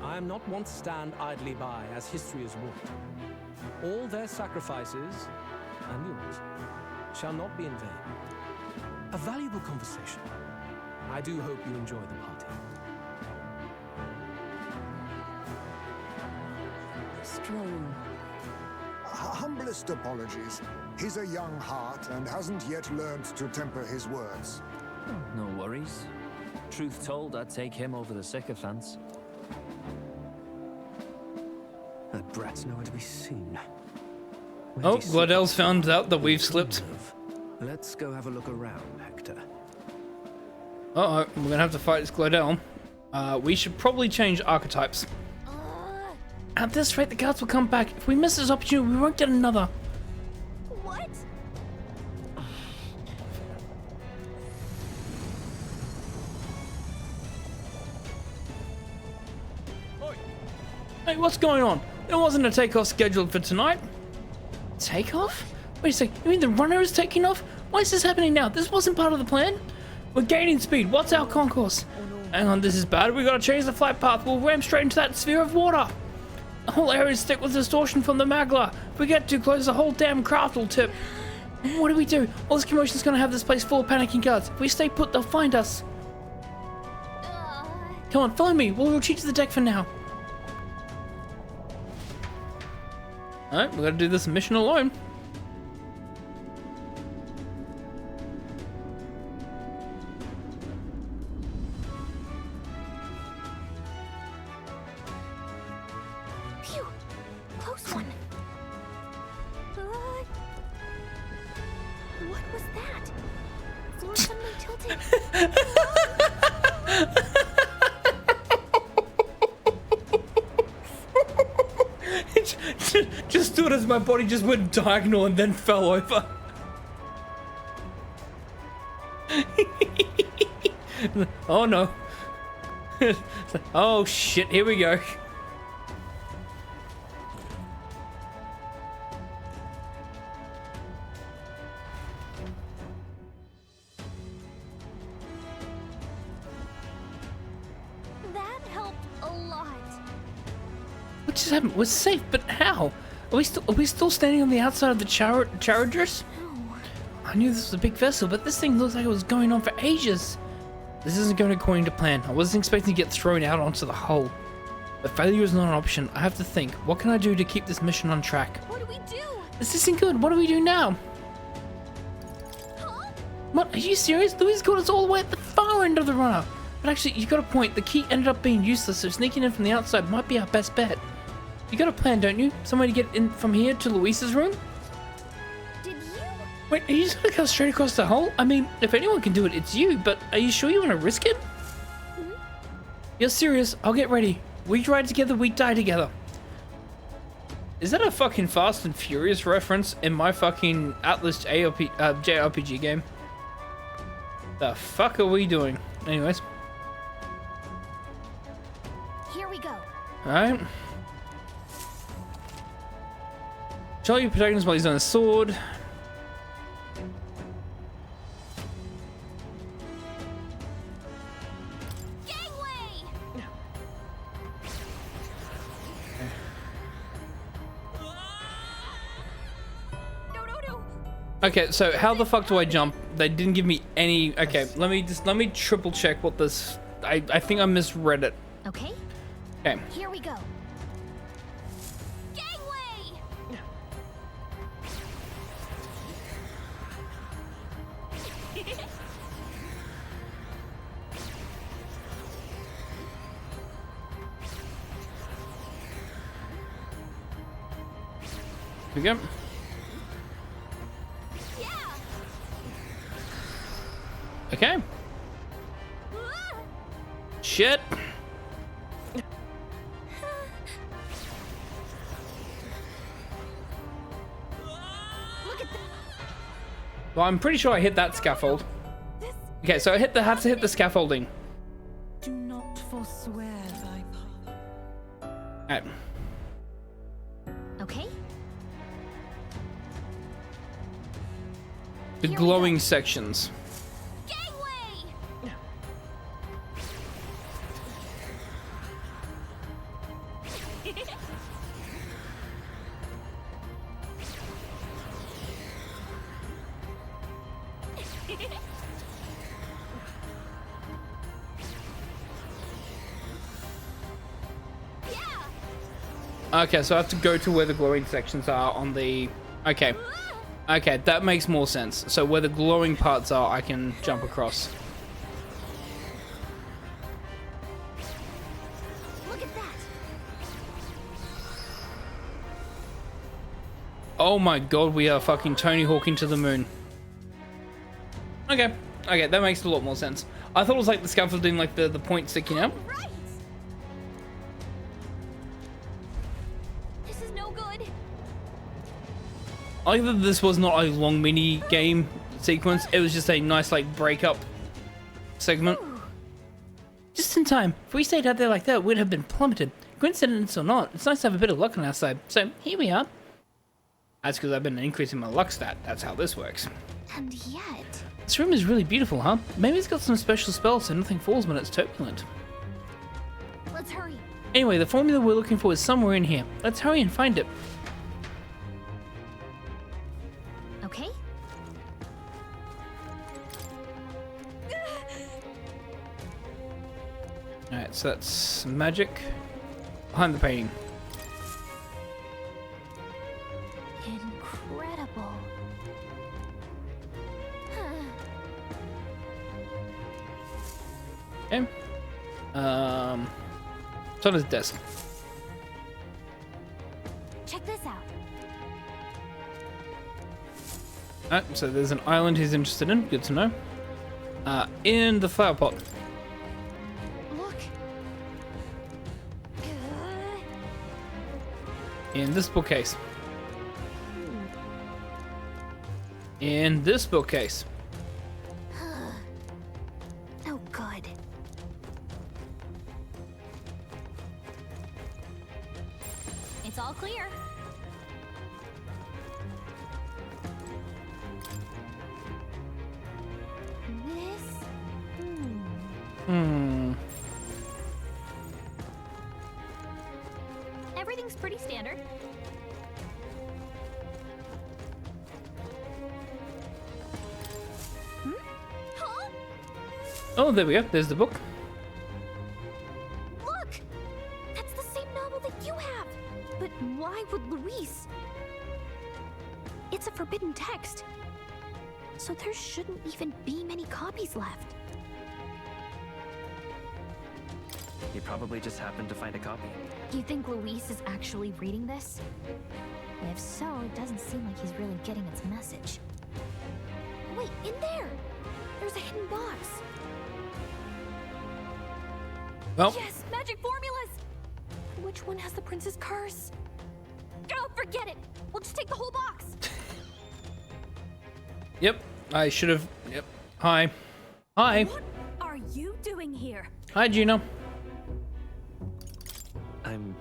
I am not one to stand idly by as history is wrought. All their sacrifices, and yours, shall not be in vain. A valuable conversation. I do hope you enjoy the party. Strong. Humblest apologies. He's a young heart and hasn't yet learned to temper his words. No worries. Truth told, I'd take him over the sycophants. That brat's nowhere to be seen. Oh, Glodell's found out that we've slipped. Let's go have a look around, Hector. Uh-oh, we're gonna have to fight this Glodell. We should probably change archetypes. At this rate, the guards will come back. If we miss this opportunity, we won't get another. What? Hey, what's going on? There wasn't a takeoff scheduled for tonight. Takeoff? Wait a sec, you mean the runner is taking off? Why is this happening now? This wasn't part of the plan. We're gaining speed. What's our concourse? Hang on, this is bad. We gotta change the flight path. We'll ram straight into that sphere of water. The whole area is thick with distortion from the magla. If we get too close, the whole damn craft will tip. What do we do? All this commotion's gonna have this place full of panicking guards. If we stay put, they'll find us. Come on, follow me. We'll retreat to the deck for now. Alright, we gotta do this mission alone. Phew! Close one. What was that? Floor suddenly tilted. Just stood as my body just went diagonal and then fell over. Oh no. Oh shit, here we go. That helped a lot. What just happened? We're safe, but how? Are we still standing on the outside of the Chargers? I knew this was a big vessel, but this thing looks like it was going on for ages. This isn't going according to plan. I wasn't expecting to get thrown out onto the hull. But failure is not an option. I have to think. What can I do to keep this mission on track? What do we do? This isn't good. What do we do now? Huh? What? Are you serious? Louis got us all the way at the far end of the runner. But actually, you got a point. The key ended up being useless, so sneaking in from the outside might be our best bet. You got a plan, don't you? Some way to get in from here to Luis's room? Did you? Wait, are you just gonna go straight across the hull? I mean, if anyone can do it, it's you, but are you sure you want to risk it? You're serious? I'll get ready. We ride together, we die together. Is that a fucking Fast and Furious reference in my fucking Atlas JRPG game? The fuck are we doing? Anyways. Here we go. Alright. Charlie protecting us while he's on his sword. Okay, so how the fuck do I jump? They didn't give me any. Okay, let me triple check what this. I think I misread it. Okay. Okay. Here we go. Gangway! Here we go. Okay. Shit. Well, I'm pretty sure I hit that scaffold. Okay, so I had to hit the scaffolding. Do not forswear thy path. Alright. Okay. The glowing sections. Okay, so I have to go to where the glowing sections are on the... Okay. Okay, that makes more sense. So where the glowing parts are, I can jump across. Look at that. Oh my god, we are fucking Tony Hawking to the moon. Okay. Okay, that makes a lot more sense. I thought it was like the scaffolding, like the point sticking out. I like that this was not a long mini game sequence. It was just a nice like breakup segment. Just in time. If we stayed out there like that, we'd have been plummeted. Coincidence or not, it's nice to have a bit of luck on our side. So here we are. That's because I've been increasing my luck stat. That's how this works. And yet... This room is really beautiful, huh? Maybe it's got some special spells so nothing falls when it's turbulent. Let's hurry. Anyway, the formula we're looking for is somewhere in here. Let's hurry and find it. Okay. Alright, so that's magic. Behind the painting. Incredible. Okay. It's on his desk. Check this out. Alright, so there's an island he's interested in. Good to know. In the flower pot. Look. In this bookcase. In this bookcase. Oh, good. It's all clear. Everything's pretty standard. Huh? Oh, there we go. There's the book. Look! That's the same novel that you have! But why would Luis? It's a forbidden text. So there shouldn't even be many copies left. You probably just happened to find a copy. You think Luis is actually reading this? If so, it doesn't seem like he's really getting its message. Wait, in there! There's a hidden box. Well. Yes, magic formulas! Which one has the prince's curse? Oh, forget it! We'll just take the whole box! Yep, I should have. Yep. Hi. Hi. What are you doing here? Hi, Gino. I'm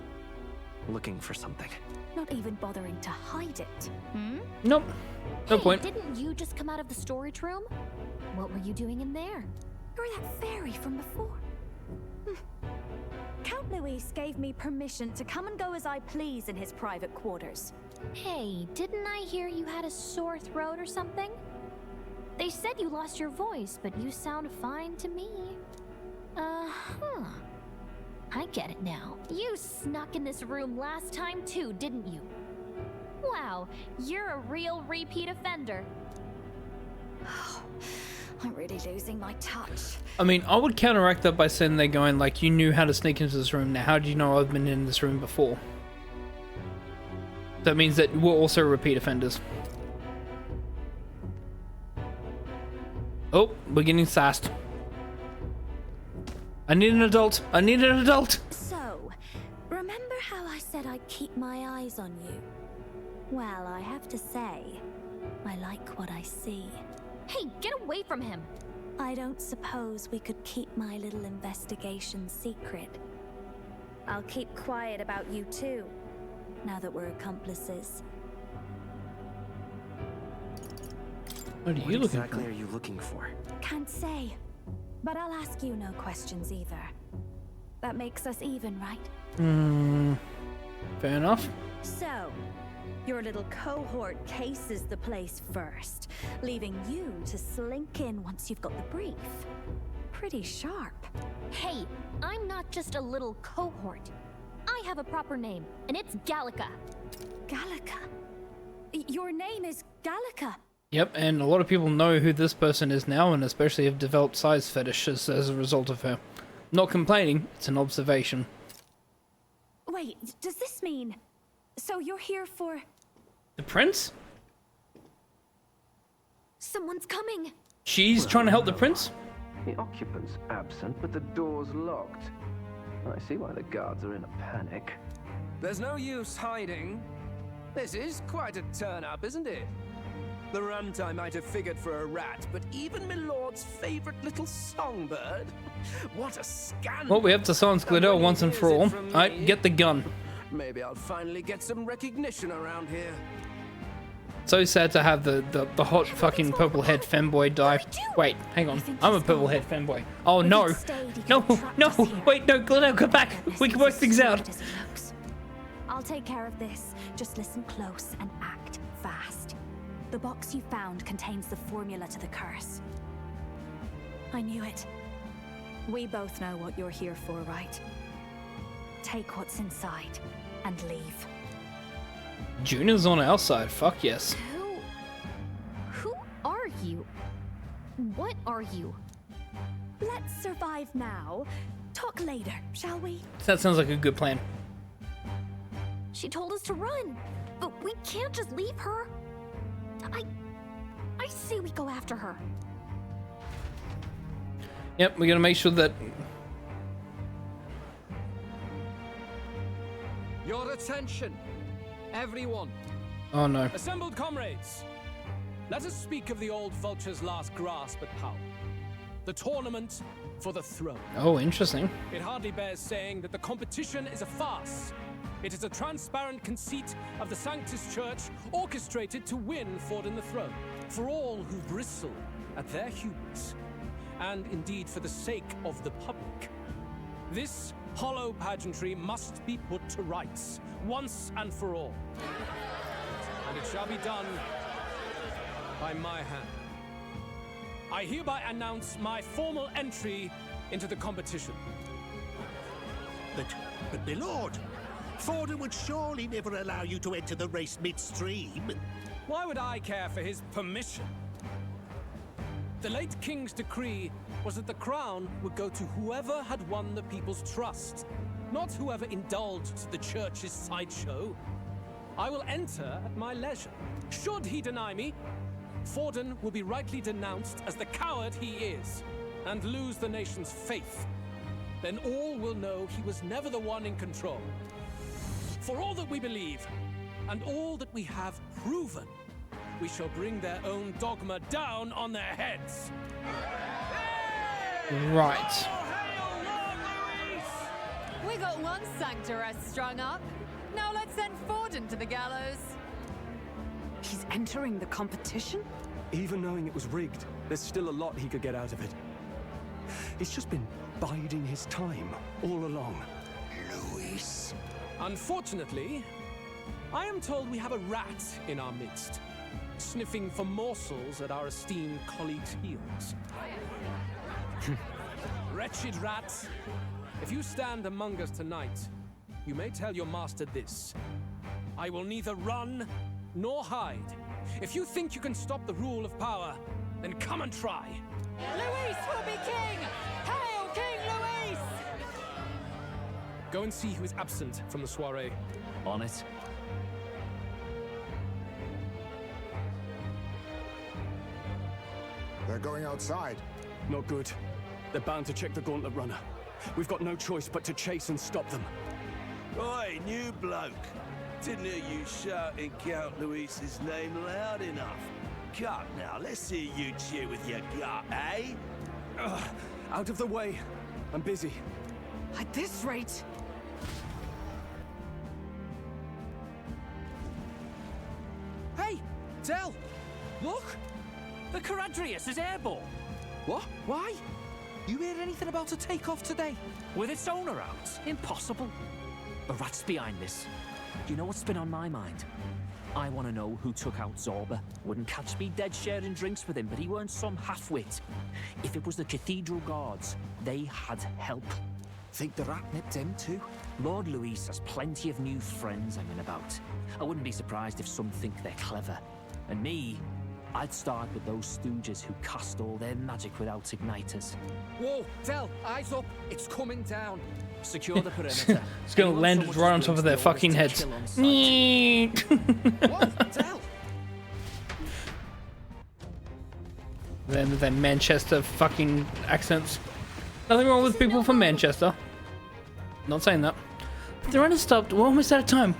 looking for something. Not even bothering to hide it. Nope. No Hey, point. Didn't you just come out of the storage room? What were you doing in there? You're that fairy from before. Count Louis gave me permission to come and go as I please in his private quarters. Hey, didn't I hear you had a sore throat or something? They said you lost your voice, but you sound fine to me. I get it now. You snuck in this room last time too, didn't you? Wow, you're a real repeat offender. I'm really losing my touch. I mean, I would counteract that by saying they're going like, you knew how to sneak into this room. Now, how do you know I've been in this room before? That means that we're also repeat offenders. Oh, we're getting sassed. I need an adult. I need an adult. So, remember how I said I'd keep my eyes on you? Well, I have to say, I like what I see. Hey, get away from him! I don't suppose we could keep my little investigation secret. I'll keep quiet about you too, now that we're accomplices. What are you looking exactly for? are you looking for? Can't say, but I'll ask you no questions either. That makes us even, right? Fair enough. So, your little cohort cases the place first, leaving you to slink in once you've got the brief. Pretty sharp. Hey, I'm not just a little cohort. I have a proper name, and it's Gallica. Gallica? Your name is Gallica? Yep, and a lot of people know who this person is now, and especially have developed size fetishes as a result of her. Not complaining, it's an observation. Wait, does this mean... So you're here for... The prince? Someone's coming! She's trying to help the prince? The occupant's absent, but the door's locked. I see why the guards are in a panic. There's no use hiding. This is quite a turn-up, isn't it? The runtime might have figured for a rat, but even my lord's favorite little songbird? What a scandal! Well, we have to silence Glidell once and for all. Alright, get the gun. Maybe I'll finally get some recognition around here. So sad to have the hot fucking purple head femboy die. Wait, hang on. I'm a purple head femboy. Oh no. No, no, wait, no, Glidell, come back. We can work things out. I'll take care of this. Just listen close and act fast. The box you found contains the formula to the curse. I knew it. We both know what you're here for, right? Take what's inside and leave. Junior's on our side, fuck yes. Who are you? What are you? Let's survive now. Talk later, shall we? That sounds like a good plan. She told us to run, but we can't just leave her. I say we go after her. Yep, we gotta make sure that... Your attention, everyone. Oh no. Assembled comrades, let us speak of the old vulture's last grasp at power. The tournament for the throne. Oh, interesting. It hardly bears saying that the competition is a farce. It is a transparent conceit of the Sanctus Church orchestrated to win Forden the throne. For all who bristle at their hubris, and indeed for the sake of the public. This hollow pageantry must be put to rights, once and for all. And it shall be done by my hand. I hereby announce my formal entry into the competition. But my lord, Forden would surely never allow you to enter the race midstream. Why would I care for his permission? The late king's decree was that the crown would go to whoever had won the people's trust, not whoever indulged the church's sideshow. I will enter at my leisure. Should he deny me, Forden will be rightly denounced as the coward he is, and lose the nation's faith. Then all will know he was never the one in control. For all that we believe, and all that we have proven, we shall bring their own dogma down on their heads. Right. We got one sanctoress strung up. Now let's send Forden to the gallows. He's entering the competition? Even knowing it was rigged, there's still a lot he could get out of it. He's just been biding his time all along. Louis. Unfortunately, I am told we have a rat in our midst, sniffing for morsels at our esteemed colleagues' heels. Wretched rat, if you stand among us tonight, you may tell your master this. I will neither run nor hide. If you think you can stop the rule of power, then come and try. Luis will be king! Hail King Luis! Go and see who is absent from the soiree. On it. They're going outside. Not good. They're bound to check the Gauntlet Runner. We've got no choice but to chase and stop them. Oi, new bloke. Didn't hear you shouting Count Luis's name loud enough. Cut now, let's see you cheer with your gut, eh? Out of the way. I'm busy. At this rate... Hey, Del! Look! The Caradrius is airborne! What? Why? You hear anything about a takeoff today? With its owner out? Impossible. The rat's behind this. Do you know what's been on my mind? I want to know who took out Zorba. Wouldn't catch me dead sharing drinks with him, but he weren't some half-wit. If it was the Cathedral Guards, they had help. Think the rat nipped him too? Lord Luis has plenty of new friends hanging about. I wouldn't be surprised if some think they're clever. And me, I'd start with those stooges who cast all their magic without igniters. Whoa, Del, eyes up. It's coming down. Secure the perimeter. It's gonna land right on top of their fucking heads. Whoa, Del! Then with their Manchester fucking accents. Nothing wrong with people from Manchester. Not saying that. But the run has stopped. We're almost out of time.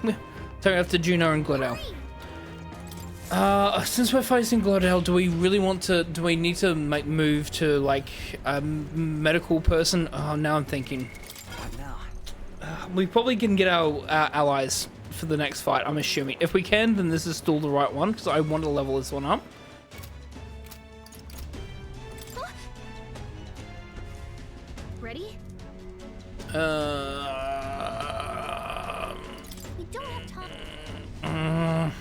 Sorry, after Juno and Glodell. Since we're facing Glodell, do we really want to? Do we need to make move to like a medical person? Oh, now I'm thinking. We probably can get our allies for the next fight. I'm assuming. If we can, then this is still the right one because I want to level this one up. Ready? We don't have time.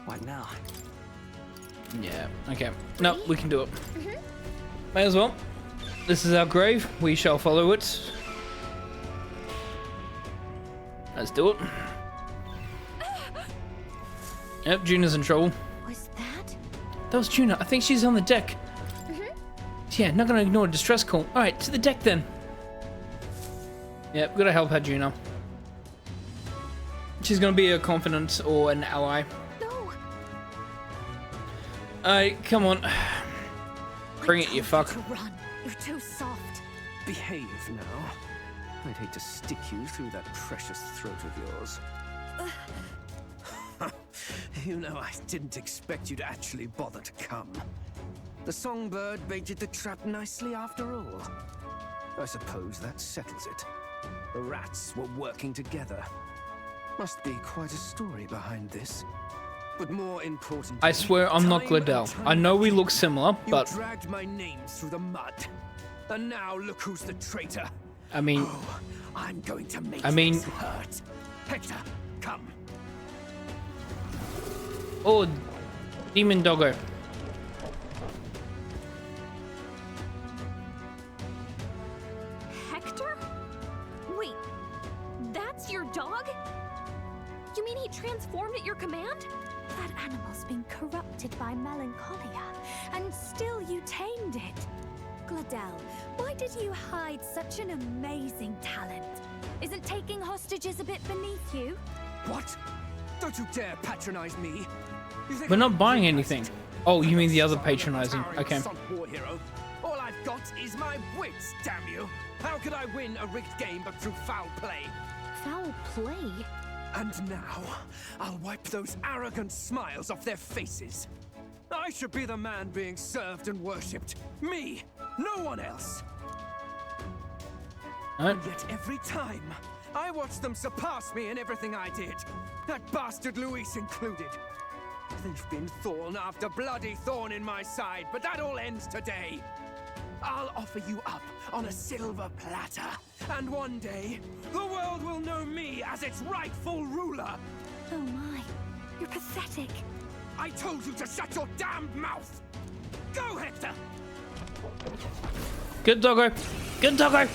What now? Yeah. Okay. No, we can do it. May as well. This is our grave. We shall follow it. Let's do it. Yep, Juna's in trouble. Was that? That was Juna. I think she's on the deck. Yeah, not gonna ignore a distress call. Alright, to the deck then. Yep, gotta help her, Juna. She's gonna be a confidant or an ally. No. Alright, come on. Bring it, you fuck. To run. You're too soft. Behave now. I'd hate to stick you through that precious throat of yours. You know, I didn't expect you to actually bother to come. The songbird baited the trap nicely after all. I suppose that settles it. The rats were working together. Must be quite a story behind this. But more important, I swear I'm not Glodell. I know we look similar, but... You dragged my name through the mud. And now look who's the traitor. I mean... Oh, I'm going to make this hurt. Hector, come. Oh, Demon Doggo. Hector? Wait, that's your dog? You mean he transformed at your command? That animal's been corrupted by melancholia, and still you tamed it. Glodell, why did you hide such an amazing talent? Isn't taking hostages a bit beneath you? What? Don't you dare patronize me. We're not buying anything. Oh, you mean the other patronizing. Okay. War hero. All I've got is my wits, damn you. How could I win a rigged game but through foul play? Foul play? And now, I'll wipe those arrogant smiles off their faces. I should be the man being served and worshipped. Me, no one else. And yet every time, I watch them surpass me in everything I did. That bastard Luis included. They've been thorn after bloody thorn in my side, but that all ends today. I'll offer you up on a silver platter. And one day, the world will know me as its rightful ruler. Oh my, you're pathetic. I told you to shut your damned mouth! Go, Hector! Good doggo. Good doggo.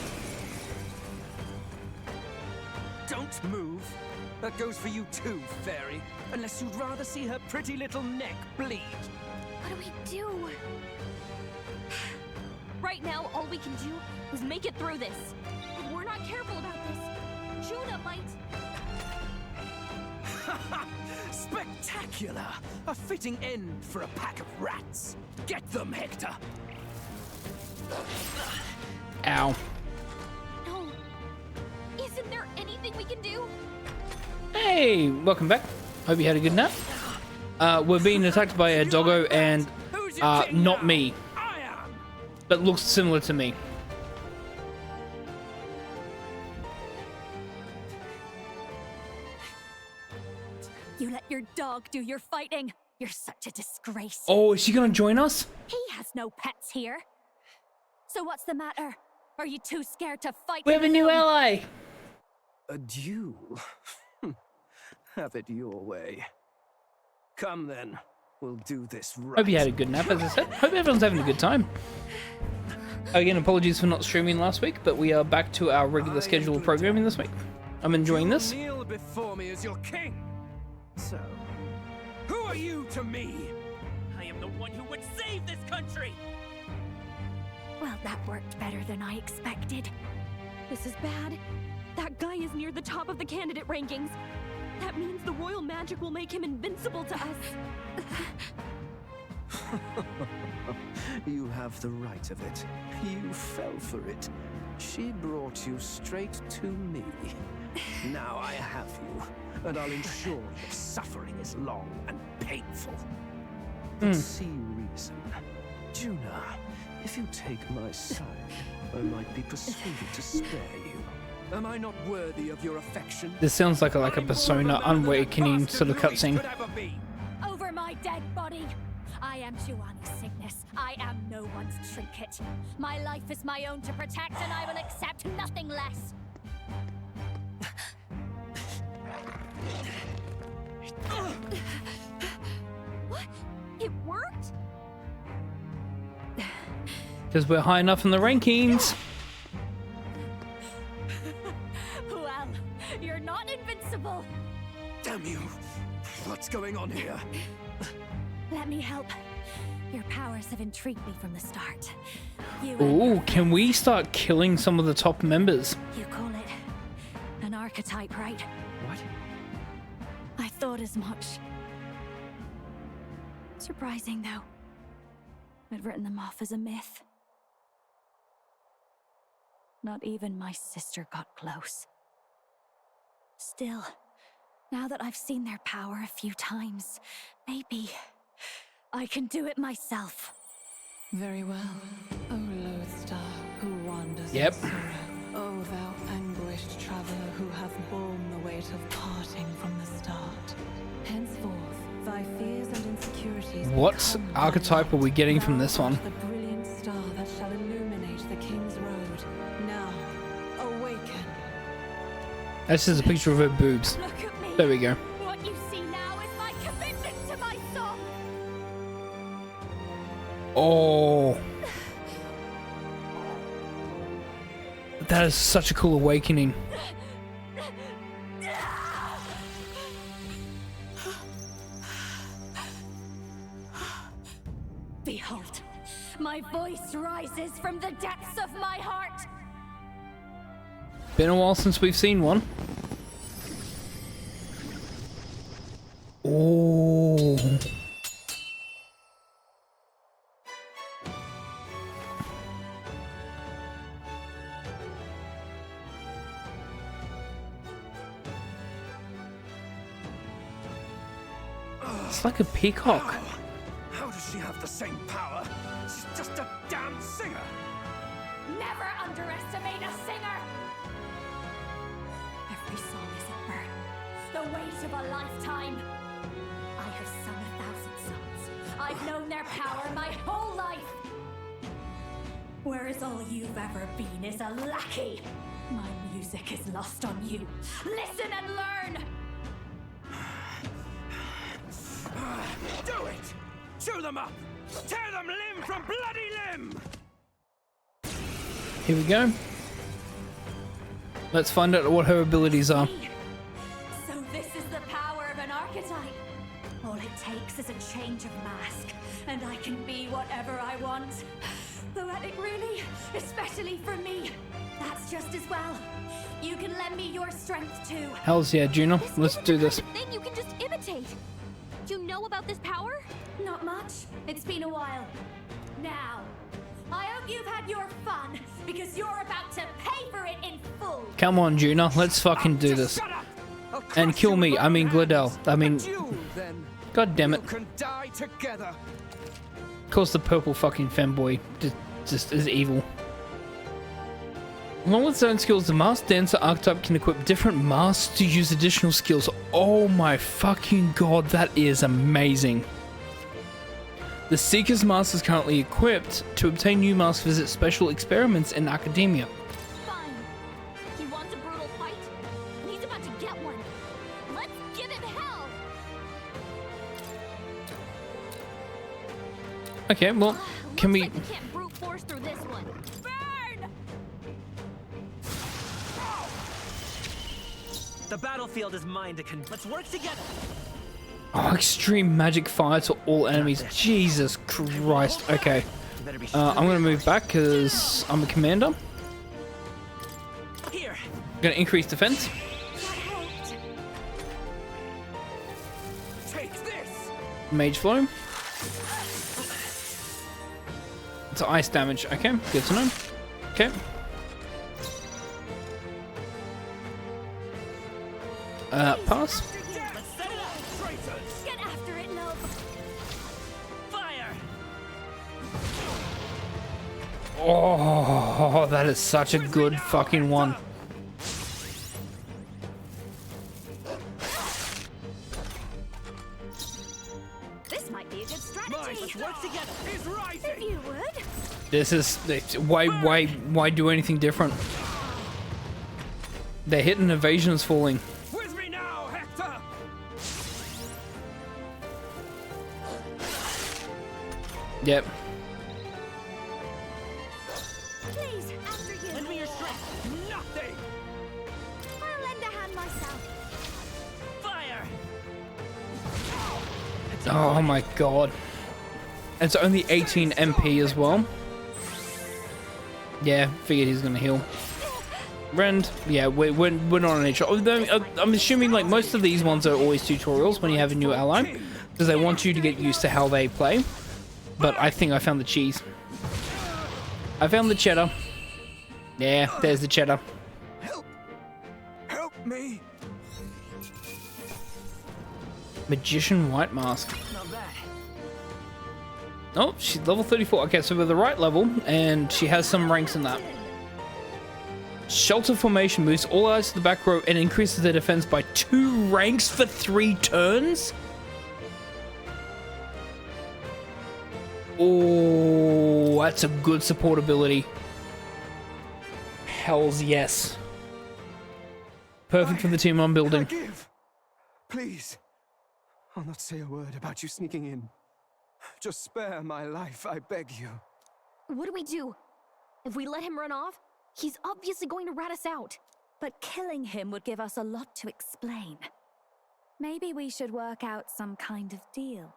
Don't move. That goes for you too, fairy. Unless you'd rather see her pretty little neck bleed. What do we do? Right now, all we can do is make it through this. If we're not careful about this, Juna might... Spectacular! A fitting end for a pack of rats. Get them, Hector! Ow. No. Isn't there anything we can do? Hey, welcome back. Hope you had a good nap. We're being attacked by a doggo and not me. But looks similar to me. You let your dog do your fighting. You're such a disgrace. Oh, is she gonna join us? He has no pets here. So what's the matter? Are you too scared to fight? We have a new ally. A duel? Have it your way. Come then. We'll do this right. Hope you had a good nap, as I said. Hope everyone's having a good time. Again, apologies for not streaming last week, but we are back to our regular scheduled programming this week. I'm enjoying this. Kneel before me as your king. So, who are you to me? I am the one who would save this country! Well, that worked better than I expected. This is bad. That guy is near the top of the candidate rankings. That means the royal magic will make him invincible to us. You have the right of it. You fell for it. She brought you straight to me. Now I have you, and I'll ensure your suffering is long and painful. But see reason. Juna, if you take my side, I might be persuaded to spare you. Am I not worthy of your affection? This sounds like a Persona Awakening sort of cutscene. Over my dead body. I am Juani's Cygnus. I am no one's trinket. My life is my own to protect, and I will accept nothing less. What? It worked? Because we're high enough in the rankings. Well, you're not invincible. Damn you! What's going on here? Let me help. Your powers have intrigued me from the start. Ooh, can we start killing some of the top members? You call it an archetype, right? What? I thought as much. Surprising, though. I'd written them off as a myth. Not even my sister got close. Still, now that I've seen their power a few times, maybe I can do it myself. Very well, O Lodestar, who wanders Yep. in sorrow. O thou anguished traveler who hath borne the weight of parting from the start. Henceforth, thy fears and insecurities. What archetype are we getting from this one? The brilliant star that shall illuminate the King's Road. Now, awaken. This is a picture of her boobs. Look at me. There we go. What you see now is my commitment to my song. Oh. That is such a cool awakening. Behold, my voice rises from the depths of my heart. Been a while since we've seen one. Oh. It's like a peacock. How does she have the same power? She's just a damn singer. Never underestimate a singer. Every song is a burden, the weight of a lifetime. I have sung 1,000 songs. I've known their power my whole life. whereas all you've ever been is a lackey. My music is lost on you. Listen and learn! Do it! Chew them up! Tear them limb from bloody limb! Here we go. Let's find out what her abilities are. So this is the power of an archetype. All it takes is a change of mask, and I can be whatever I want. Though it really, especially for me, that's just as well. You can lend me your strength too. Hells yeah, Juno. Let's do this. Thing you can just imitate. You know about this power? Not much. It's been a while. Now, I hope you've had your fun, because you're about to pay for it in full. Come on, Juno. Let's fucking do this. And kill me. I mean, Glidell. I mean, god damn it. Can die together. Of course, the purple fucking femboy just is evil. Along with certain skills, the masked dancer archetype can equip different masks to use additional skills. Oh my fucking god, that is amazing. The Seeker's mask is currently equipped. To obtain new masks, visit special experiments in academia. Fine. He wants a brutal fight, and he's about to get one. Let's give him hell! Okay, well, can we... Looks like we can't brute force through this one. Burn! The battlefield is mine to let's work together. Oh, extreme magic fire to all enemies. Jesus Christ. Okay. I'm going to move back because I'm a commander. Here. I'm going to increase defense. Take this. Mage flow. It's ice damage. Okay, good to know. Okay. Pass. Get after it, love. Fire. Oh, that is such a good fucking one. This might be a good strategy. Let's work together. He's rising. If you would. This is why do anything different? Their hit and evasion is falling. With me now, Hector. Yep. Please, after you. Lend me your strength. Nothing. I'll lend a hand myself. Fire. Oh my god. It's only 18 MP as well. Yeah, figured he's gonna heal. Rend, yeah, we're not on each other. I'm assuming like most of these ones are always tutorials when you have a new ally, because they want you to get used to how they play. But I think I found the cheese. I found the cheddar. Yeah, there's the cheddar. Help me. Magician White Mask. Not bad. Oh, she's level 34. Okay, so we're the right level, and she has some ranks in that. Shelter Formation moves all allies to the back row and increases their defense by 2 ranks for 3 turns. Oh, that's a good support ability. Hells yes. Perfect for the team I'm building. Forgive. Please. I'll not say a word about you sneaking in. Just spare my life, I beg you. What do we do? If we let him run off, he's obviously going to rat us out. But killing him would give us a lot to explain. Maybe we should work out some kind of deal.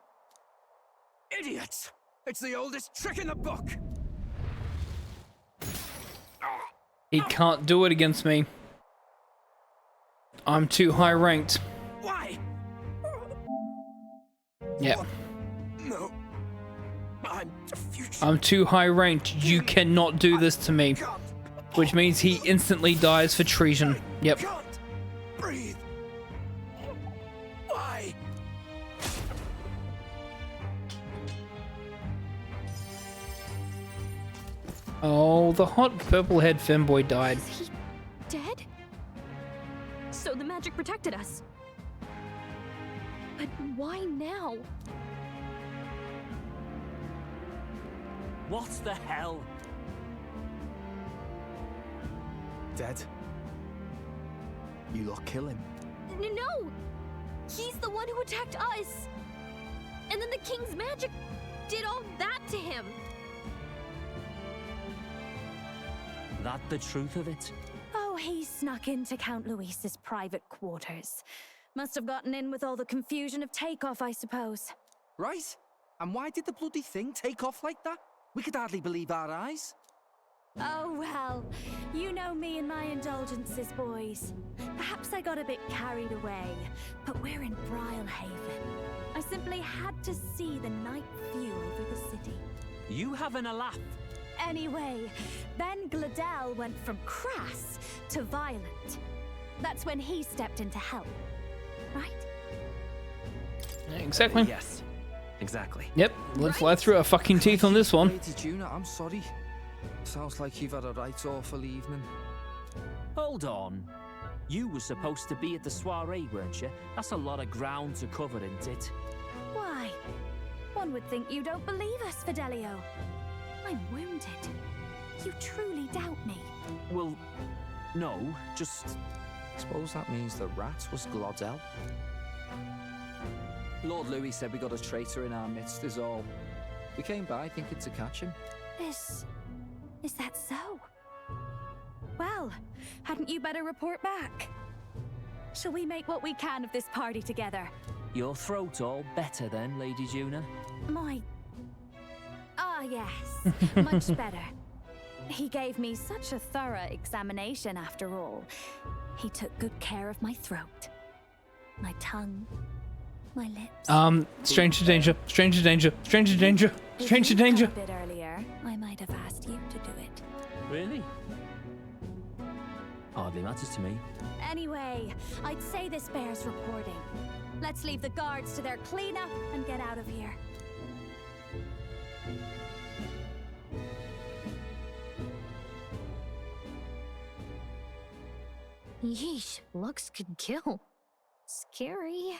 Idiots! It's the oldest trick in the book! He can't do it against me. I'm too high ranked. Why? Yeah. No. I'm the future. I'm too high ranked. You cannot do this to me. Which means he instantly dies for treason. Yep. Can't breathe. Why? Oh, the hot purple head femboy died. Is he dead? So the magic protected us. But why now? What the hell? Dead? You lot kill him? No! He's the one who attacked us! And then the king's magic did all that to him! That the truth of it? Oh, he snuck into Count Louis's private quarters. Must have gotten in with all the confusion of takeoff, I suppose. Right? And why did the bloody thing take off like that? We could hardly believe our eyes. Oh, well, you know me and my indulgences, boys. Perhaps I got a bit carried away, but we're in Brilehaven. I simply had to see the night view over the city. You having a laugh? Anyway, then Gladel went from crass to violent. That's when he stepped in to help, right? Exactly. Yes, exactly. Yep, let's fly through our fucking teeth on this one. Lady Juna, I'm sorry. Sounds like you've had a right awful evening. Hold on. You were supposed to be at the soiree, weren't you? That's a lot of ground to cover, isn't it? Why? One would think you don't believe us, Fidelio. I'm wounded. You truly doubt me. Well, no, just... Suppose that means the rat was Glodell. Lord Louis said we got a traitor in our midst is all. We came by thinking to catch him. Is that so? Well, hadn't you better report back? Shall we make what we can of this party together? Your throat all better then, Lady Juna? Yes, much better. He gave me such a thorough examination after all. He took good care of my throat, my tongue, my lips. Stranger danger, stranger danger, stranger danger, stranger danger. A bit earlier, I might have asked you to do it. Really? Hardly matters to me. Anyway, I'd say this bears reporting. Let's leave the guards to their cleanup and get out of here. Yeesh, looks could kill. Scary.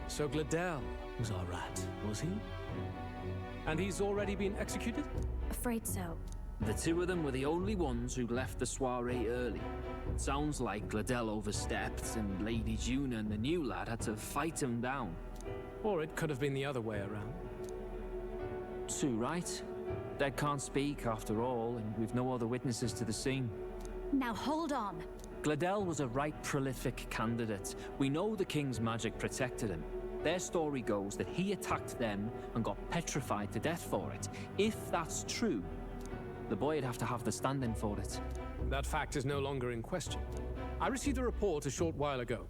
So Gladel was our rat, was he? And he's already been executed? Afraid so. The two of them were the only ones who left the soiree early. Sounds like Gladel overstepped, and Lady Juna and the new lad had to fight him down. Or it could have been the other way around. Too right. Dead can't speak, after all, and we've no other witnesses to the scene. Now hold on. Gladel was a right prolific candidate. We know the king's magic protected him. Their story goes that he attacked them and got petrified to death for it. If that's true, the boy would have to have the stand-in for it. That fact is no longer in question. I received a report a short while ago.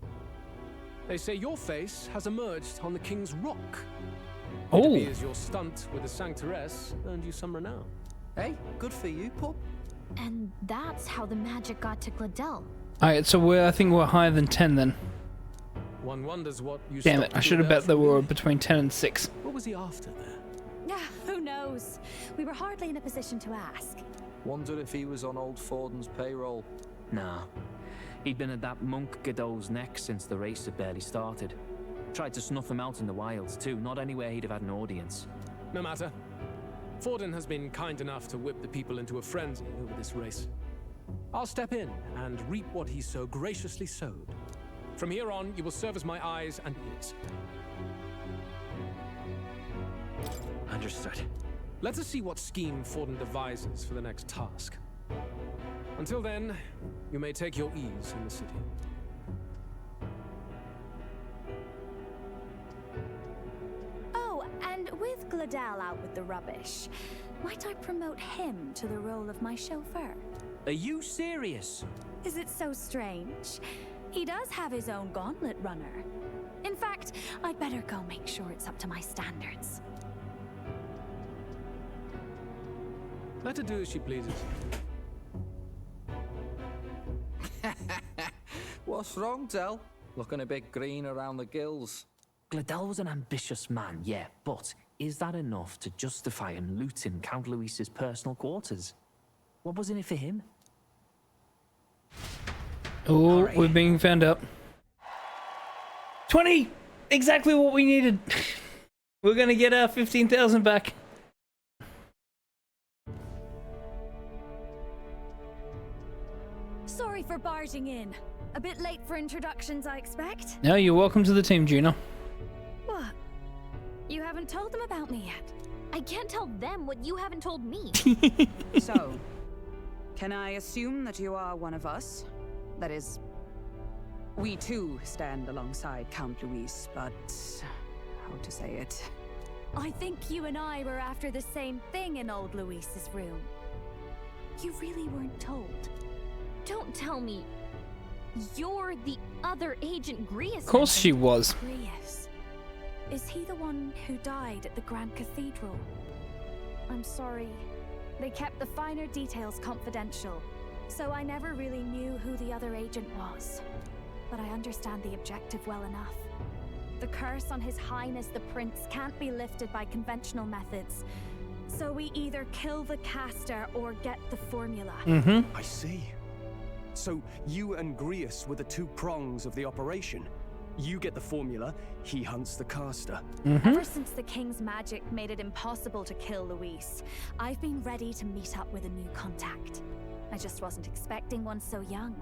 They say your face has emerged on the King's Rock. Oh. It appears your stunt with the Sanctoress earned you some renown. Hey, good for you, pup. And that's how the magic got to Gladel. Alright, so I think we're higher than 10 then. One wonders what you... Damn it, I should have bet that we were between 10 and 6. What was he after there? Who knows? We were hardly in a position to ask. Wonder if he was on old Forden's payroll. Nah. He'd been at that monk Godot's neck since the race had barely started. Tried to snuff him out in the wilds too, not anywhere he'd have had an audience. No matter. Forden has been kind enough to whip the people into a frenzy over this race. I'll step in and reap what he so graciously sowed. From here on, you will serve as my eyes and ears. Understood. Let us see what scheme Forden devises for the next task. Until then, you may take your ease in the city. Oh, and with Gladel out with the rubbish, might I promote him to the role of my chauffeur? Are you serious? Is it so strange? He does have his own Gauntlet Runner. In fact, I'd better go make sure it's up to my standards. Let her do as she pleases. What's wrong, Del? Looking a bit green around the gills. Gladel was an ambitious man, yeah, but is that enough to justify him looting Count Louis's personal quarters? What was in it for him? Oh, we're being found out. 20! Exactly what we needed. We're gonna get our 15,000 back. Sorry for barging in. A bit late for introductions, I expect. No, you're welcome to the team, Gina. What? You haven't told them about me yet. I can't tell them what you haven't told me. So, can I assume that you are one of us? That is, we too stand alongside Count Louis, but how to say it? I think you and I were after the same thing in old Louis's room. You really weren't told. Don't tell me you're the other Agent Grius. Of course she was. Grius. Is he the one who died at the Grand Cathedral? I'm sorry. They kept the finer details confidential, so I never really knew who the other agent was. But I understand the objective well enough. The curse on His Highness the Prince can't be lifted by conventional methods. So we either kill the caster or get the formula. I see. So you and Grius were the two prongs of the operation. You get the formula, he hunts the caster. Ever since the King's magic made it impossible to kill Louis, I've been ready to meet up with a new contact. I just wasn't expecting one so young.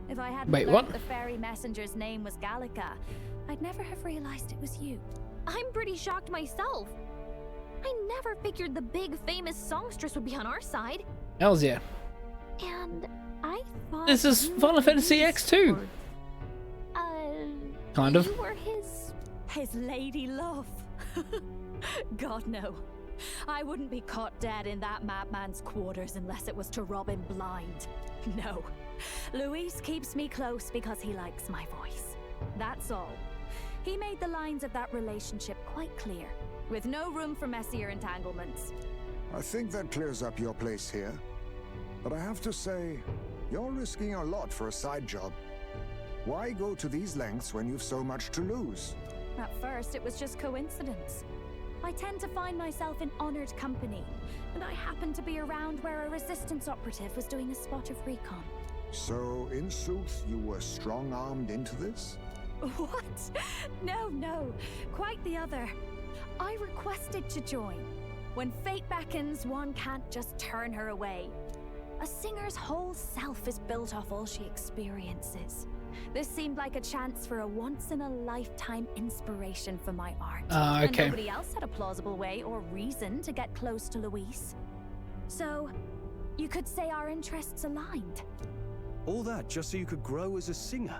If I hadn't learned the fairy messenger's name was Gallica, I'd never have realized it was you. I'm pretty shocked myself. I never figured the big famous songstress would be on our side. Hells yeah. And I thought This is Final Fantasy X too. Kind of. You were his lady love. God no. I wouldn't be caught dead in that madman's quarters unless it was to rob him blind. No. Louis keeps me close because he likes my voice. That's all. He made the lines of that relationship quite clear, with no room for messier entanglements. I think that clears up your place here. But I have to say, you're risking a lot for a side job. Why go to these lengths when you've so much to lose? At first, it was just coincidence. I tend to find myself in honored company, and I happened to be around where a resistance operative was doing a spot of recon. So, in sooth, you were strong-armed into this? What? No. Quite the other. I requested to join. When fate beckons, one can't just turn her away. A singer's whole self is built off all she experiences. This seemed like a chance for a once-in-a-lifetime inspiration for my art. Okay. And nobody else had a plausible way or reason to get close to Louis. So, you could say our interests aligned. All that just so you could grow as a singer.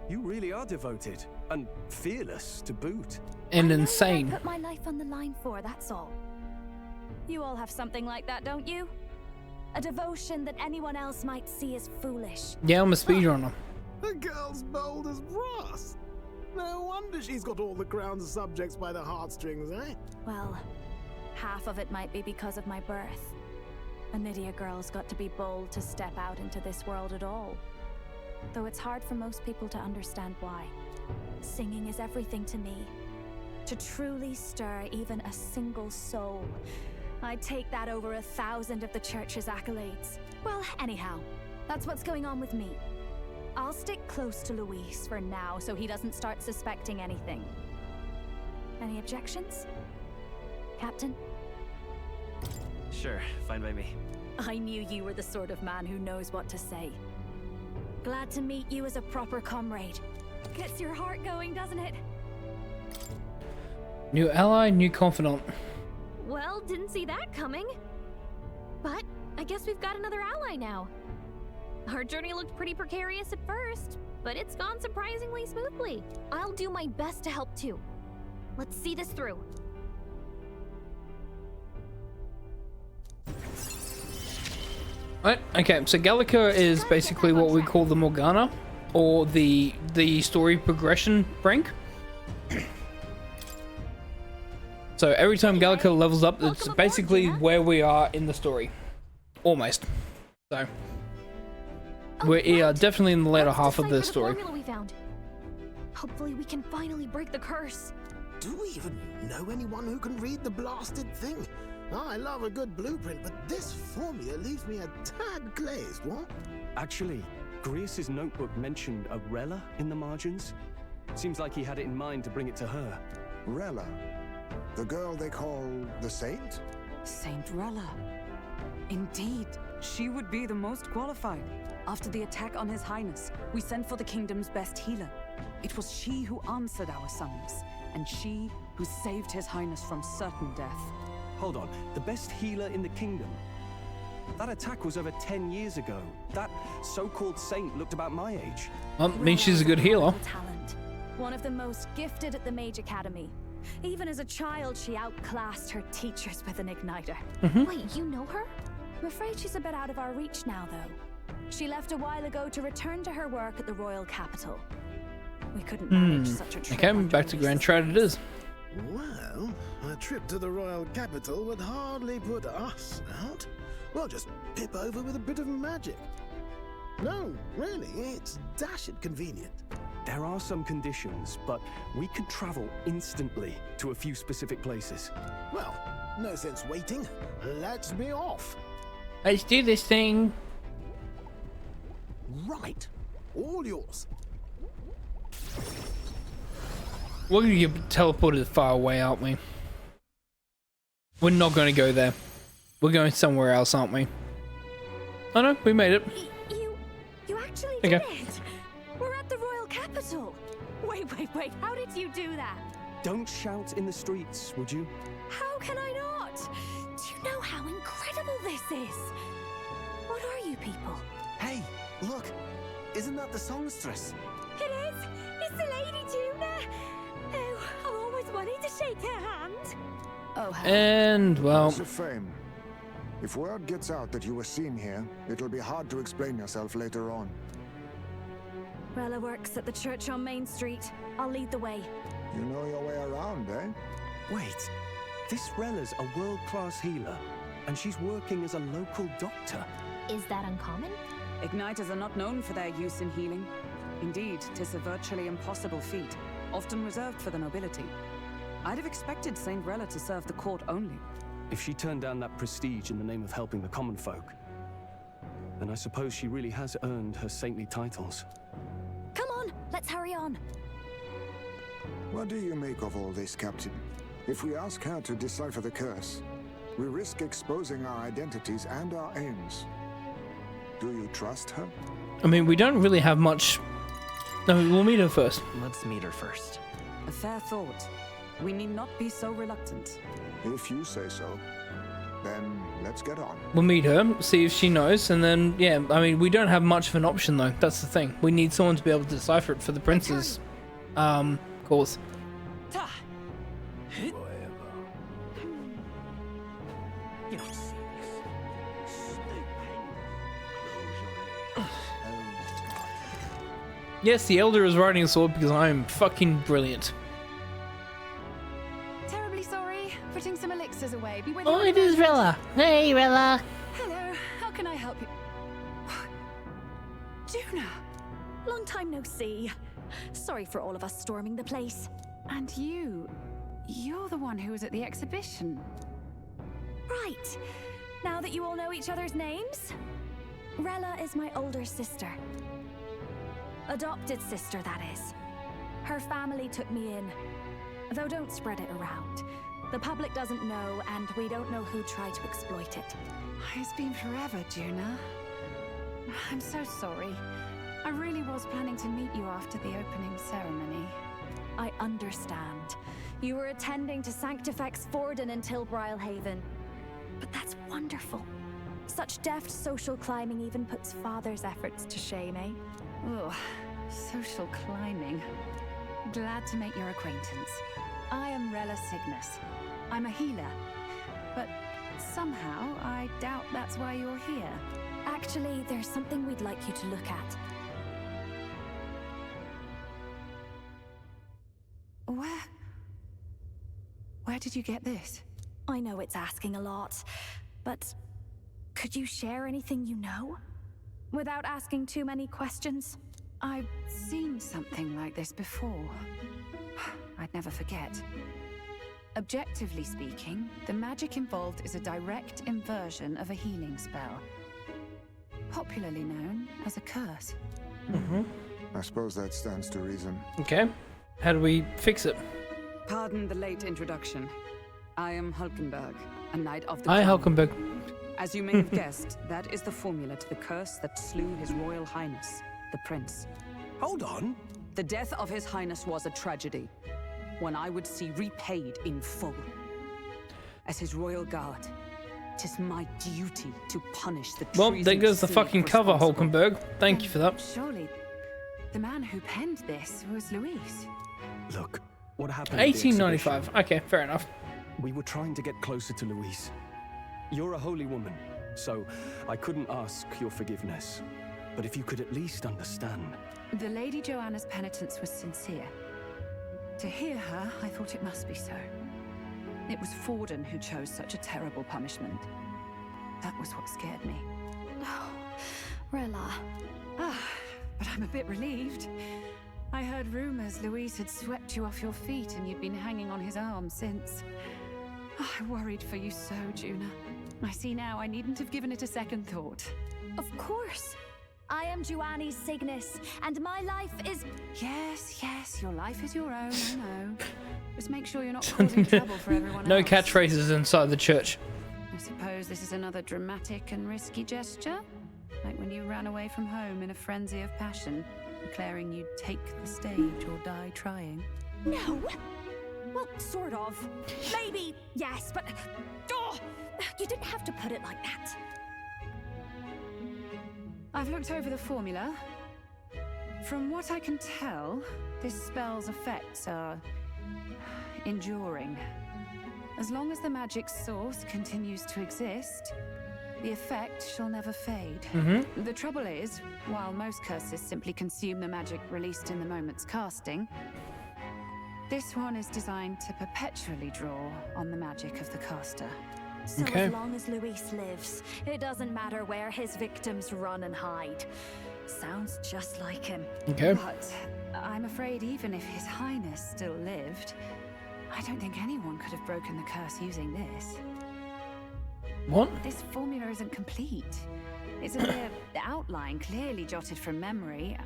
You really are devoted and fearless to boot. And insane. I put my life on the line for, that's all. You all have something like that, don't you? A devotion that anyone else might see as foolish. Yeah, I'm a speedrunner. The girl's bold as brass. No wonder she's got all the crown's subjects by the heartstrings, eh? Well, half of it might be because of my birth. A Nydia girl's got to be bold to step out into this world at all. Though it's hard for most people to understand why. Singing is everything to me. To truly stir even a single soul, I'd take that over 1,000 of the church's accolades. Well, anyhow, that's what's going on with me. I'll stick close to Louis for now so he doesn't start suspecting anything. Any objections? Captain? Sure, fine by me. I knew you were the sort of man who knows what to say. Glad to meet you as a proper comrade. Gets your heart going, doesn't it? New ally, new confidant. Well, didn't see that coming. But I guess we've got another ally now. Our journey looked pretty precarious at first, but it's gone surprisingly smoothly. I'll do my best to help too. Let's see this through. Right, okay, so Gallica is basically what we call the Morgana, or the story progression rank. So every time Gallica levels up, it's basically where we are in the story. Almost. So we are definitely in the later half of the story. We found. Hopefully we can finally break the curse. Do we even know anyone who can read the blasted thing? I love a good blueprint, but this formula leaves me a tad glazed, what? Actually, Grius's notebook mentioned a Rella in the margins. Seems like he had it in mind to bring it to her. Rella, the girl they call the Saint? Saint Rella. Indeed, she would be the most qualified. After the attack on His Highness, we sent for the kingdom's best healer. It was she who answered our summons, and she who saved His Highness from certain death. Hold on, the best healer in the kingdom? That attack was over 10 years ago. That so-called saint looked about my age. I mean, she's a good healer. Talent. One of the most gifted at the Mage Academy. Even as a child, she outclassed her teachers with an igniter. Wait, you know her? I'm afraid she's a bit out of our reach now, though. She left a while ago to return to her work at the royal capital. We couldn't manage such a trip. Okay, back to Grand Trade it is. Well, a trip to the royal capital would hardly put us out. We'll just pip over with a bit of magic. No, really, it's dashed convenient. There are some conditions, but we could travel instantly to a few specific places. Well, no sense waiting. Let's be off. Let's do this thing. Right. All yours. We're going to get teleported far away, aren't we? We're not going to go there. We're going somewhere else, aren't we? Oh no, we made it. You actually did it. We're at the royal capital. Wait, how did you do that? Don't shout in the streets, would you? How can I not? Do you know how incredible this is? What are you people? Hey, look. Isn't that the songstress? It is. It's the Lady Juna. Oh, I've always wanted to shake her hand. Oh, and well, it's a fame. If word gets out that you were seen here, it'll be hard to explain yourself later on. Rella works at the church on Main Street. I'll lead the way. You know your way around, eh? Wait, this Rella's a world-class healer, and she's working as a local doctor. Is that uncommon? Igniters are not known for their use in healing. Indeed, 'tis a virtually impossible feat, often reserved for the nobility. I'd have expected Saint Rella to serve the court only. If she turned down that prestige in the name of helping the common folk, then I suppose she really has earned her saintly titles. Come on, let's hurry on. What do you make of all this, Captain? If we ask her to decipher the curse, we risk exposing our identities and our aims. Do you trust her? I mean, we don't really have much. No, we'll meet her first. Let's meet her first. A fair thought. We need not be so reluctant. If you say so, then let's get on. We'll meet her, see if she knows, and then, yeah, I mean, we don't have much of an option, though. That's the thing. We need someone to be able to decipher it for the prince's, course. Yes, the Elder is riding a sword because I am fucking brilliant. Terribly sorry. Putting some elixirs away. Be with Oh, you. it is Rella. Hey, Rella. Hello. How can I help you? Juna! Long time no see. Sorry for all of us storming the place. And you're the one who was at the exhibition. Right. Now that you all know each other's names, Rella is my older sister. Adopted sister, that is. Her family took me in. Though don't spread it around. The public doesn't know, and we don't know who tried to exploit it. It's been forever, Juna. I'm so sorry. I really was planning to meet you after the opening ceremony. I understand. You were attending to Sanctifex Forden in Tilbrile Haven. But that's wonderful. Such deft social climbing even puts father's efforts to shame, eh? Oh, social climbing. Glad to make your acquaintance. I am Rella Cygnus. I'm a healer. But somehow, I doubt that's why you're here. Actually, there's something we'd like you to look at. Where did you get this? I know it's asking a lot, but could you share anything you know? Without asking too many questions? I've seen something like this before. I'd never forget. Objectively speaking, the magic involved is a direct inversion of a healing spell. Popularly known as a curse. I suppose that stands to reason. Okay. How do we fix it? Pardon the late introduction. I am Hulkenberg, a knight of the Hi, crown. Hulkenberg. As you may have guessed, that is the formula to the curse that slew His Royal Highness, the Prince. Hold on. The death of His Highness was a tragedy, one I would see repaid in full. As His Royal Guard, 'tis my duty to punish the Well, there goes the treasonous fucking cover, responsible. Hulkenberg. Thank you for that. Surely, the man who penned this was Louis. Look, what happened at the 1895. Okay, fair enough. We were trying to get closer to Louise. You're a holy woman, so I couldn't ask your forgiveness. But if you could at least understand. The Lady Joanna's penitence was sincere. To hear her, I thought it must be so. It was Forden who chose such a terrible punishment. That was what scared me. Oh, Rilla. But I'm a bit relieved. I heard rumors Louis had swept you off your feet and you'd been hanging on his arm since. I worried for you so, Juna. I see now I needn't have given it a second thought. Of course. I am Juani's Cygnus, and my life is... Yes, your life is your own, I know. Just make sure you're not causing trouble for everyone No else. catchphrases inside the church. I suppose this is another dramatic and risky gesture? Like when you ran away from home in a frenzy of passion, declaring you'd take the stage or die trying. No! Well, sort of. Maybe, yes, but... Oh, you didn't have to put it like that. I've looked over the formula. From what I can tell, this spell's effects are enduring. As long as the magic source continues to exist, the effect shall never fade. The trouble is, while most curses simply consume the magic released in the moment's casting, this one is designed to perpetually draw on the magic of the caster. So as long as Louis lives, it doesn't matter where his victims run and hide. Sounds just like him. Okay. But I'm afraid even if His Highness still lived, I don't think anyone could have broken the curse using this. What? This formula isn't complete. It's a mere outline clearly jotted from memory.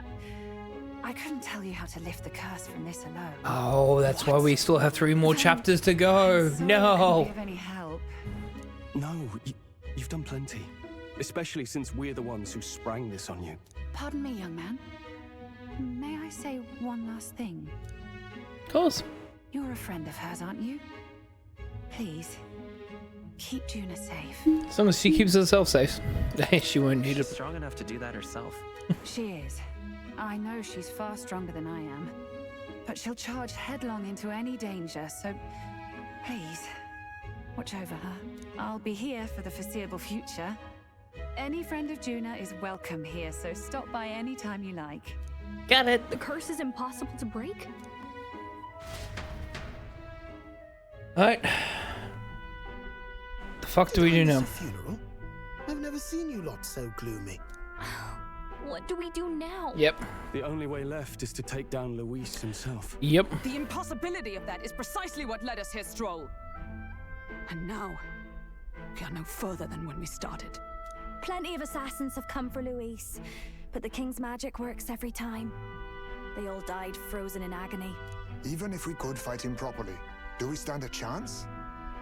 I couldn't tell you how to lift the curse from this alone. Oh, that's why we still have 3 more chapters to go. No. Be of any help. No, you've done plenty. Especially since we're the ones who sprang this on you. Pardon me, young man. May I say one last thing? Of course. You're a friend of hers, aren't you? Please, keep Juna safe. As long as she keeps herself safe, she won't need She's it. strong enough to do that herself. She is. I know she's far stronger than I am. But she'll charge headlong into any danger, so please, watch over her. I'll be here for the foreseeable future. Any friend of Juna is welcome here, so stop by any time you like. Got it. The curse is impossible to break? Alright. The fuck do we do now? Funeral? I've never seen you lot so gloomy. What do we do now? Yep. The only way left is to take down Louis himself. Yep. The impossibility of that is precisely what led us here, Stroll. And now, we are no further than when we started. Plenty of assassins have come for Louis, but the king's magic works every time. They all died frozen in agony. Even if we could fight him properly, do we stand a chance?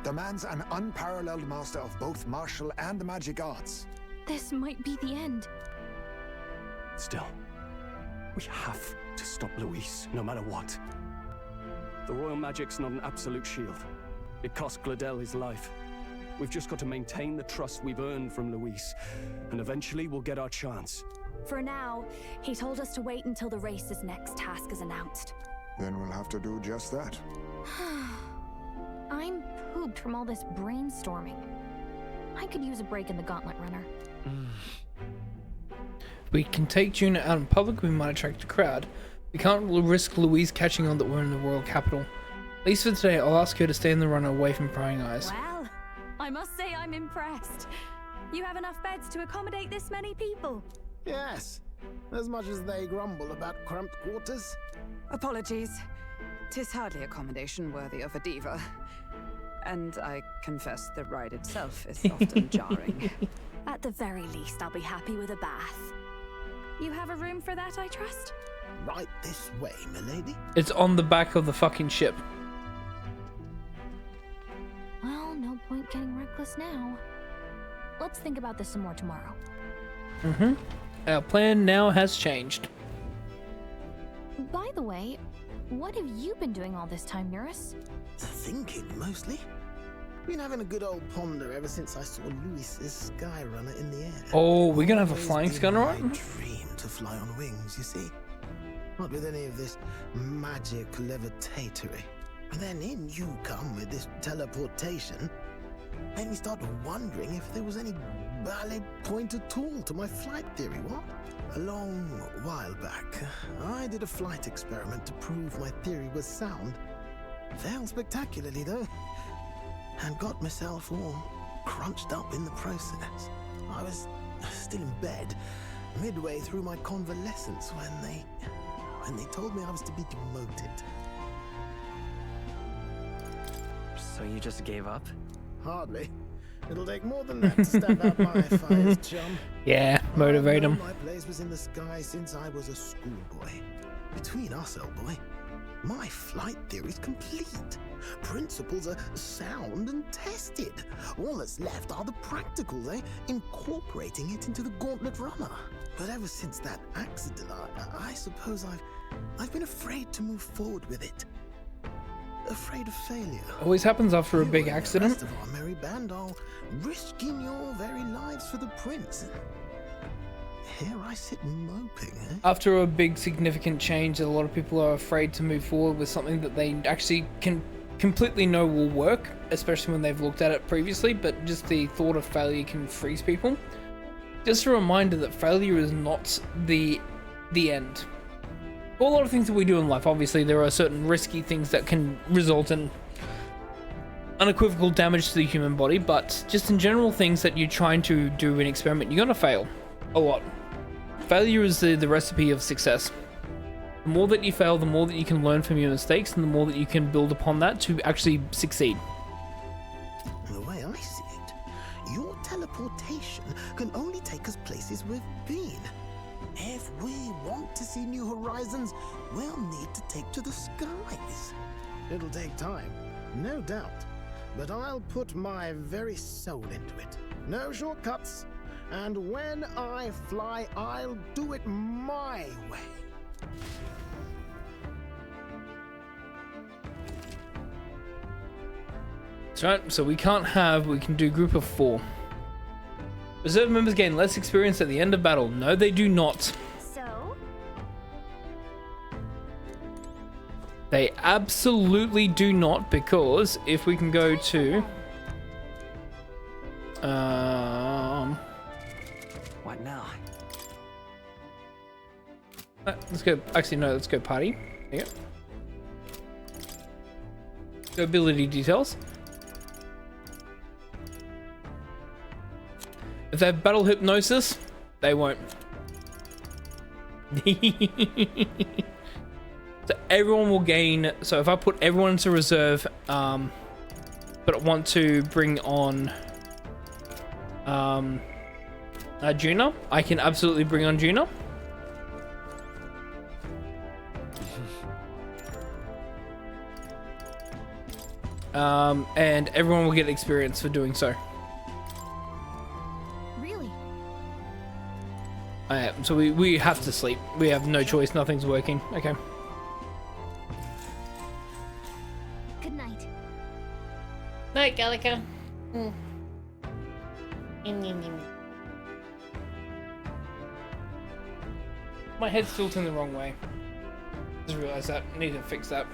The man's an unparalleled master of both martial and magic arts. This might be the end. Still, we have to stop Louis, no matter what. The royal magic's not an absolute shield. It cost Gladel his life. We've just got to maintain the trust we've earned from Louis, and eventually we'll get our chance. For now, he told us to wait until the race's next task is announced. Then we'll have to do just that. I'm pooped from all this brainstorming. I could use a break in the Gauntlet Runner. If we can take Juna out in public, we might attract a crowd. We can't risk Louise catching on that we're in the royal capital. At least for today, I'll ask her to stay in the runner away from prying eyes. Well, I must say I'm impressed. You have enough beds to accommodate this many people. Yes, as much as they grumble about cramped quarters. Apologies. 'Tis hardly accommodation worthy of a diva. And I confess the ride itself is often jarring. At the very least, I'll be happy with a bath. You have a room for that, I trust? Right This way, milady. It's on the back of the fucking ship. Well, no point getting reckless now. Let's think about this some more tomorrow. Mm-hmm. Our plan now has changed. By the way, what have you been doing all this time, Eurus? Thinking, mostly. Been having a good old ponder ever since I saw Louis's Skyrunner in the air. Oh, we're gonna have a flying Skyrunner, right? Dream to fly on wings, you see. Not with any of this magic levitatory. And then in you come with this teleportation. Made me start wondering if there was any valid point at all to my flight theory, what? A long while back, I did a flight experiment to prove my theory was sound. Failed spectacularly, though. And got myself all crunched up in the process. I was still in bed, midway through my convalescence, when they told me I was to be demoted. So you just gave up? Hardly. It'll take more than that to stamp out my fires, chum. Yeah, motivate him. My place was in the sky since I was a schoolboy. Between us, old boy, my flight theory's complete. Principles are sound and tested. All that's left are the practicals, incorporating it into the Gauntlet Runner. But ever since that accident, I suppose I've been afraid to move forward with it. Afraid of failure. Always happens after a big accident. The rest of our merry band are risking your very lives for the prince. Here I sit moping, After a big significant change, a lot of people are afraid to move forward with something that they actually can completely know will work, especially when they've looked at it previously, but just the thought of failure can freeze people. Just a reminder that failure is not the end. For a lot of things that we do in life, obviously there are certain risky things that can result in unequivocal damage to the human body, but just in general things that you're trying to do an experiment, you're gonna fail a lot. Failure is the recipe of success. The more that you fail, the more that you can learn from your mistakes, and the more that you can build upon that to actually succeed. The way I see it, your teleportation can only take us places we've been. If we want to see new horizons, we'll need to take to the skies. It'll take time, no doubt, but I'll put my very soul into it. No shortcuts, and when I fly, I'll do it my way. That's right, so we can do group of 4. Reserve members gain less experience at the end of battle. No, they do not. So? They absolutely do not, because if we can go to... What now? Let's go, actually no, let's go party. There you go. Go ability details. If they have battle hypnosis, they won't. So everyone will gain. So if I put everyone into reserve, but I want to bring on Juna, I can absolutely bring on Juna. And everyone will get experience for doing so. So we have to sleep. We have no choice. Nothing's working. Okay. Good night. Night, Gallica. My head's tilting the wrong way. Just realized that. I need to fix that.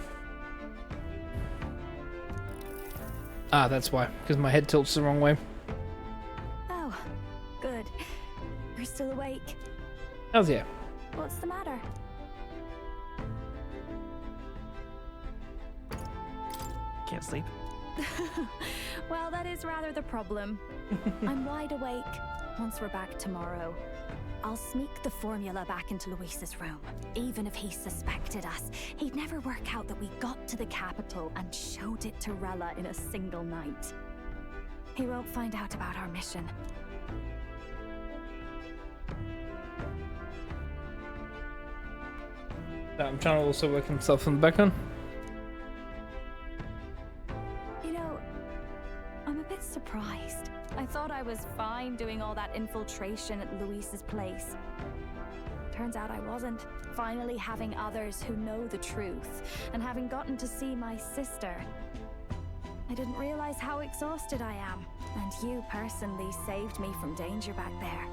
Ah, that's why. Because my head tilts the wrong way. Oh, good. You're still awake. How's yeah? What's the matter? Can't sleep? Well, that is rather the problem. I'm wide awake. Once we're back tomorrow, I'll sneak the formula back into Luis's room. Even if he suspected us, he'd never work out that we got to the capital and showed it to Rella in a single night. He won't find out about our mission. I'm trying to also work himself in the background. You know, I'm a bit surprised. I thought I was fine doing all that infiltration at Luis's place. Turns out I wasn't. Finally having others who know the truth, and having gotten to see my sister. I didn't realize how exhausted I am, and you personally saved me from danger back there.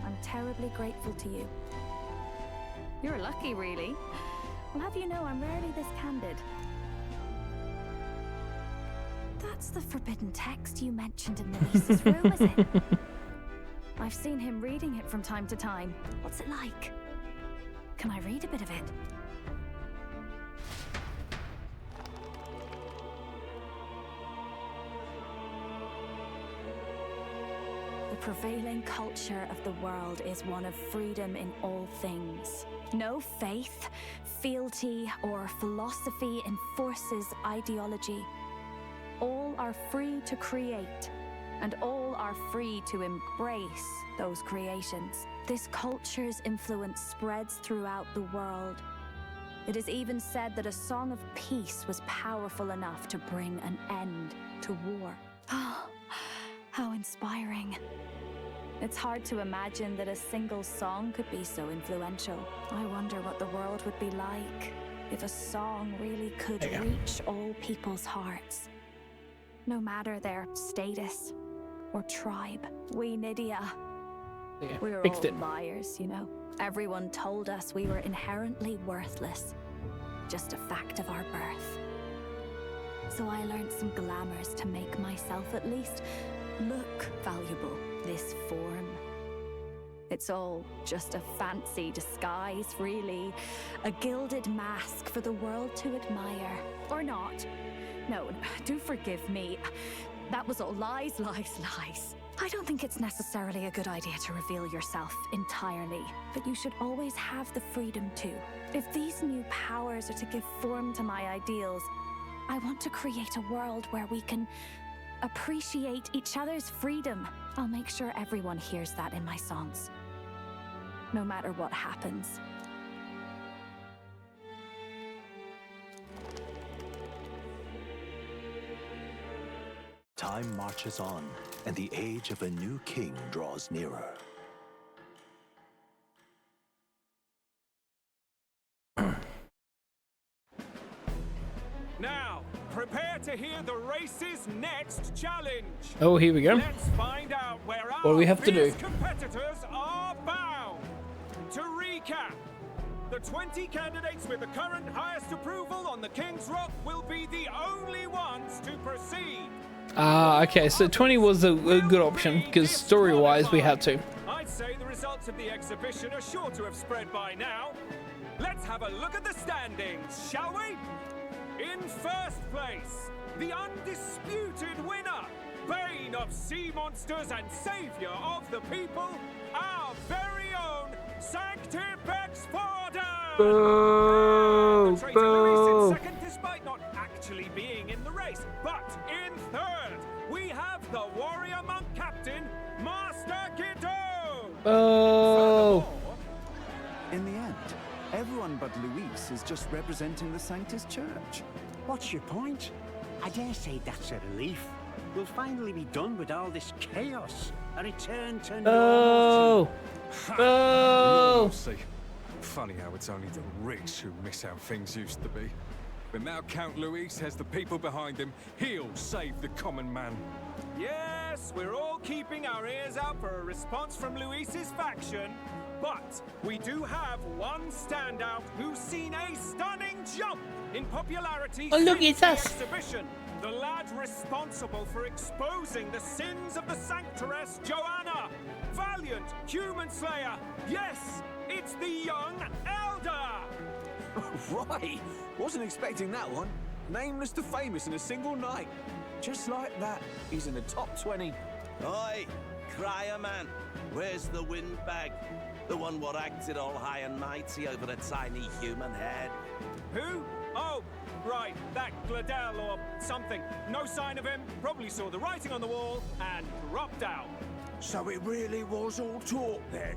I'm terribly grateful to you. You're lucky, really. I'll have you know I'm rarely this candid. That's the forbidden text you mentioned in Luis's room, is it? I've seen him reading it from time to time. What's it like? Can I read a bit of it? The prevailing culture of the world is one of freedom in all things. No faith, fealty, or philosophy enforces ideology. All are free to create, and all are free to embrace those creations. This culture's influence spreads throughout the world. It is even said that a song of peace was powerful enough to bring an end to war. Oh, how inspiring. It's hard to imagine that a single song could be so influential. I wonder what the world would be like if a song really could reach all people's hearts. No matter their status or tribe. We Nydia, we were all liars, you know. Everyone told us we were inherently worthless. Just a fact of our birth. So I learned some glamours to make myself at least look valuable. This form. It's all just a fancy disguise, really. A gilded mask for the world to admire. Or not. No, do forgive me. That was all lies, lies, lies. I don't think it's necessarily a good idea to reveal yourself entirely, but you should always have the freedom to. If these new powers are to give form to my ideals, I want to create a world where we can appreciate each other's freedom. I'll make sure everyone hears that in my songs, no matter what happens. Time marches on, and the age of a new king draws nearer. Now, prepare to hear the race's next challenge. Oh, here we go. Let's find out where What do our we have to do? competitors are bound. To recap, the 20 candidates with the current highest approval on the King's Rock will be the only ones to proceed. Okay, so 20 was a good option, because story-wise we had to. I'd say the results of the exhibition are sure to have spread by now. Let's have a look at the standings, shall we? In first place, the undisputed winner, bane of sea monsters and savior of the people, our very own Sanctipex Forden! Boo! The traitor Louis in second, despite not actually being in the race. But in third, we have the warrior monk captain, Master Guido! Oh! In the end, everyone but Luis is just representing the Sanctus Church. What's your point? I dare say that's a relief. We'll finally be done with all this chaos. A return to Oh! Oh! Normalcy. Funny how it's only the rich who miss how things used to be. But now Count Luis has the people behind him. He'll save the common man. Yes, we're all keeping our ears out for a response from Luis's faction. But we do have one standout who's seen a stunning jump in popularity Oh, look, since it's the us. exhibition. The lad responsible for exposing the sins of the Sanctoress Joanna. Valiant human slayer. Yes, it's the young Elder. Right, wasn't expecting that one. Nameless to famous in a single night. Just like that, he's in the top 20. Oi, crier man, where's the windbag? The one what acted all high and mighty over a tiny human head. Who? Oh, right, that Gladel or something. No sign of him, probably saw the writing on the wall and dropped out. So it really was all talk then?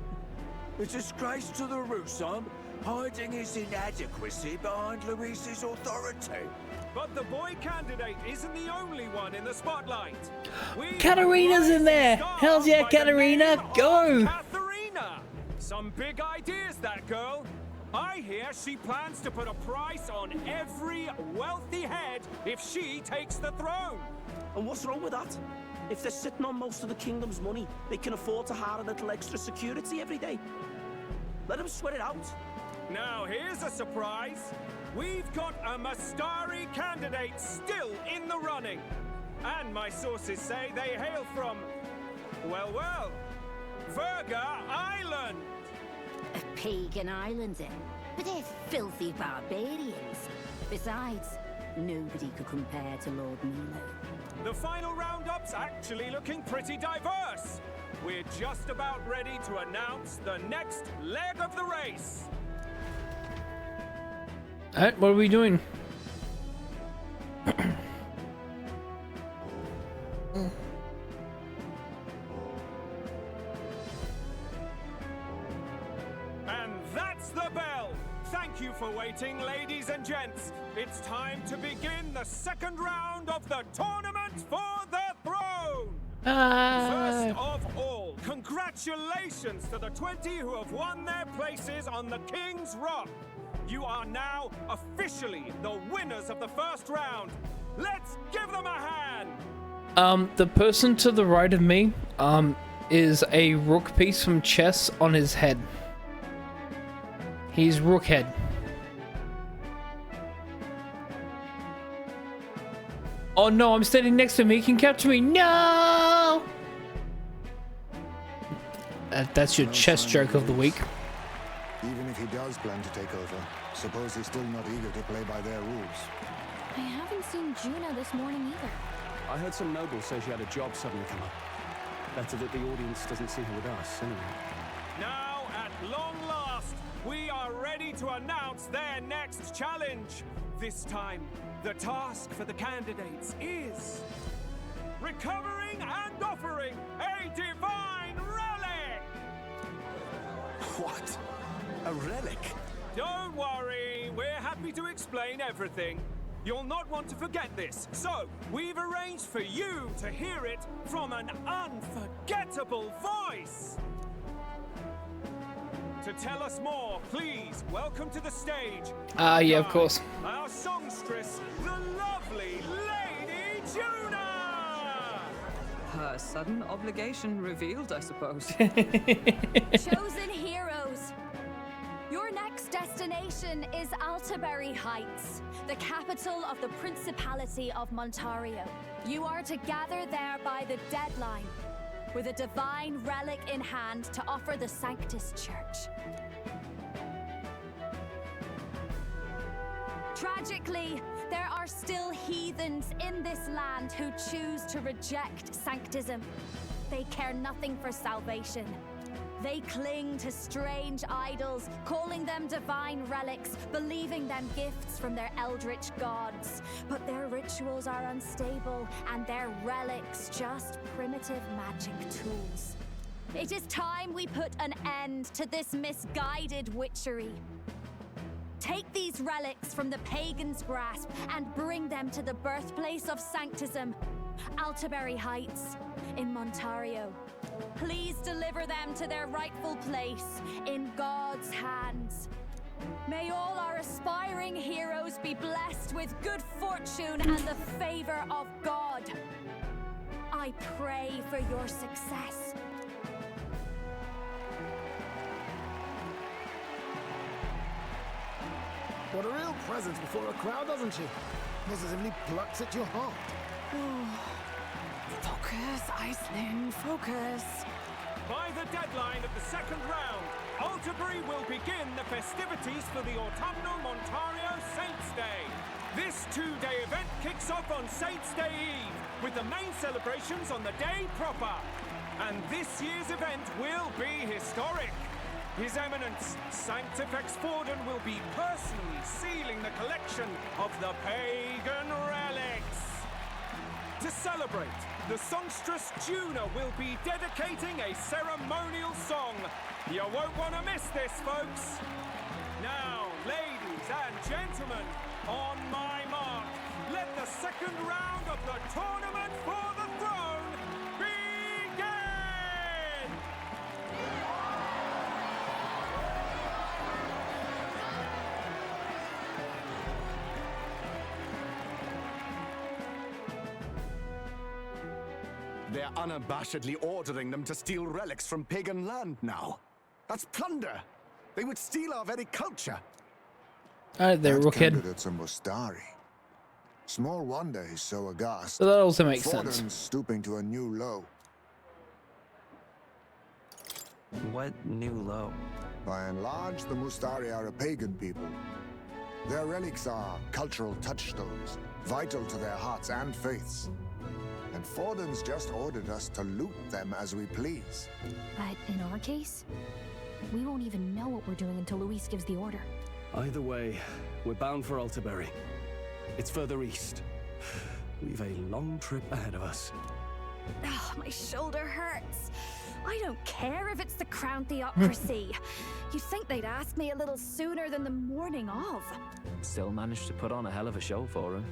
A disgrace to the Rusum, hiding his inadequacy behind Luis's authority. But the boy candidate isn't the only one in the spotlight. Katarina's in there. Hells yeah, Katarina, go! Katharina! Some big ideas, that girl. I hear she plans to put a price on every wealthy head if she takes the throne. And what's wrong with that? If they're sitting on most of the kingdom's money, they can afford to hire a little extra security every day. Let them sweat it out. Now here's a surprise. We've got a Mastari candidate still in the running. And my sources say they hail from, well, Verga Island. A pagan island, eh? But they're filthy barbarians. Besides, nobody could compare to Lord Milo. The final roundup's actually looking pretty diverse. We're just about ready to announce the next leg of the race. Alright, what are we doing? And that's the bell. Thank you for waiting, ladies and gents. It's time to begin the second round of the tournament for the throne. First of all, congratulations to the 20 who have won their places on the King's Rock. You are now officially the winners of the first round. Let's give them a hand. The person to the right of me, is a rook piece from chess on his head. He's rook head. Oh no, I'm standing next to him. He can capture me. No! That's your chess joke of the week. Even if he does plan to take over, suppose he's still not eager to play by their rules. I haven't seen Juno this morning either. I heard some nobles say she had a job suddenly come up. Better that the audience doesn't see her with us, anyway. Now, at long last, we are ready to announce their next challenge. This time, the task for the candidates is recovering and offering a divine relic! What? A relic? Don't worry, we're happy to explain everything. You'll not want to forget this, so we've arranged for you to hear it from an unforgettable voice. To tell us more, please welcome to the stage. Yeah, of course. Our songstress, the lovely Lady Juna! Her sudden obligation revealed, I suppose. Chosen heroes, your next destination is Altaberry Heights, the capital of the Principality of Montario. You are to gather there by the deadline, with a divine relic in hand to offer the Sanctus Church. Tragically, there are still heathens in this land who choose to reject sanctism. They care nothing for salvation. They cling to strange idols, calling them divine relics, believing them gifts from their eldritch gods. But their rituals are unstable, and their relics just primitive magic tools. It is time we put an end to this misguided witchery. Take these relics from the pagan's grasp and bring them to the birthplace of sanctism, Altaberry Heights in Montario. Please deliver them to their rightful place in God's hands. May all our aspiring heroes be blessed with good fortune and the favor of God. I pray for your success. What a real presence before a crowd, doesn't she? Positively plucks at your heart. Focus, Iceland, focus. By the deadline of the second round, Altaberry will begin the festivities for the autumnal Montario Saints' Day. This two-day event kicks off on Saints' Day Eve, with the main celebrations on the day proper. And this year's event will be historic. His Eminence, Sanctifex Forden, will be personally sealing the collection of the pagan relics. To celebrate, the songstress Juna will be dedicating a ceremonial song. You won't want to miss this, folks. Now, ladies and gentlemen, on my mark, let the second round of the tournament for the throne begin! They're unabashedly ordering them to steal relics from pagan land now. That's plunder. They would steal our very culture. Alright there, Rookhead. Candidate's a Mustari. Small wonder he's so aghast. So that also makes Forden's sense. stooping to a new low. What new low? By and large, the Mustari are a pagan people. Their relics are cultural touchstones, vital to their hearts and faiths. And Forden's just ordered us to loot them as we please. But in our case, we won't even know what we're doing until Louis gives the order. Either way, we're bound for Altabury. It's further east. We've a long trip ahead of us. Oh, my shoulder hurts. I don't care if it's the Crown Theocracy. You'd think they'd ask me a little sooner than the morning of. Still managed to put on a hell of a show for him.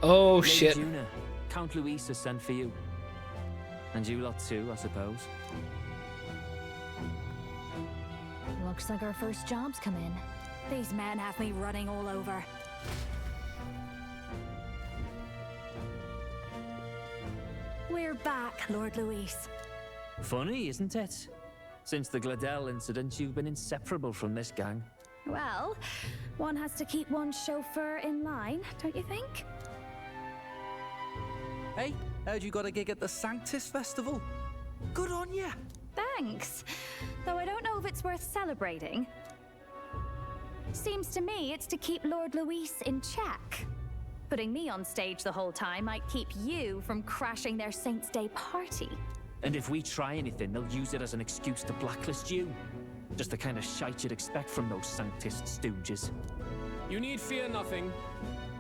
Oh, Lady shit. Juna, Count Louis has sent for you. And you lot too, I suppose. Looks like our first job's come in. These men have me running all over. We're back, Lord Louis. Funny, isn't it? Since the Gladell incident, you've been inseparable from this gang. Well, one has to keep one's chauffeur in line, don't you think? Hey, heard you got a gig at the Sanctus Festival? Good on ya! Thanks. Though I don't know if it's worth celebrating. Seems to me it's to keep Lord Louis in check. Putting me on stage the whole time might keep you from crashing their Saints' Day party. And if we try anything, they'll use it as an excuse to blacklist you. Just the kind of shite you'd expect from those Sanctist stooges. You need fear nothing.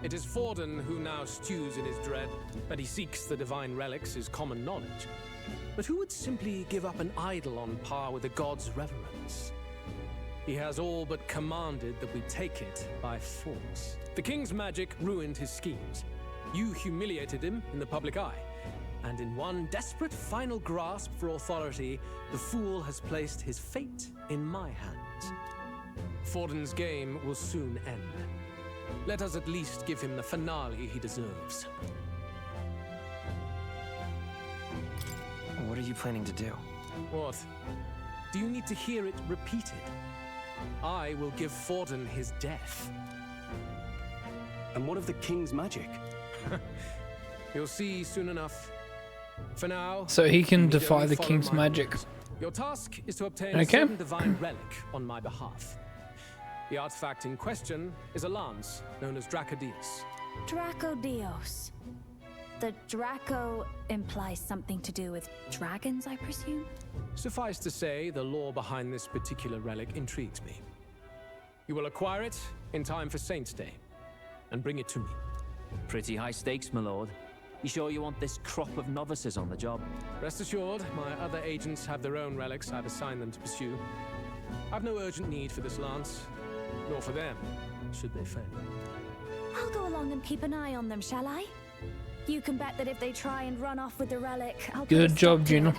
It is Forden who now stews in his dread. That he seeks the divine relics is common knowledge. But who would simply give up an idol on par with the god's reverence? He has all but commanded that we take it by force. The king's magic ruined his schemes. You humiliated him in the public eye. And in one desperate final grasp for authority, the fool has placed his fate in my hands. Forden's game will soon end. Let us at least give him the finale he deserves. What are you planning to do? What? Do you need to hear it repeated? I will give Forden his death. And what of the king's magic? You'll see soon enough. For now, So he can you need defy only the follow king's my magic. orders. Your task is to obtain a Okay. certain divine relic on my behalf. The artifact in question is a lance known as Dracodius. Dracodios. The Draco implies something to do with dragons, I presume? Suffice to say, the lore behind this particular relic intrigues me. You will acquire it in time for Saints' Day, and bring it to me. Pretty high stakes, my lord. You sure you want this crop of novices on the job? Rest assured, my other agents have their own relics I've assigned them to pursue. I've no urgent need for this lance, nor for them, should they fail. I'll go along and keep an eye on them, shall I? You can bet that if they try and run off with the relic, I'll put a Good stop job, to Gina. it.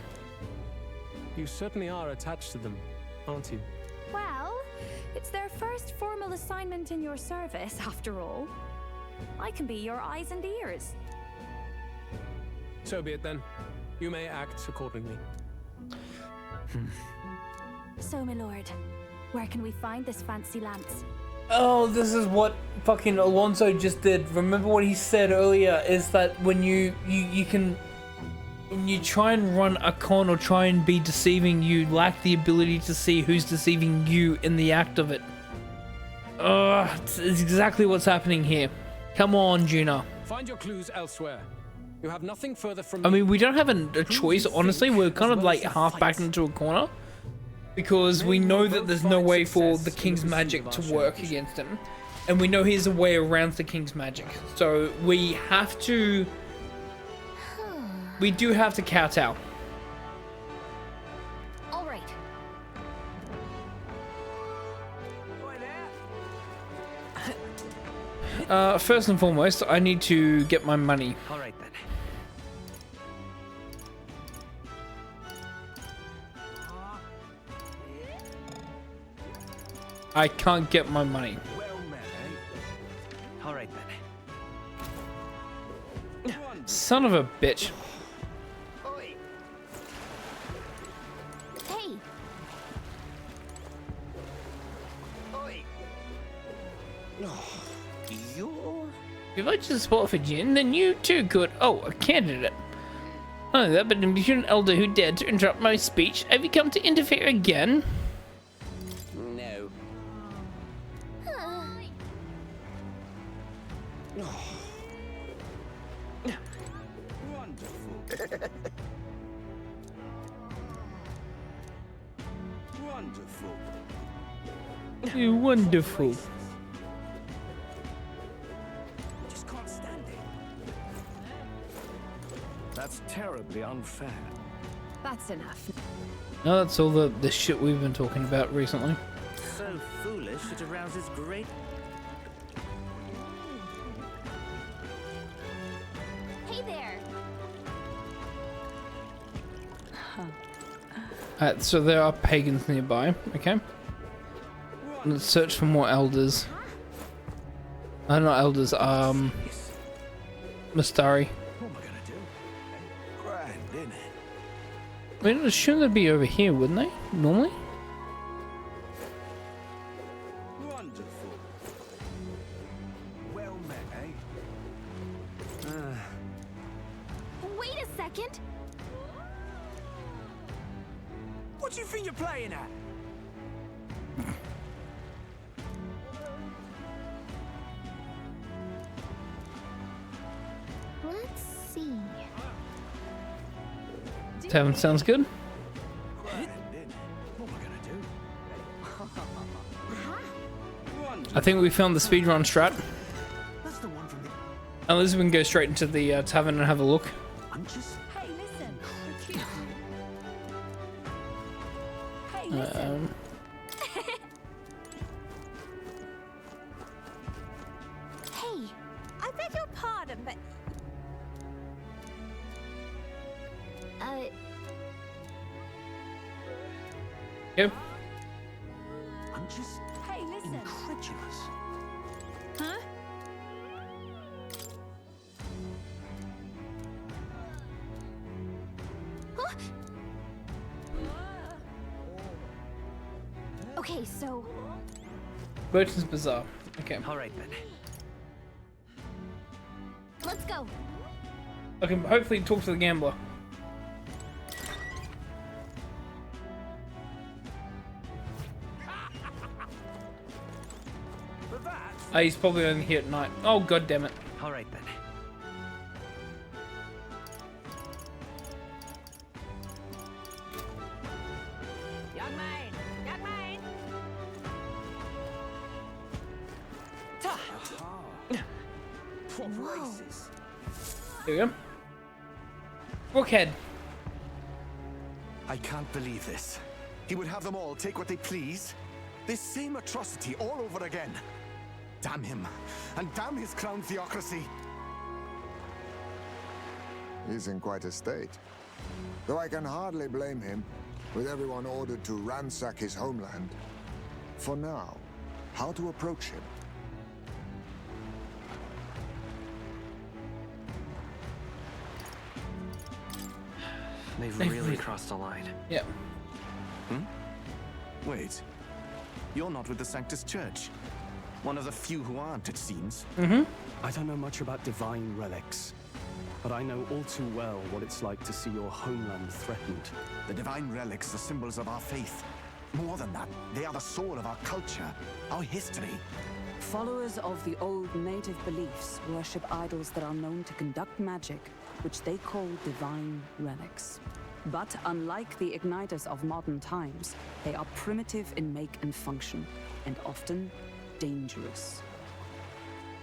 You certainly are attached to them, aren't you? Well, it's their first formal assignment in your service, after all. I can be your eyes and ears. So be it then. You may act accordingly. So, my lord, where can we find this fancy lance? Oh, this is what fucking Alonso just did. Remember what he said earlier is that when you can, when you try and run a con or try and be deceiving, you lack the ability to see who's deceiving you in the act of it. It's exactly what's happening here. Come on, Juna. Find your clues elsewhere. You have nothing further from I mean, we don't have a choice, honestly. We're kind of like half backed into a corner. Because we know that there's no way for the king's magic to work against him. And we know here's a way around the king's magic. So we have to... We do have to kowtow. All right. first and foremost, I need to get my money. All right then. I can't get my money. All right then. Son of a bitch. Hey. If I just swap for gin, then you too could. Oh, a candidate. Oh, that but an elder who dared to interrupt my speech. Have you come to interfere again? No. Wonderful. You wonderful. Just can't stand it. That's terribly unfair. That's enough. No, that's all the shit we've been talking about recently. So foolish it arouses great. Hey there. So there are pagans nearby. Okay. Let's search for more elders. Not elders. Mustari. I mean, shouldn't they be over here, wouldn't they? Normally? Wonderful. Well met, eh? Wait a second. What do you think you're playing at? Let's see. Tavern sounds good. I think we found the speedrun strat. Unless we can go straight into the tavern and have a look. Hey, listen. Hey, listen. Hey, I beg your pardon, but Go. I'm just incredulous. Huh? Huh? Okay, so Burton's Bazaar. Okay. All right then. let's go. I can hopefully talk to the gambler. He's probably only here at night. Oh, god damn it. All right then. Young man, young man. Proper aces. Here we go. Rookhead. I can't believe this. He would have them all take what they please. This same atrocity all over again. Damn him, and damn his crown theocracy. He's in quite a state. Though I can hardly blame him, with everyone ordered to ransack his homeland. For now, how to approach him? They've really crossed the line. Yeah. Wait, you're not with the Sanctus Church. One of the few who aren't, it seems. I don't know much about divine relics, but I know all too well what it's like to see your homeland threatened. The divine relics are symbols of our faith. More than that, they are the soul of our culture, our history. Followers of the old native beliefs worship idols that are known to conduct magic, which they call divine relics. But unlike the igniters of modern times, they are primitive in make and function, and often dangerous.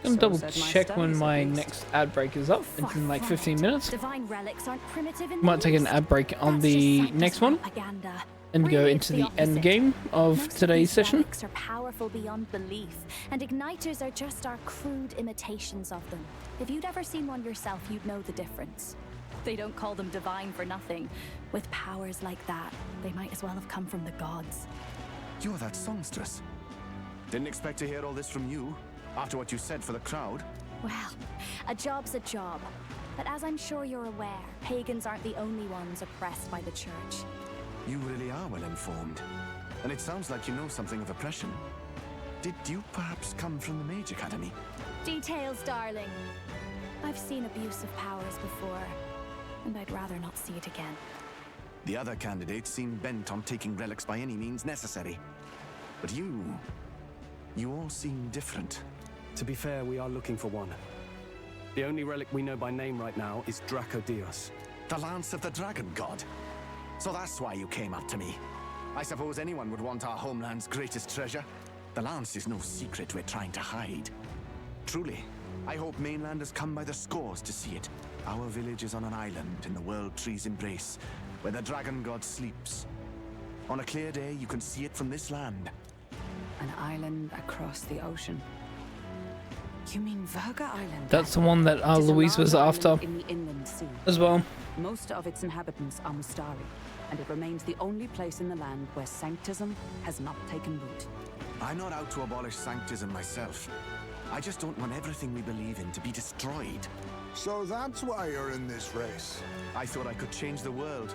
I'm gonna So double said my check when studies, my at least. next ad break is up. It's in like 15 minutes. Divine relics aren't primitive in Might take an ad break on the next one. Propaganda. and go Really, into it's the end game of Most today's these session. relics are powerful beyond belief, and igniters are just our crude imitations of them. If you'd ever seen one yourself, you'd know the difference. They don't call them divine for nothing. With powers like that, they might as well have come from the gods. You're that songstress. Didn't expect to hear all this from you, after what you said for the crowd. Well, a job's a job. But as I'm sure you're aware, pagans aren't the only ones oppressed by the church. You really are well informed. And it sounds like you know something of oppression. Did you perhaps come from the Mage Academy? Details, darling. I've seen abuse of powers before, and I'd rather not see it again. The other candidates seem bent on taking relics by any means necessary. But you all seem different. To be fair, we are looking for one. The only relic we know by name right now is Dracodios. The Lance of the Dragon God. So that's why you came up to me. I suppose anyone would want our homeland's greatest treasure. The Lance is no secret we're trying to hide. Truly, I hope mainlanders come by the scores to see it. Our village is on an island in the World Tree's embrace, where the Dragon God sleeps. On a clear day, you can see it from this land. An island across the ocean. You mean Verga Island? That's the one that It is a Louise was large after island in the inland sea. as well. Most of its inhabitants are Mustari, and it remains the only place in the land where sanctism has not taken root. I'm not out to abolish sanctism myself. I just don't want everything we believe in to be destroyed. So that's why you're in this race. I thought I could change the world.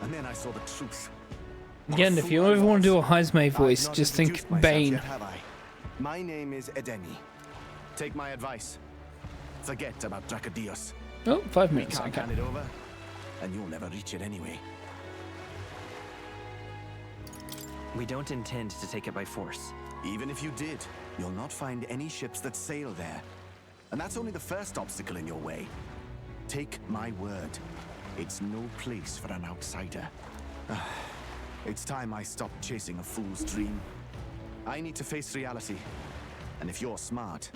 And then I saw the truth. Again, if you ever want to do a Heismay voice, just think Bane. Yet, have I? My name is Edeni. Take my advice. Forget about Dracodios. Oh, 5 minutes. Can't Okay. hand it over, and you'll never reach it anyway. We don't intend to take it by force. Even if you did, you'll not find any ships that sail there. And that's only the first obstacle in your way. Take my word. It's no place for an outsider. It's time I stopped chasing a fool's dream. I need to face reality. And if you're smart,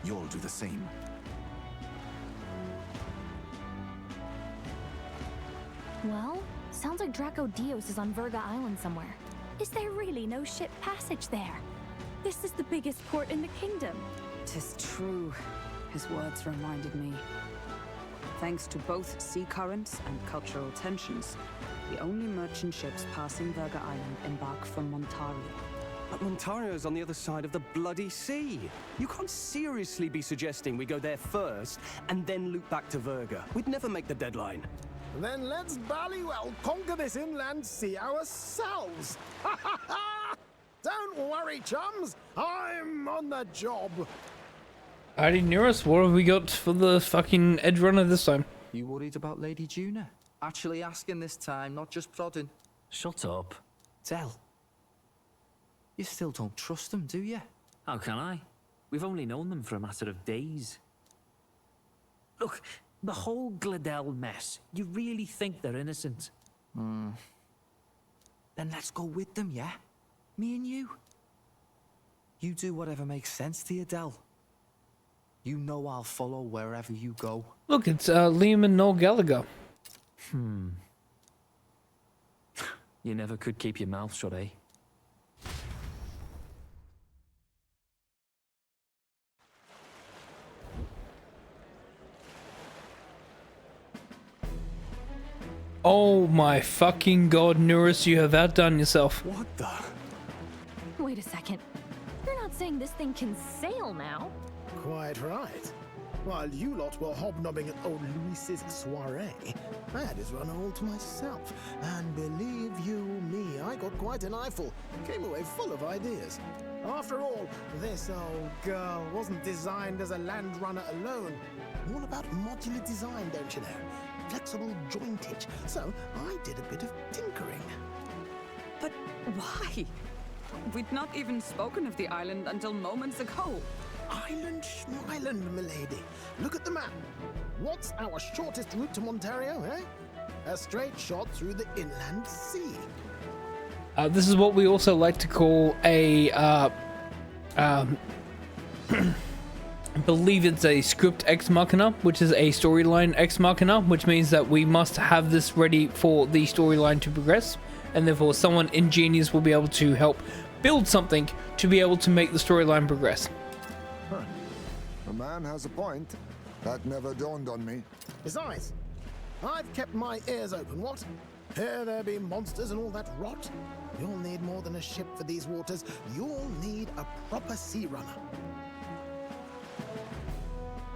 you'll do the same. Well, sounds like Dracodios is on Verga Island somewhere. Is there really no ship passage there? This is the biggest port in the kingdom. 'Tis true. His words reminded me. Thanks to both sea currents and cultural tensions, the only merchant ships passing Verga Island embark from Montario. But Montario's on the other side of the bloody sea. You can't seriously be suggesting we go there first and then loop back to Verga. We'd never make the deadline. Then let's ballywell conquer this inland sea ourselves. Ha ha ha! Don't worry, chums. I'm on the job. Alrighty, Nearest, what have we got for the fucking Edge Runner this time? You worried about Lady Juna? Actually asking this time, not just prodding. Shut up. Tell. You still don't trust them, do you? How can I? We've only known them for a matter of days. Look, the whole Gladell mess, you really think they're innocent? Then let's go with them, yeah? Me and you. You do whatever makes sense to you, Del. You know I'll follow wherever you go. Look, it's Liam and Noel Gallagher. You never could keep your mouth shut, eh? Oh my fucking god, Nearest, you have outdone yourself. What the? Wait a second. You're not saying this thing can sail now? Quite right. While you lot were hobnobbing at old Louis's soiree, I had his run all to myself. And believe you me, I got quite an eyeful. Came away full of ideas. After all, this old girl wasn't designed as a land runner alone. All about modular design, don't you know? Flexible jointage. So I did a bit of tinkering. But why? We'd not even spoken of the island until moments ago. Island schmeiland, milady. Look at the map. What's our shortest route to Montario, eh? A straight shot through the inland sea. This is what we also like to call a, I believe it's a script ex machina, which is a storyline ex machina, which means that we must have this ready for the storyline to progress. and therefore someone ingenious will be able to help build something to be able to make the storyline progress. Huh. The man has a point. That never dawned on me. Besides, I've kept my ears open, what? Here there be monsters and all that rot? You'll need more than a ship for these waters. You'll need a proper sea runner.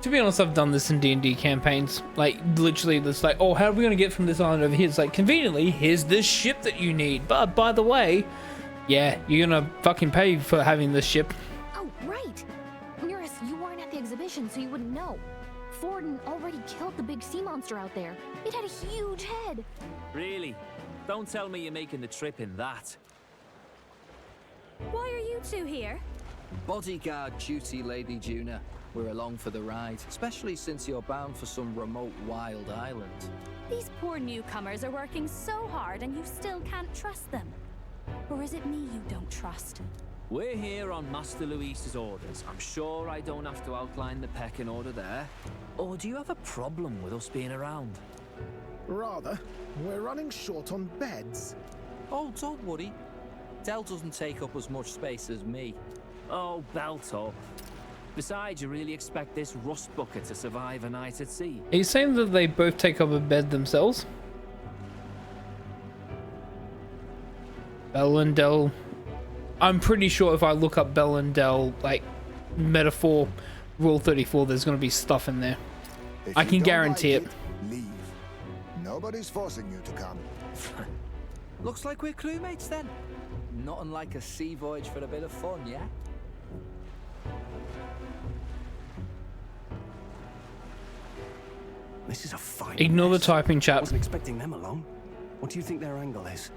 To be honest, I've done this in D&D campaigns. Like, literally, it's like, oh, how are we going to get from this island over here? It's like, conveniently, here's this ship that you need. But, by the way, yeah, you're going to fucking pay for having this ship. Oh, right. Nearest, you weren't at the exhibition, so you wouldn't know. Forden already killed the big sea monster out there. It had a huge head. Really? Don't tell me you're making the trip in that. Why are you two here? Bodyguard duty, Lady Juna. We're along for the ride, especially since you're bound for some remote wild island. These poor newcomers are working so hard and you still can't trust them. Or is it me you don't trust? We're here on Master Luis's orders. I'm sure I don't have to outline the pecking order there. Or do you have a problem with us being around? Rather, we're running short on beds. Oh, don't worry. Del doesn't take up as much space as me. Oh, belt up. Besides, you really expect this rust bucket to survive a night at sea? Are you saying that they both take up a bed themselves? Bell and Del. I'm pretty sure if I look up Bell and Del, like, metaphor, rule 34, there's going to be stuff in there. I can guarantee it. Leave. Nobody's forcing you to come. Looks like we're crewmates then. Not unlike a sea voyage for a bit of fun, yeah? This is a fine Ignore mess. the typing, chat. I wasn't expecting them along. What do you think their angle is?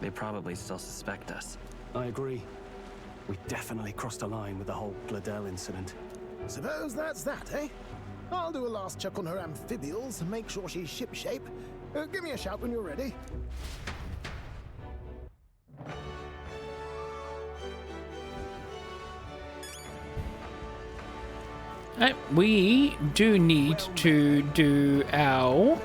They probably still suspect us. I agree. We definitely crossed a line with the whole Gladell incident. Suppose that's that, eh? I'll do a last check on her amphibials, make sure she's shipshape. Give me a shout when you're ready. Right, we do need to do our...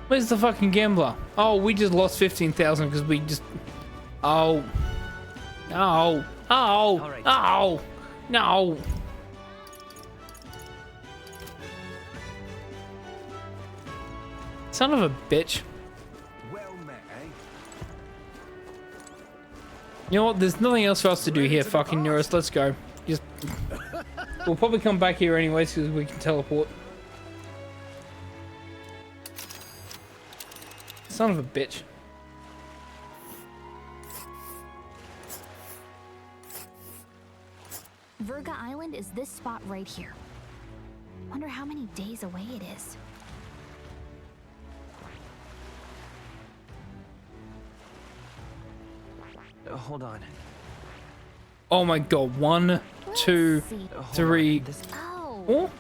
Where's the fucking gambler? Oh, we just lost 15,000 because we just... Oh. No. Oh. All right. Oh. No. Son of a bitch. Well met, eh? You know what? There's nothing else for us to do here, fucking Nearest. Let's go. Just... We'll probably come back here anyways because we can teleport. Son of a bitch. Virga Island is this spot right here. Wonder how many days away it is. Hold on. Oh my god. 1, 2, 3, 4?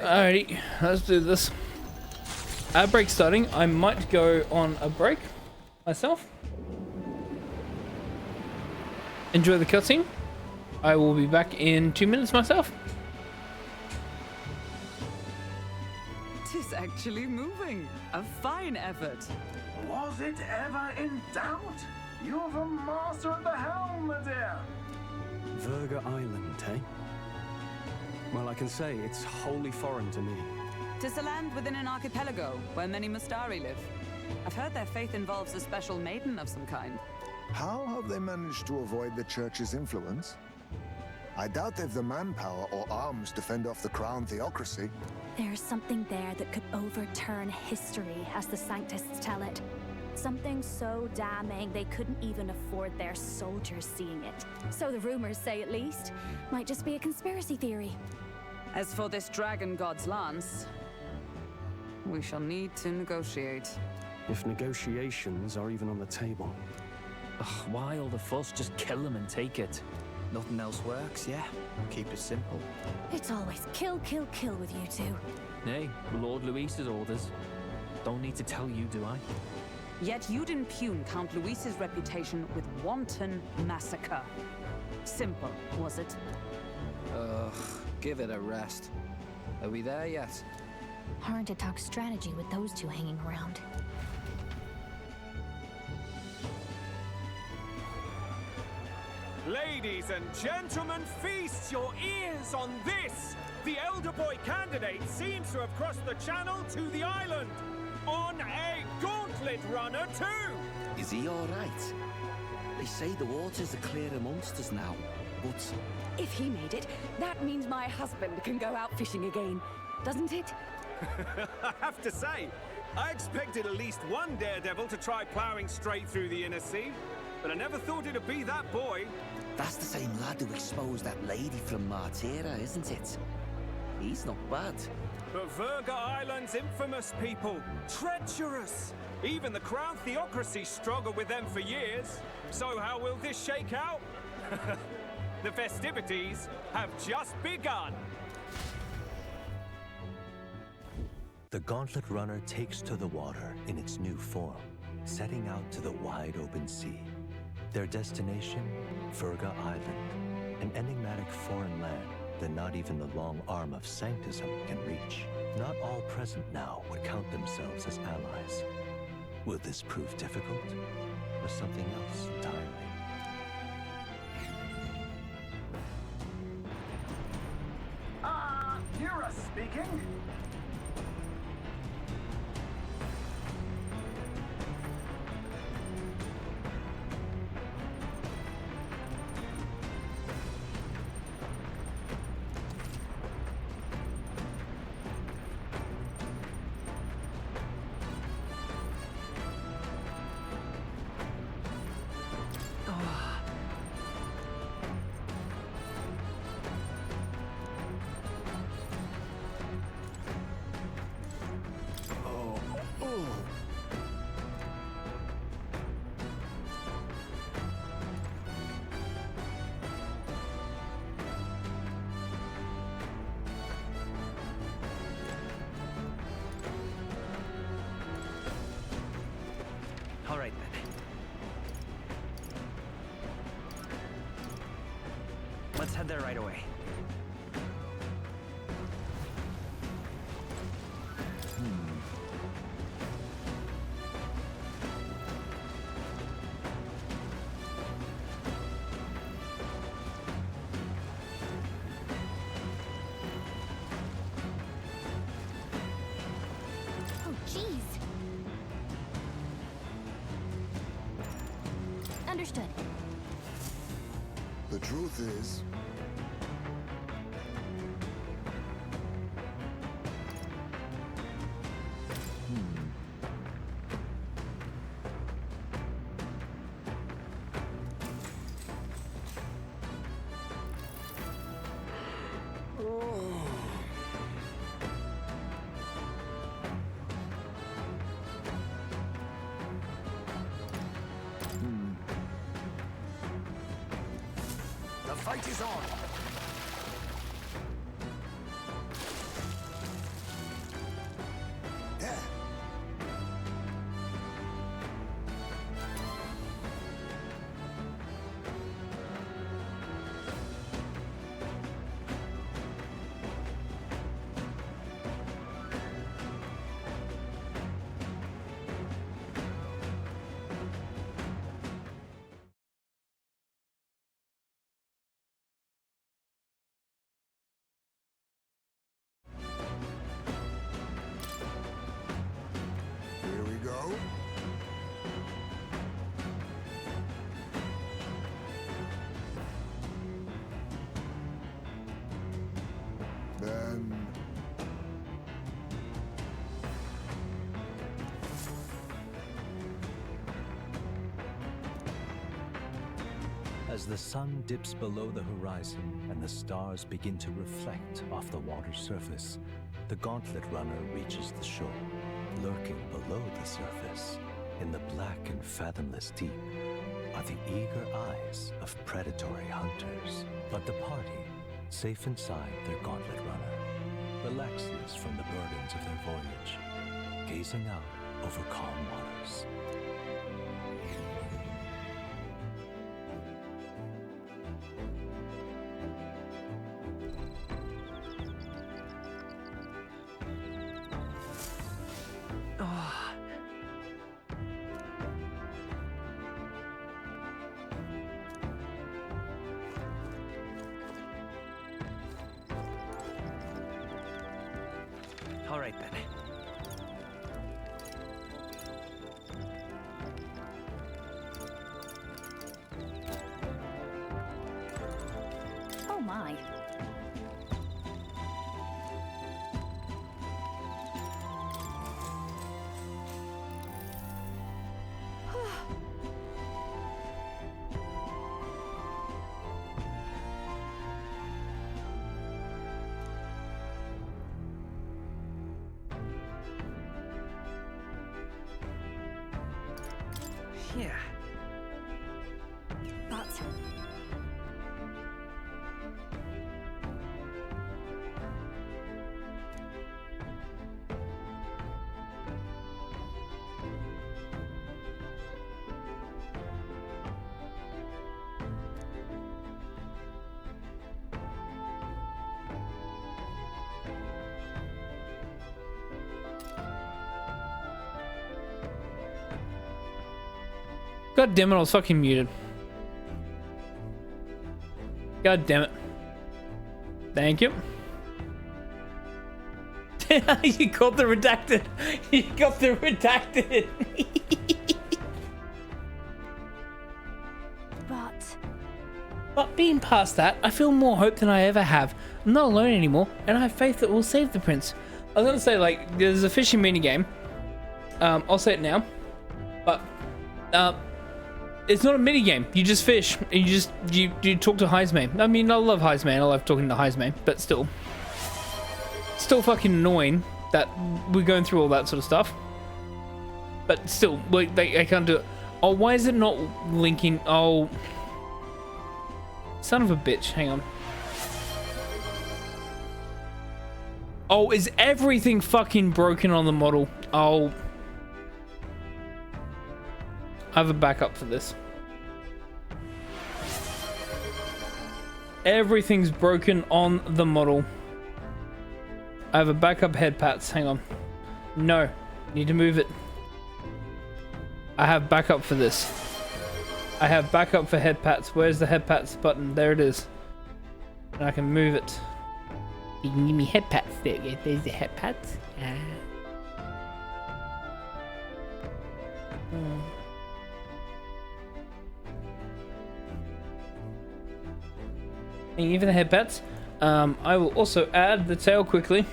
Alrighty, let's do this. Our break starting. I might go on a break myself. Enjoy the cutscene. I will be back in 2 minutes myself. Tis actually moving. A fine effort. Was it ever in doubt? You're the master at the helm, my dear. Virga Island, eh? Well, I can say it's wholly foreign to me. 'Tis a land within an archipelago where many Mustari live. I've heard their faith involves a special maiden of some kind. How have they managed to avoid the church's influence? I doubt they've the manpower or arms to fend off the crown theocracy. There's something there that could overturn history, as the Sanctists tell it. Something so damning they couldn't even afford their soldiers seeing it. So the rumors say, at least. Might just be a conspiracy theory. As for this dragon god's lance, we shall need to negotiate. If negotiations are even on the table. Ugh, why all the fuss? Just kill them and take it. Nothing else works, yeah? Keep it simple. It's always kill, kill, kill with you two. Hey, Lord Luis's orders. Don't need to tell you, do I? Yet you'd impugn Count Louis's reputation with wanton massacre. Simple, was it? Ugh, give it a rest. Are we there yet? Hard to talk strategy with those two hanging around. Ladies and gentlemen, feast your ears on this! The elder boy candidate seems to have crossed the channel to the island on a gauntlet runner too! Is he all right? They say the waters are clear amongst us now, but... If he made it, that means my husband can go out fishing again, doesn't it? I have to say, I expected at least one daredevil to try ploughing straight through the inner sea, but I never thought it'd be that boy. That's the same lad who exposed that lady from Martira, isn't it? He's not bad. But Virga Island's infamous people, treacherous. Even the Crown Theocracy struggled with them for years. So how will this shake out? The festivities have just begun. The Gauntlet Runner takes to the water in its new form, setting out to the wide open sea. Their destination, Virga Island, an enigmatic foreign land that not even the long arm of Sanctism can reach. Not all present now would count themselves as allies. Will this prove difficult, or something else entirely? Yura speaking. All right, then. Let's head there right away. Oh, jeez. Understood. The truth is, The fight is on! there. Here we go. Then... As the sun dips below the horizon and the stars begin to reflect off the water's surface, the Gauntlet Runner reaches the shore. Lurking below the surface, in the black and fathomless deep, are the eager eyes of predatory hunters. But the party, safe inside their Gauntlet Runner, relaxes from the burdens of their voyage, gazing out over calm waters. All right then. Oh my. Yeah. But God damn it, I was fucking muted. God damn it. Thank you. You got the redacted. You got the redacted. But being past that, I feel more hope than I ever have. I'm not alone anymore, and I have faith that we'll save the prince. I was gonna say, like, there's a fishing minigame. I'll say it now. But it's not a mini game. You just fish. And you talk to Heisman. I mean, I love Heisman. I love talking to Heisman, but still fucking annoying that we're going through all that sort of stuff. But still, like, I can't do it. Oh, why is it not linking? Oh, son of a bitch. Hang on. Oh, is everything fucking broken on the model? Oh. I have a backup for this. Everything's broken on the model. I have a backup head pats. Hang on. No. Need to move it. I have backup for this. I have backup for head pats. Where's the head pats button? There it is. And I can move it. You can give me head pats. There's the head pats. Thank you for the head pats. I will also add the tail quickly.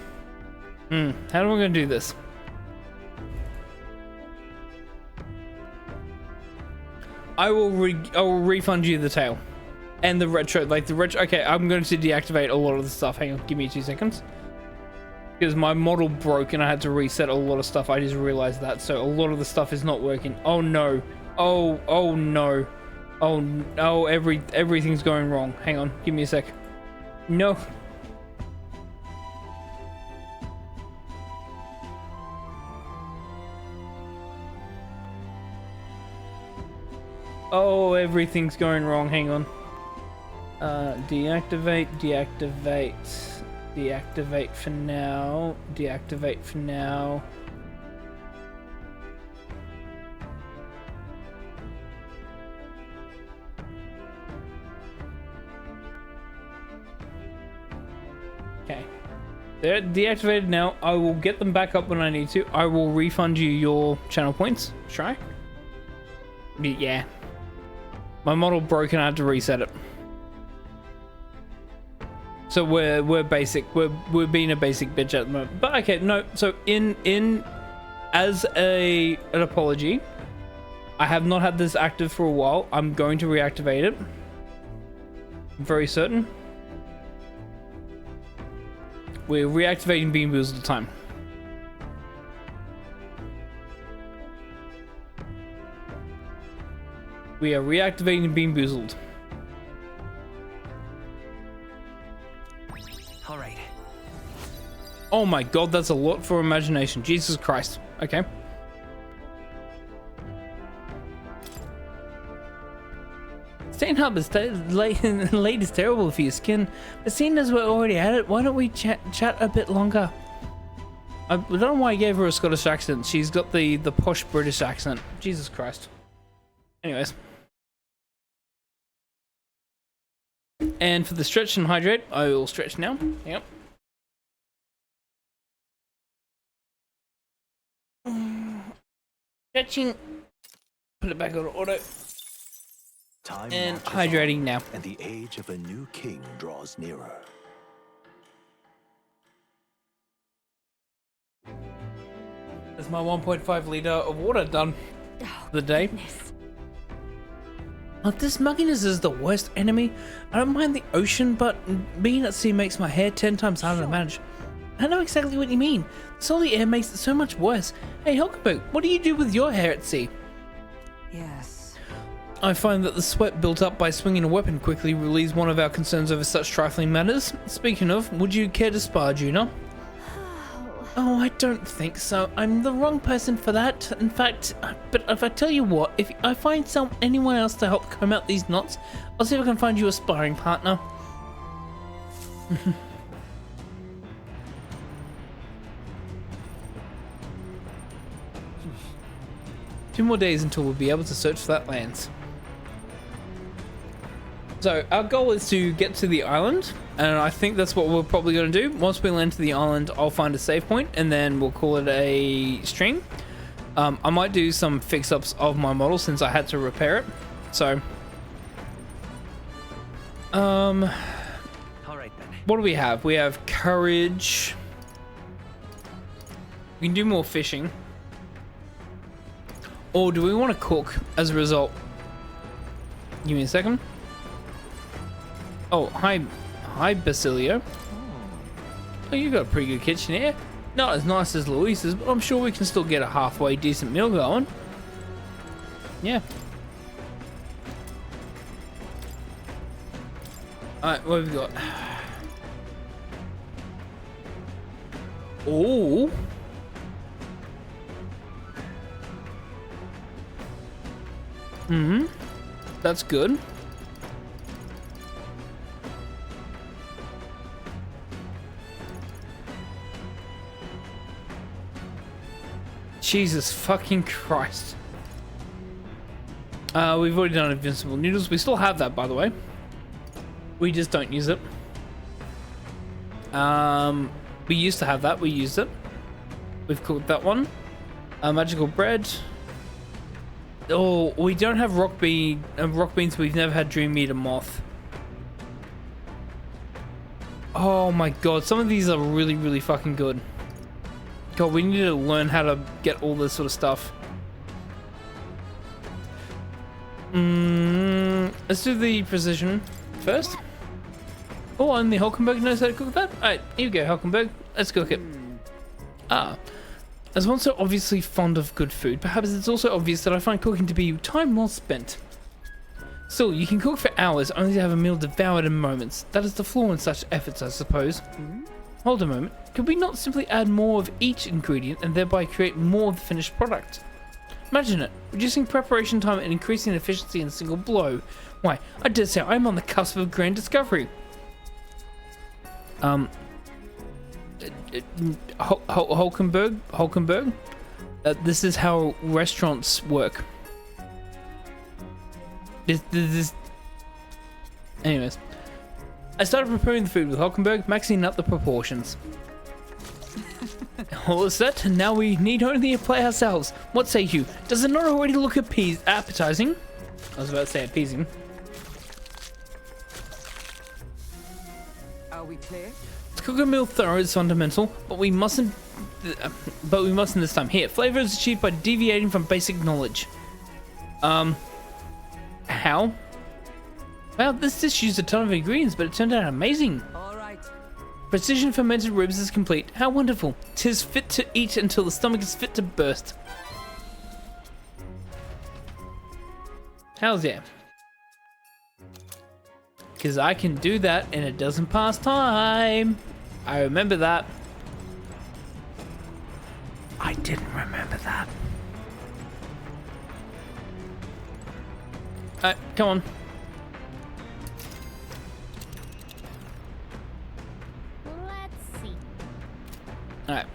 How am I going to do this? I will refund you the tail and the retro, like the retro. Okay, I'm going to deactivate a lot of the stuff. Hang on, give me 2 seconds. Because my model broke and I had to reset a lot of stuff. I just realized that, so a lot of the stuff is not working. Oh no! Oh no! Oh no! Everything's going wrong. Hang on, give me a sec. No. Oh, everything's going wrong. Hang on. Deactivate for now. Deactivate for now. Okay. They're deactivated now. I will get them back up when I need to. I will refund you your channel points. Try. Yeah. My model broke and I had to reset it. So we're basic. We're being a basic bitch at the moment. But okay, no. So as an apology, I have not had this active for a while. I'm going to reactivate it. I'm very certain. We're reactivating Bean Boozled all the time. We are reactivating Bean Boozled. All right. Oh my god, that's a lot for imagination. Jesus Christ. Okay. Staying up is late is terrible for your skin, but seeing as we're already at it, why don't we chat a bit longer? I don't know why I gave her a Scottish accent. She's got the posh British accent. Jesus Christ. Anyways. And for the stretch and hydrate, I will stretch now. Yep. Stretching. Put it back on auto. Time And marches hydrating on, now. And the age of a new king draws nearer. That's my 1.5 liter of water done for the day. Oh, this mugginess is the worst enemy. I don't mind the ocean, but being at sea makes my hair 10 times harder to manage. I know exactly what you mean. Salty air makes it so much worse. Hey, Hulkenberg, what do you do with your hair at sea? Yes. I find that the sweat built up by swinging a weapon quickly relieves one of our concerns over such trifling matters. Speaking of, would you care to spar, Juna? Oh, I don't think so. I'm the wrong person for that. In fact, but if I tell you what, if I find anyone else to help comb out these knots, I'll see if I can find you a sparring partner. 2 more days until we'll be able to search for that lance. So our goal is to get to the island, and I think that's what we're probably going to do. Once we land to the island, I'll find a save point, and then we'll call it a stream. I might do some fix-ups of my model since I had to repair it. So, All right then. what do we have? We have courage. We can do more fishing. Or do we want to cook as a result? Give me a second. Oh, hi Basilio. Oh, you got a pretty good kitchen here. Not as nice as Luis's, but I'm sure we can still get a halfway decent meal going. Yeah. Alright, what have we got? Oh. That's good. Jesus fucking Christ. We've already done invincible noodles. We still have that, by the way. We just don't use it. We used to have that. We used it. We've cooked that one. Magical bread. Oh, we don't have rock beans. We've never had dream meat or moth. Oh my god, some of these are really, really fucking good. God, we need to learn how to get all this sort of stuff. Let's do the precision first. Oh, and the Hulkenberg knows how to cook that? Alright, here you go, Hulkenberg. Let's cook it. As one so obviously fond of good food, perhaps it's also obvious that I find cooking to be time well spent. Still, you can cook for hours only to have a meal devoured in moments. That is the flaw in such efforts, I suppose. Hold a moment. Could we not simply add more of each ingredient and thereby create more of the finished product? Imagine it, reducing preparation time and increasing efficiency in a single blow. Why, I dare say I'm on the cusp of grand discovery. Hulkenberg, this is how restaurants work. Anyways, I started preparing the food with Hulkenberg, maxing out the proportions. All is set, and now we need only apply ourselves. What say you? Does it not already look appetizing? I was about to say appeasing. Are we clear? To cook a meal thorough is fundamental, but we mustn't this time. Here, flavor is achieved by deviating from basic knowledge. How? Well, this dish used a ton of ingredients, but it turned out amazing. All right. Precision fermented ribs is complete. How wonderful. 'Tis fit to eat until the stomach is fit to burst. How's yeah? Because I can do that and it doesn't pass time. I remember that. I didn't remember that. Alright, come on. Let's see. Alright.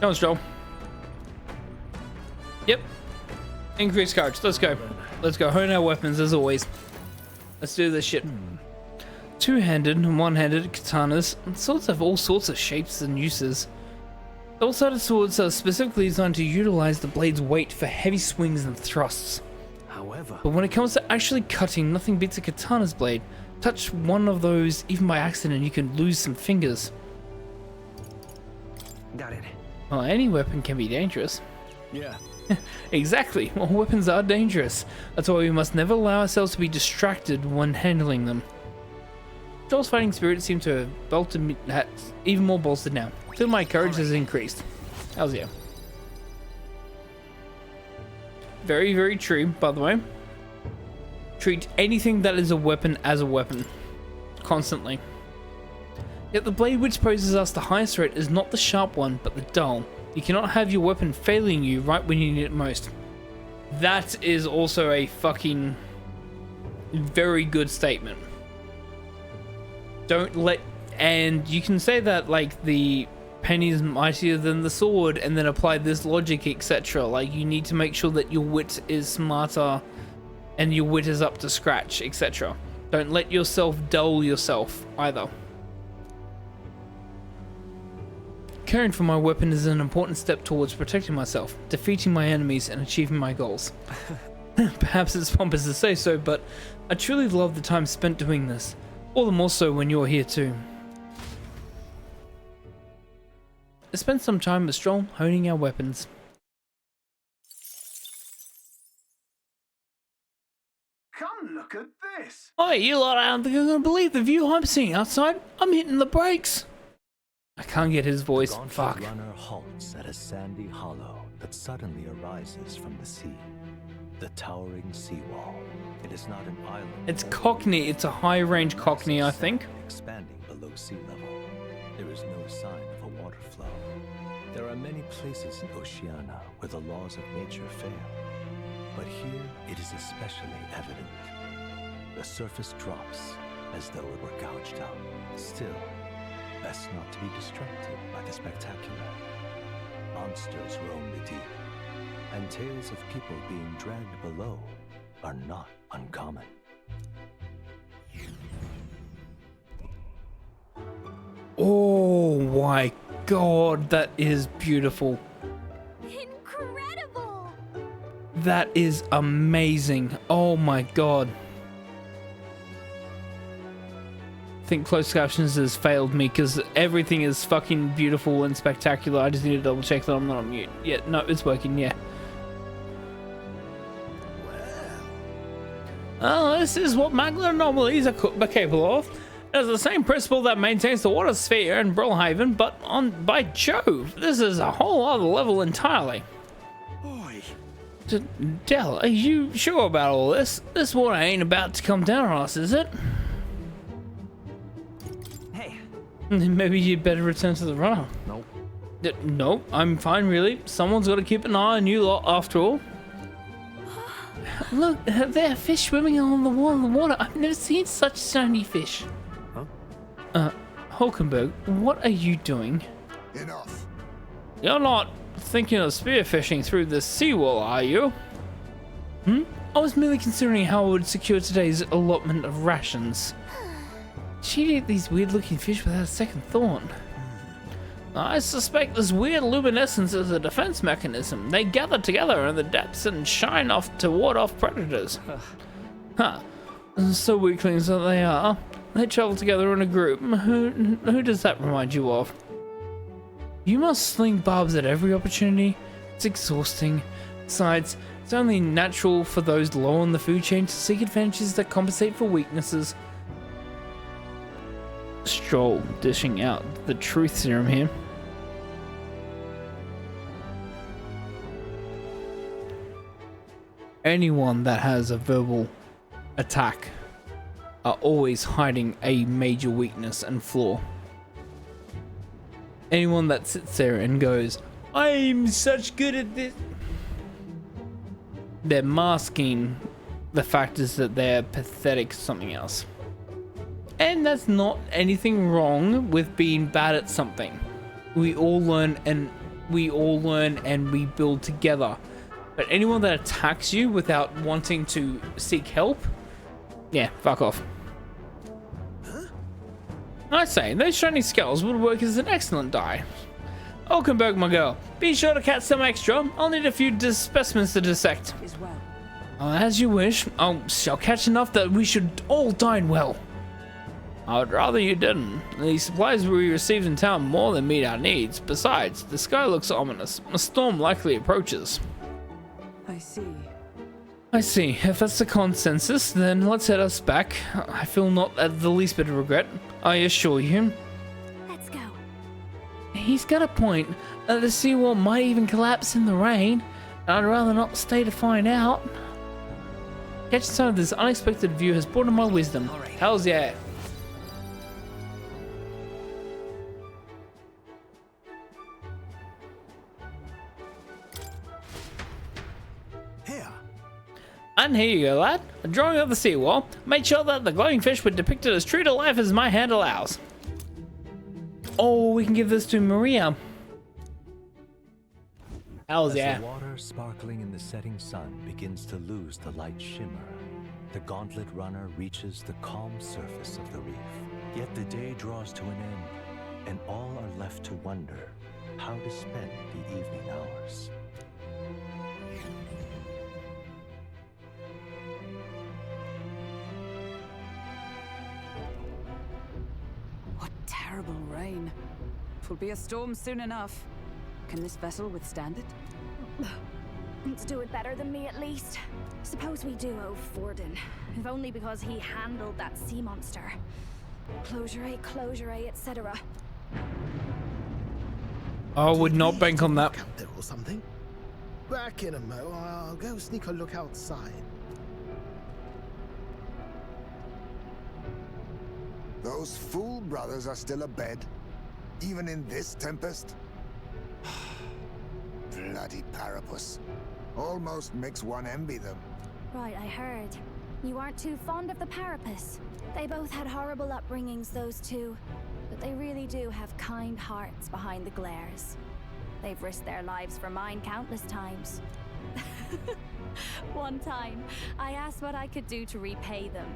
Come on, Stroll. Yep. Increase courage. Let's go. Let's go. Hone our weapons as always. Let's do this shit. Two-handed and one-handed katanas. Swords have all sorts of shapes and uses. Double-sided swords are specifically designed to utilize the blade's weight for heavy swings and thrusts. However, But when it comes to actually cutting, nothing beats a katana's blade. Touch one of those, even by accident, you can lose some fingers. Got it. Well, any weapon can be dangerous. yeah. Exactly, all weapons are dangerous. That's why we must never allow ourselves to be distracted when handling them. Joel's fighting spirit seemed to have bolted me, even more bolstered now. Feel my courage has increased. How's yeah. Very, very true, by the way. Treat anything that is a weapon as a weapon. Constantly. Yet the blade which poses us the highest threat is not the sharp one, but the dull. You cannot have your weapon failing you right when you need it most. That is also a fucking very good statement. Don't let, and you can say that like the penny is mightier than the sword and then apply this logic, etc. Like you need to make sure that your wit is smarter and your wit is up to scratch, etc. Don't let yourself dull yourself either. Caring for my weapon is an important step towards protecting myself, defeating my enemies, and achieving my goals. Perhaps it's pompous to say so, but I truly love the time spent doing this. All the more so when you're here too. I spent some time with Stroll honing our weapons. Come look at this. Oh, you lot aren't gonna believe the view I'm seeing outside. I'm hitting the brakes. I can't get his voice. The Fuck. Gauntlet Runner halts at a sandy hollow that suddenly arises from the sea. The towering seawall. It is not an island. It's Cockney. It's a high-range Cockney, I think. Expanding below sea level. There is no sign of a water flow. There are many places in Oceania where the laws of nature fail. But here it is especially evident. The surface drops as though it were gouged out. Still, best not to be distracted by the spectacular. Monsters roam the deep, and tales of people being dragged below are not uncommon. Oh my god, that is beautiful. Incredible! That is amazing. Oh my god. I think closed captions has failed me because everything is fucking beautiful and spectacular. I just need to double check that I'm not on mute. Yeah, no, it's working, yeah. Oh, this is what magma anomalies are capable of. It's the same principle that maintains the water sphere in Brawlhaven, but by Jove, this is a whole other level entirely. Oi. Del, are you sure about all this? This water ain't about to come down on us, is it? Hey. Maybe you'd better return to the runner. Nope. Nope, I'm fine really. Someone's got to keep an eye on you lot after all. Look, there are fish swimming along the wall in the water. I've never seen such shiny fish. Huh? Hulkenberg, what are you doing? Enough. You're not thinking of spearfishing through the seawall, are you? I was merely considering how I would secure today's allotment of rations. She'd eat these weird-looking fish without a second thought. I suspect this weird luminescence is a defense mechanism. They gather together in the depths and shine off to ward off predators. Huh. So weaklings that they are. They travel together in a group. Who does that remind you of? You must sling barbs at every opportunity. It's exhausting. Besides, it's only natural for those low on the food chain to seek advantages that compensate for weaknesses. Stroll dishing out the truth serum here. Anyone that has a verbal attack are always hiding a major weakness and flaw. Anyone that sits there and goes, I'm such good at this, they're masking the fact is that they're pathetic or something else. And that's not anything wrong with being bad at something. We all learn and we build together. But anyone that attacks you without wanting to seek help, yeah, fuck off. I say, those shiny skulls would work as an excellent dye. Olkenberg, my girl. Be sure to catch some extra. I'll need a few specimens to dissect. As well. As you wish. I'll catch enough that we should all dine well. I would rather you didn't. The supplies we received in town more than meet our needs. Besides, the sky looks ominous. A storm likely approaches. I see. I see. If that's the consensus, then let's head us back. I feel not at the least bit of regret, I assure you. Let's go. He's got a point. The seawall might even collapse in the rain. I'd rather not stay to find out. Catching some of this unexpected view has brought in my wisdom. Hells yeah. And here you go, lad. A drawing of the seawall. Made sure that the glowing fish were depicted as true to life as my hand allows. Oh, we can give this to Maria. Hells yeah. As the water sparkling in the setting sun begins to lose the light shimmer, the Gauntlet Runner reaches the calm surface of the reef. Yet the day draws to an end, and all are left to wonder how to spend the evening hours. Terrible rain. It'll be a storm soon enough. Can this vessel withstand it? Let's do it better than me at least. Suppose we do owe Forden, if only because he handled that sea monster. Closure, etc. I would not bank on that. Out there or something. Back in a mo. I'll go sneak a look outside. Those fool brothers are still abed, even in this tempest. Bloody Parapus. Almost makes one envy them. Right, I heard. You aren't too fond of the Parapus. They both had horrible upbringings, those two. But they really do have kind hearts behind the glares. They've risked their lives for mine countless times. One time, I asked what I could do to repay them,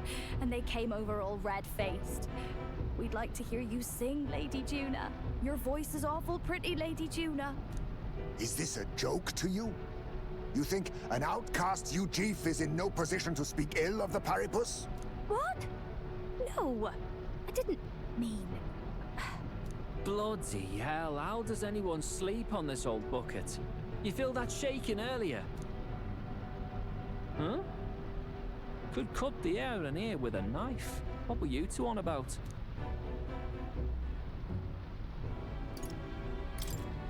and they came over all red-faced. We'd like to hear you sing, Lady Juna. Your voice is awful pretty, Lady Juna. Is this a joke to you? You think an outcast Ujief is in no position to speak ill of the Paripus? What? No, I didn't mean... Bloody hell, how does anyone sleep on this old bucket? You feel that shaking earlier? Huh? Could cut the air in here with a knife. What were you two on about?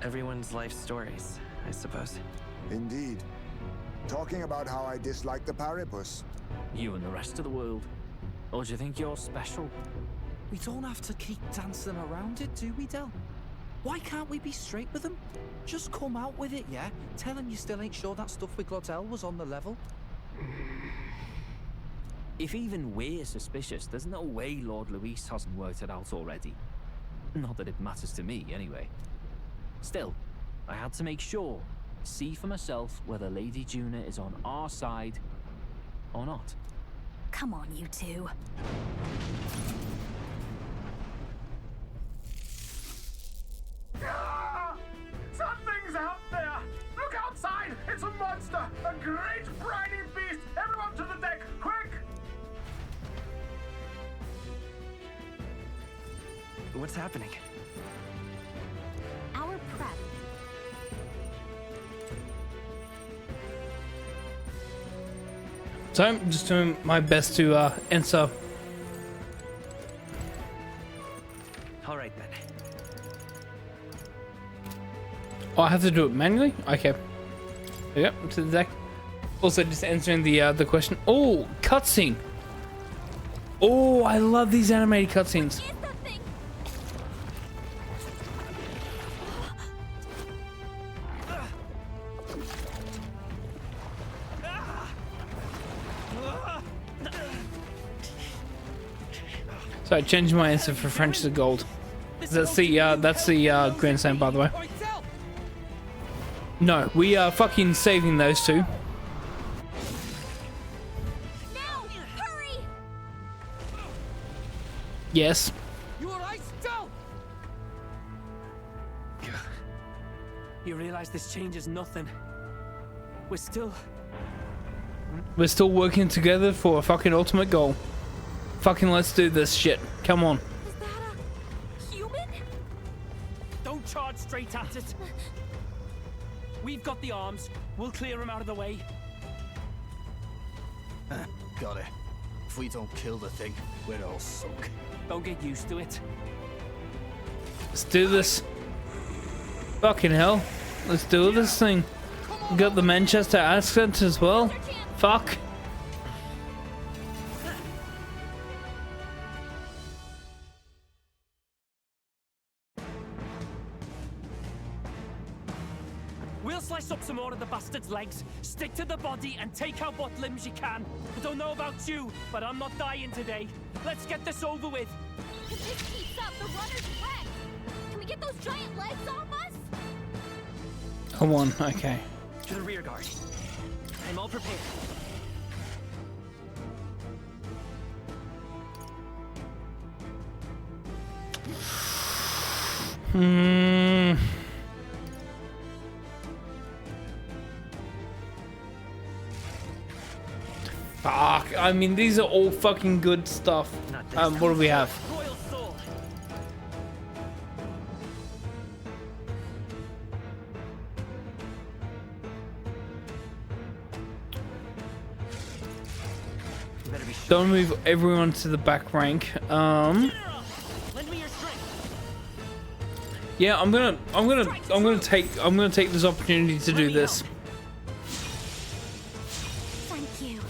Everyone's life stories, I suppose. Indeed. Talking about how I dislike the Paripus. You and the rest of the world. Or do you think you're special? We don't have to keep dancing around it, do we, Del? Why can't we be straight with them? Just come out with it, yeah? Tell them you still ain't sure that stuff with Glottel was on the level. If even we're suspicious, there's no way Lord Louis hasn't worked it out already. Not that it matters to me, anyway. Still, I had to make sure, see for myself whether Lady Juna is on our side or not. Come on, you two. Something's out there! Look outside! It's a monster! A great briny beast! Everyone to the deck, quick! What's happening? Our prep. So I'm just doing my best to answer. All right then. Oh, I have to do it manually? Okay. Yep, to the deck. Also, just answering the question. Oh, cutscene. Oh, I love these animated cutscenes. So I changed my answer for French to gold. That's the grandstand, by the way. No, we are fucking saving those two. Yes. You alright, Del? You realize this changes nothing. We're still working together for a fucking ultimate goal. Fucking let's do this shit. Come on. Is that a human? Don't charge straight at it. We've got the arms. We'll clear him out of the way. Got it. If we don't kill the thing, we're all sunk. Don't get used to it. Let's do this. Fucking hell. Let's do this thing. We got the Manchester accent as well. Fuck. We'll slice up some more of the bastard's legs, stick to the body, and take out what limbs you can. I don't know about you, but I'm not dying today. Let's get this over with. If this keeps up, the runner's wrecked. Can we get those giant legs off us? Come on, okay. To the rear guard. I'm all prepared. Fuck. I mean, these are all fucking good stuff. What do we have? Don't move everyone to the back rank. Yeah, I'm gonna take this opportunity to do this. Thank you.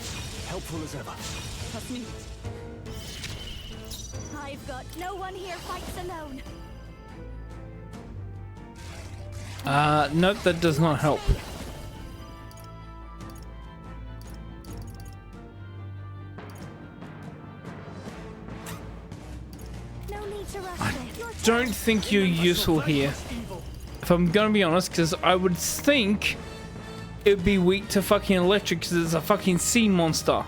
Helpful as ever. Trust me. I've got no one here fights alone. Nope, that does not help. No need to rush I this. don't think you're useful here. If I'm gonna be honest, because I would think it'd be weak to fucking electric because it's a fucking sea monster.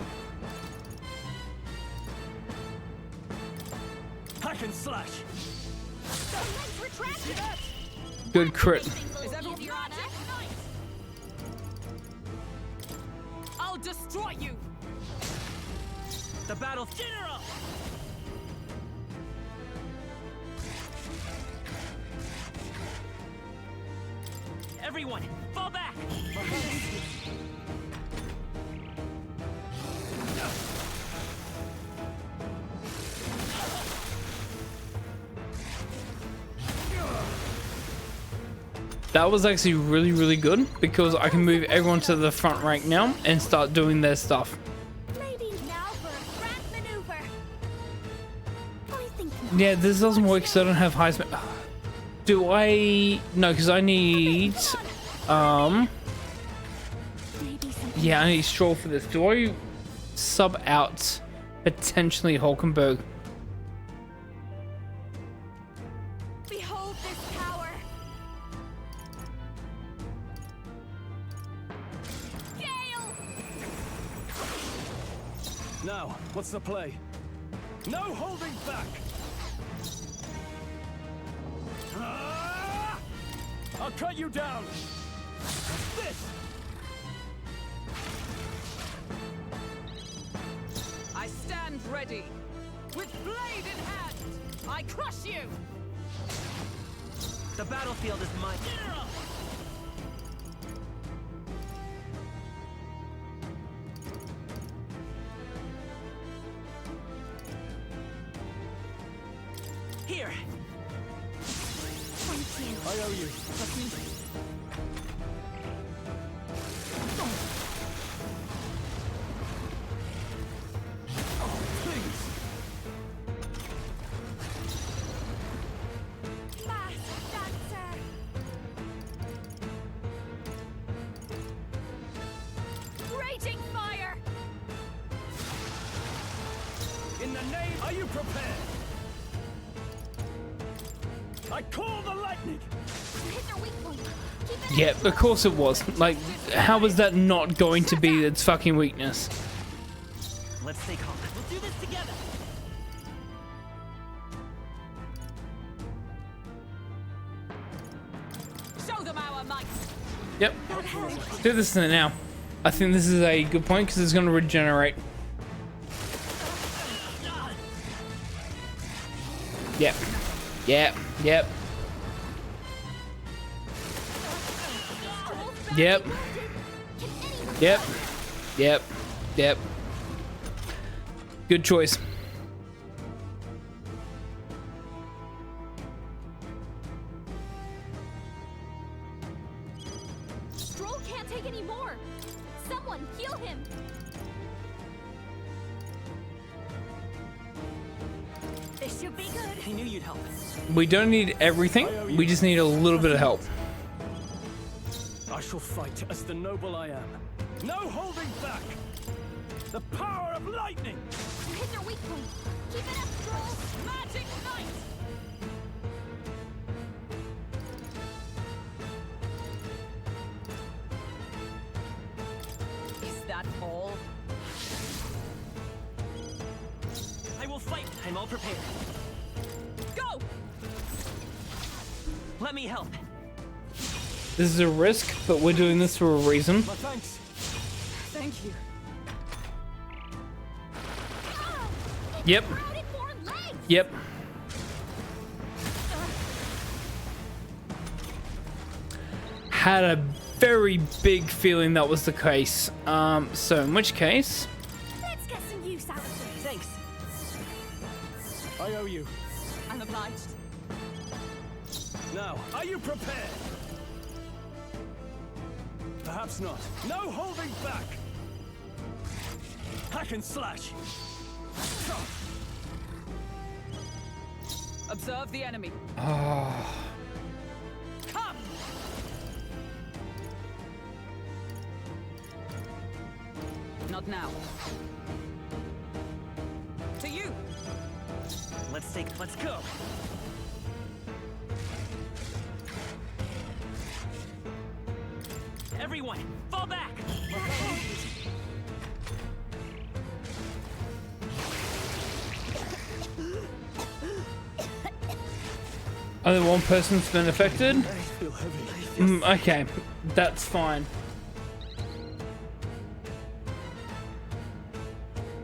Hack and slash. Good crit. I'll destroy you. The battle general. Everyone, fall back. That was actually really, really good because I can move everyone to the front rank now and start doing their stuff. Ladies, now for a grand maneuver. I think Yeah, this doesn't work because I don't have high speed. Do I? No, because I need. Yeah, I need Stroll for this. Do I sub out potentially Hulkenberg? behold this power. Gale! Now, what's the play? No holding back! I'll cut you down! This! I stand ready. With blade in hand, I crush you! The battlefield is mine. Here. Thank you. I owe you. Masked dancer. Raging fire. In the name, are you prepared? I call the lightning! Hit their weak point. Keep it Yeah, of course it was. Like, how was that not going to be its fucking weakness? Let's stay calm. We'll do this together. Show them our might. Yep. Do this now. I think this is a good point because it's going to regenerate. Yep. Yep. Yep. Yep. Yep. Yep. Yep. Good choice. Stroll can't take any more. Someone heal him. This should be good. I knew you'd help. We don't need everything. We just need a little bit of help. I shall fight as the noble I am. No holding back! The power of lightning! You hit their weak point. Keep it up, Stroll. Magic Knight! Is that all? I will fight. I'm all prepared. Go! Let me help. This is a risk, but we're doing this for a reason. Thanks. Thank you. Yep. Yep. Had a very big feeling that was the case. So in which case, Let's get some use out of this. Thanks. I owe you. I'm obliged. Now, are you prepared? Perhaps not. No holding back! Hack and slash! Observe the enemy. oh, Come! Not now. To you! Let's go. Everyone, fall back. only one person's been affected. Okay, that's fine.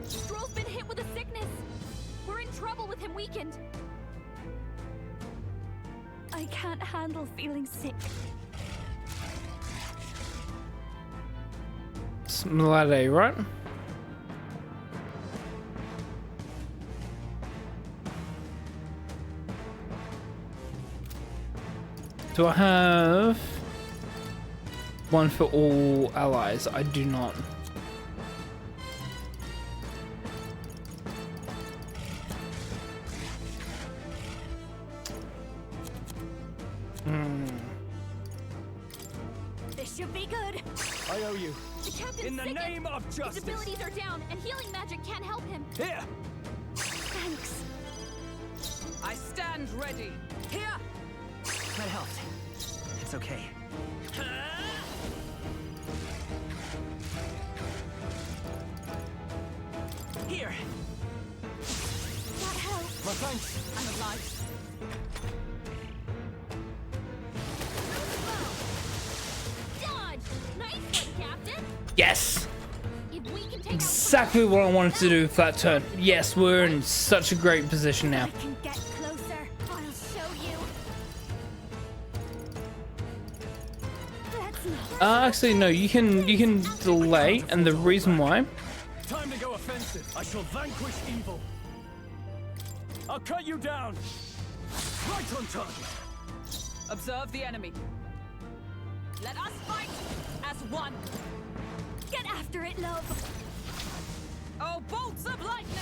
Stroll's been hit with a sickness. We're in trouble with him weakened. I can't handle feeling sick. It's Malade, right? Do I have one for all allies? I do not. This should be good. I owe you. The captain's In the sickened. name of His justice. abilities are down, and healing magic can't help him. Here! Thanks. I stand ready. Here! That helped. It's okay. Here. That helps. My thanks. I'm obliged. Dodge! Nice one, Captain. Yes! If we can take Exactly what I wanted to do with that turn. Yes, we're in such a great position now. I can get closer. I'll show you. Let's not. Actually, no. You can delay, and the reason why. Time to go offensive. I shall vanquish evil. I'll cut you down. Right on target. Observe the enemy. Let us fight as one. Get after it, love. Oh, bolts of lightning!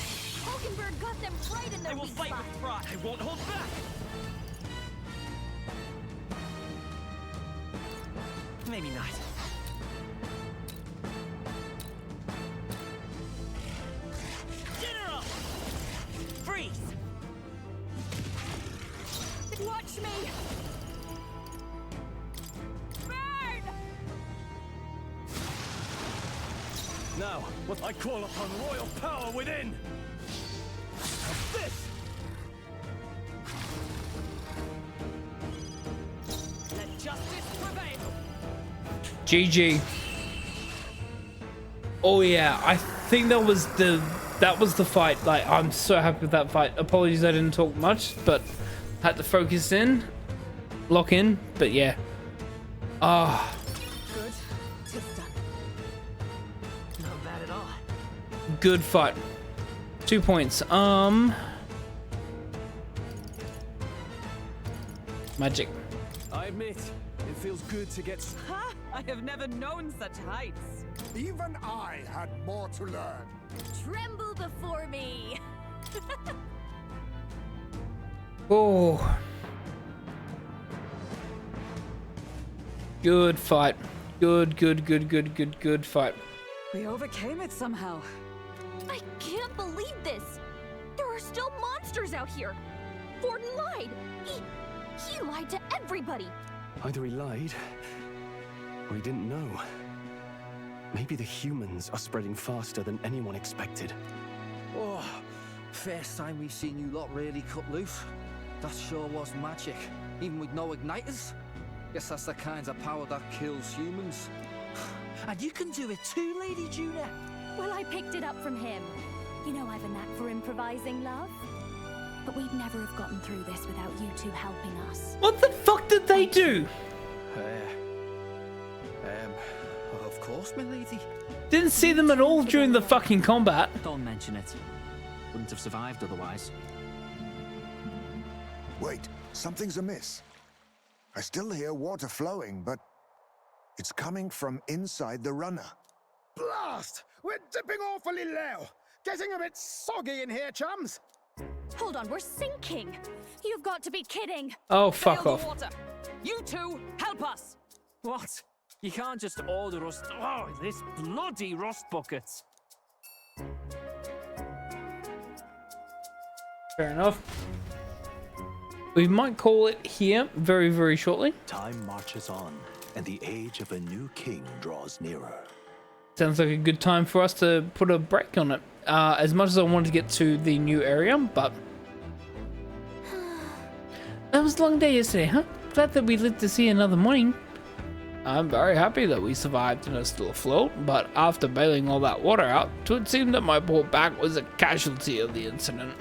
Hulkenberg got them right in their I will weak fight spot. with pride. I won't hold back. Maybe not. General! Freeze! Watch me. Burn! Now, what I call upon royal power within. How's this? Let justice prevail. GG. Oh yeah, I think that was the fight. Like, I'm so happy with that fight. Apologies I didn't talk much, but had to focus in, lock in, but yeah. Ah. Good. Just done. Not bad at all. Good fight. 2 points. Magic. I admit, it feels good to get... Ha! I have never known such heights. Even I had more to learn. Tremble before me. Oh. Good fight. Good fight. We overcame it somehow. I can't believe this. There are still monsters out here. Forden lied. He lied to everybody. Either he lied, or he didn't know. Maybe the humans are spreading faster than anyone expected. Oh, first time we've seen you lot really cut loose. That sure was magic, even with no igniters. Guess that's the kind of power that kills humans. And you can do it too, Lady Juna. Well, I picked it up from him. You know I've a knack for improvising, love. But we'd never have gotten through this without you two helping us. What the fuck did they do? Of course, my lady. Didn't see them at all during the fucking combat. Don't mention it. Wouldn't have survived otherwise. Wait, something's amiss. I still hear water flowing, but it's coming from inside the runner. Blast! We're dipping awfully low. Getting a bit soggy in here, chums. Hold on, we're sinking. You've got to be kidding. Oh, fuck Fill off. the water. You two, help us. What? You can't just order us... Oh, this bloody rust buckets. Fair enough. We might call it here very shortly. Time marches on, and the age of a new king draws nearer. Sounds like a good time for us to put a break on it. As much as I wanted to get to the new area, but... That was a long day yesterday, huh? Glad that we lived to see another morning. I'm very happy that we survived and are still afloat, but after bailing all that water out, it seemed that my poor back was a casualty of the incident.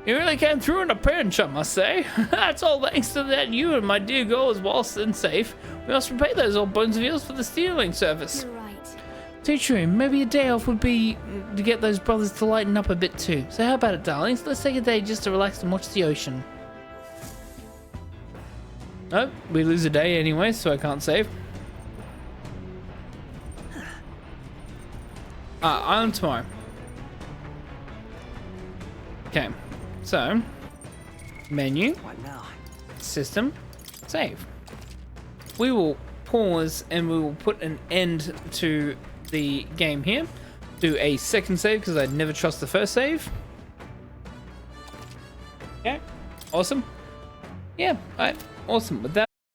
You really came through in a pinch, I must say. That's all thanks to that you and my dear girl is well and safe. We must repay those old bones of yours for the stealing service. You're right. Too true. Maybe a day off would be to get those brothers to lighten up a bit too. So how about it, darlings? Let's take a day just to relax and watch the ocean. Oh, we lose a day anyway, so I can't save. Island tomorrow. Okay, so menu, system, save. We will pause and we will put an end to the game here. Do a second save because I'd never trust the first save. Okay, awesome. Yeah, alright, awesome. With that.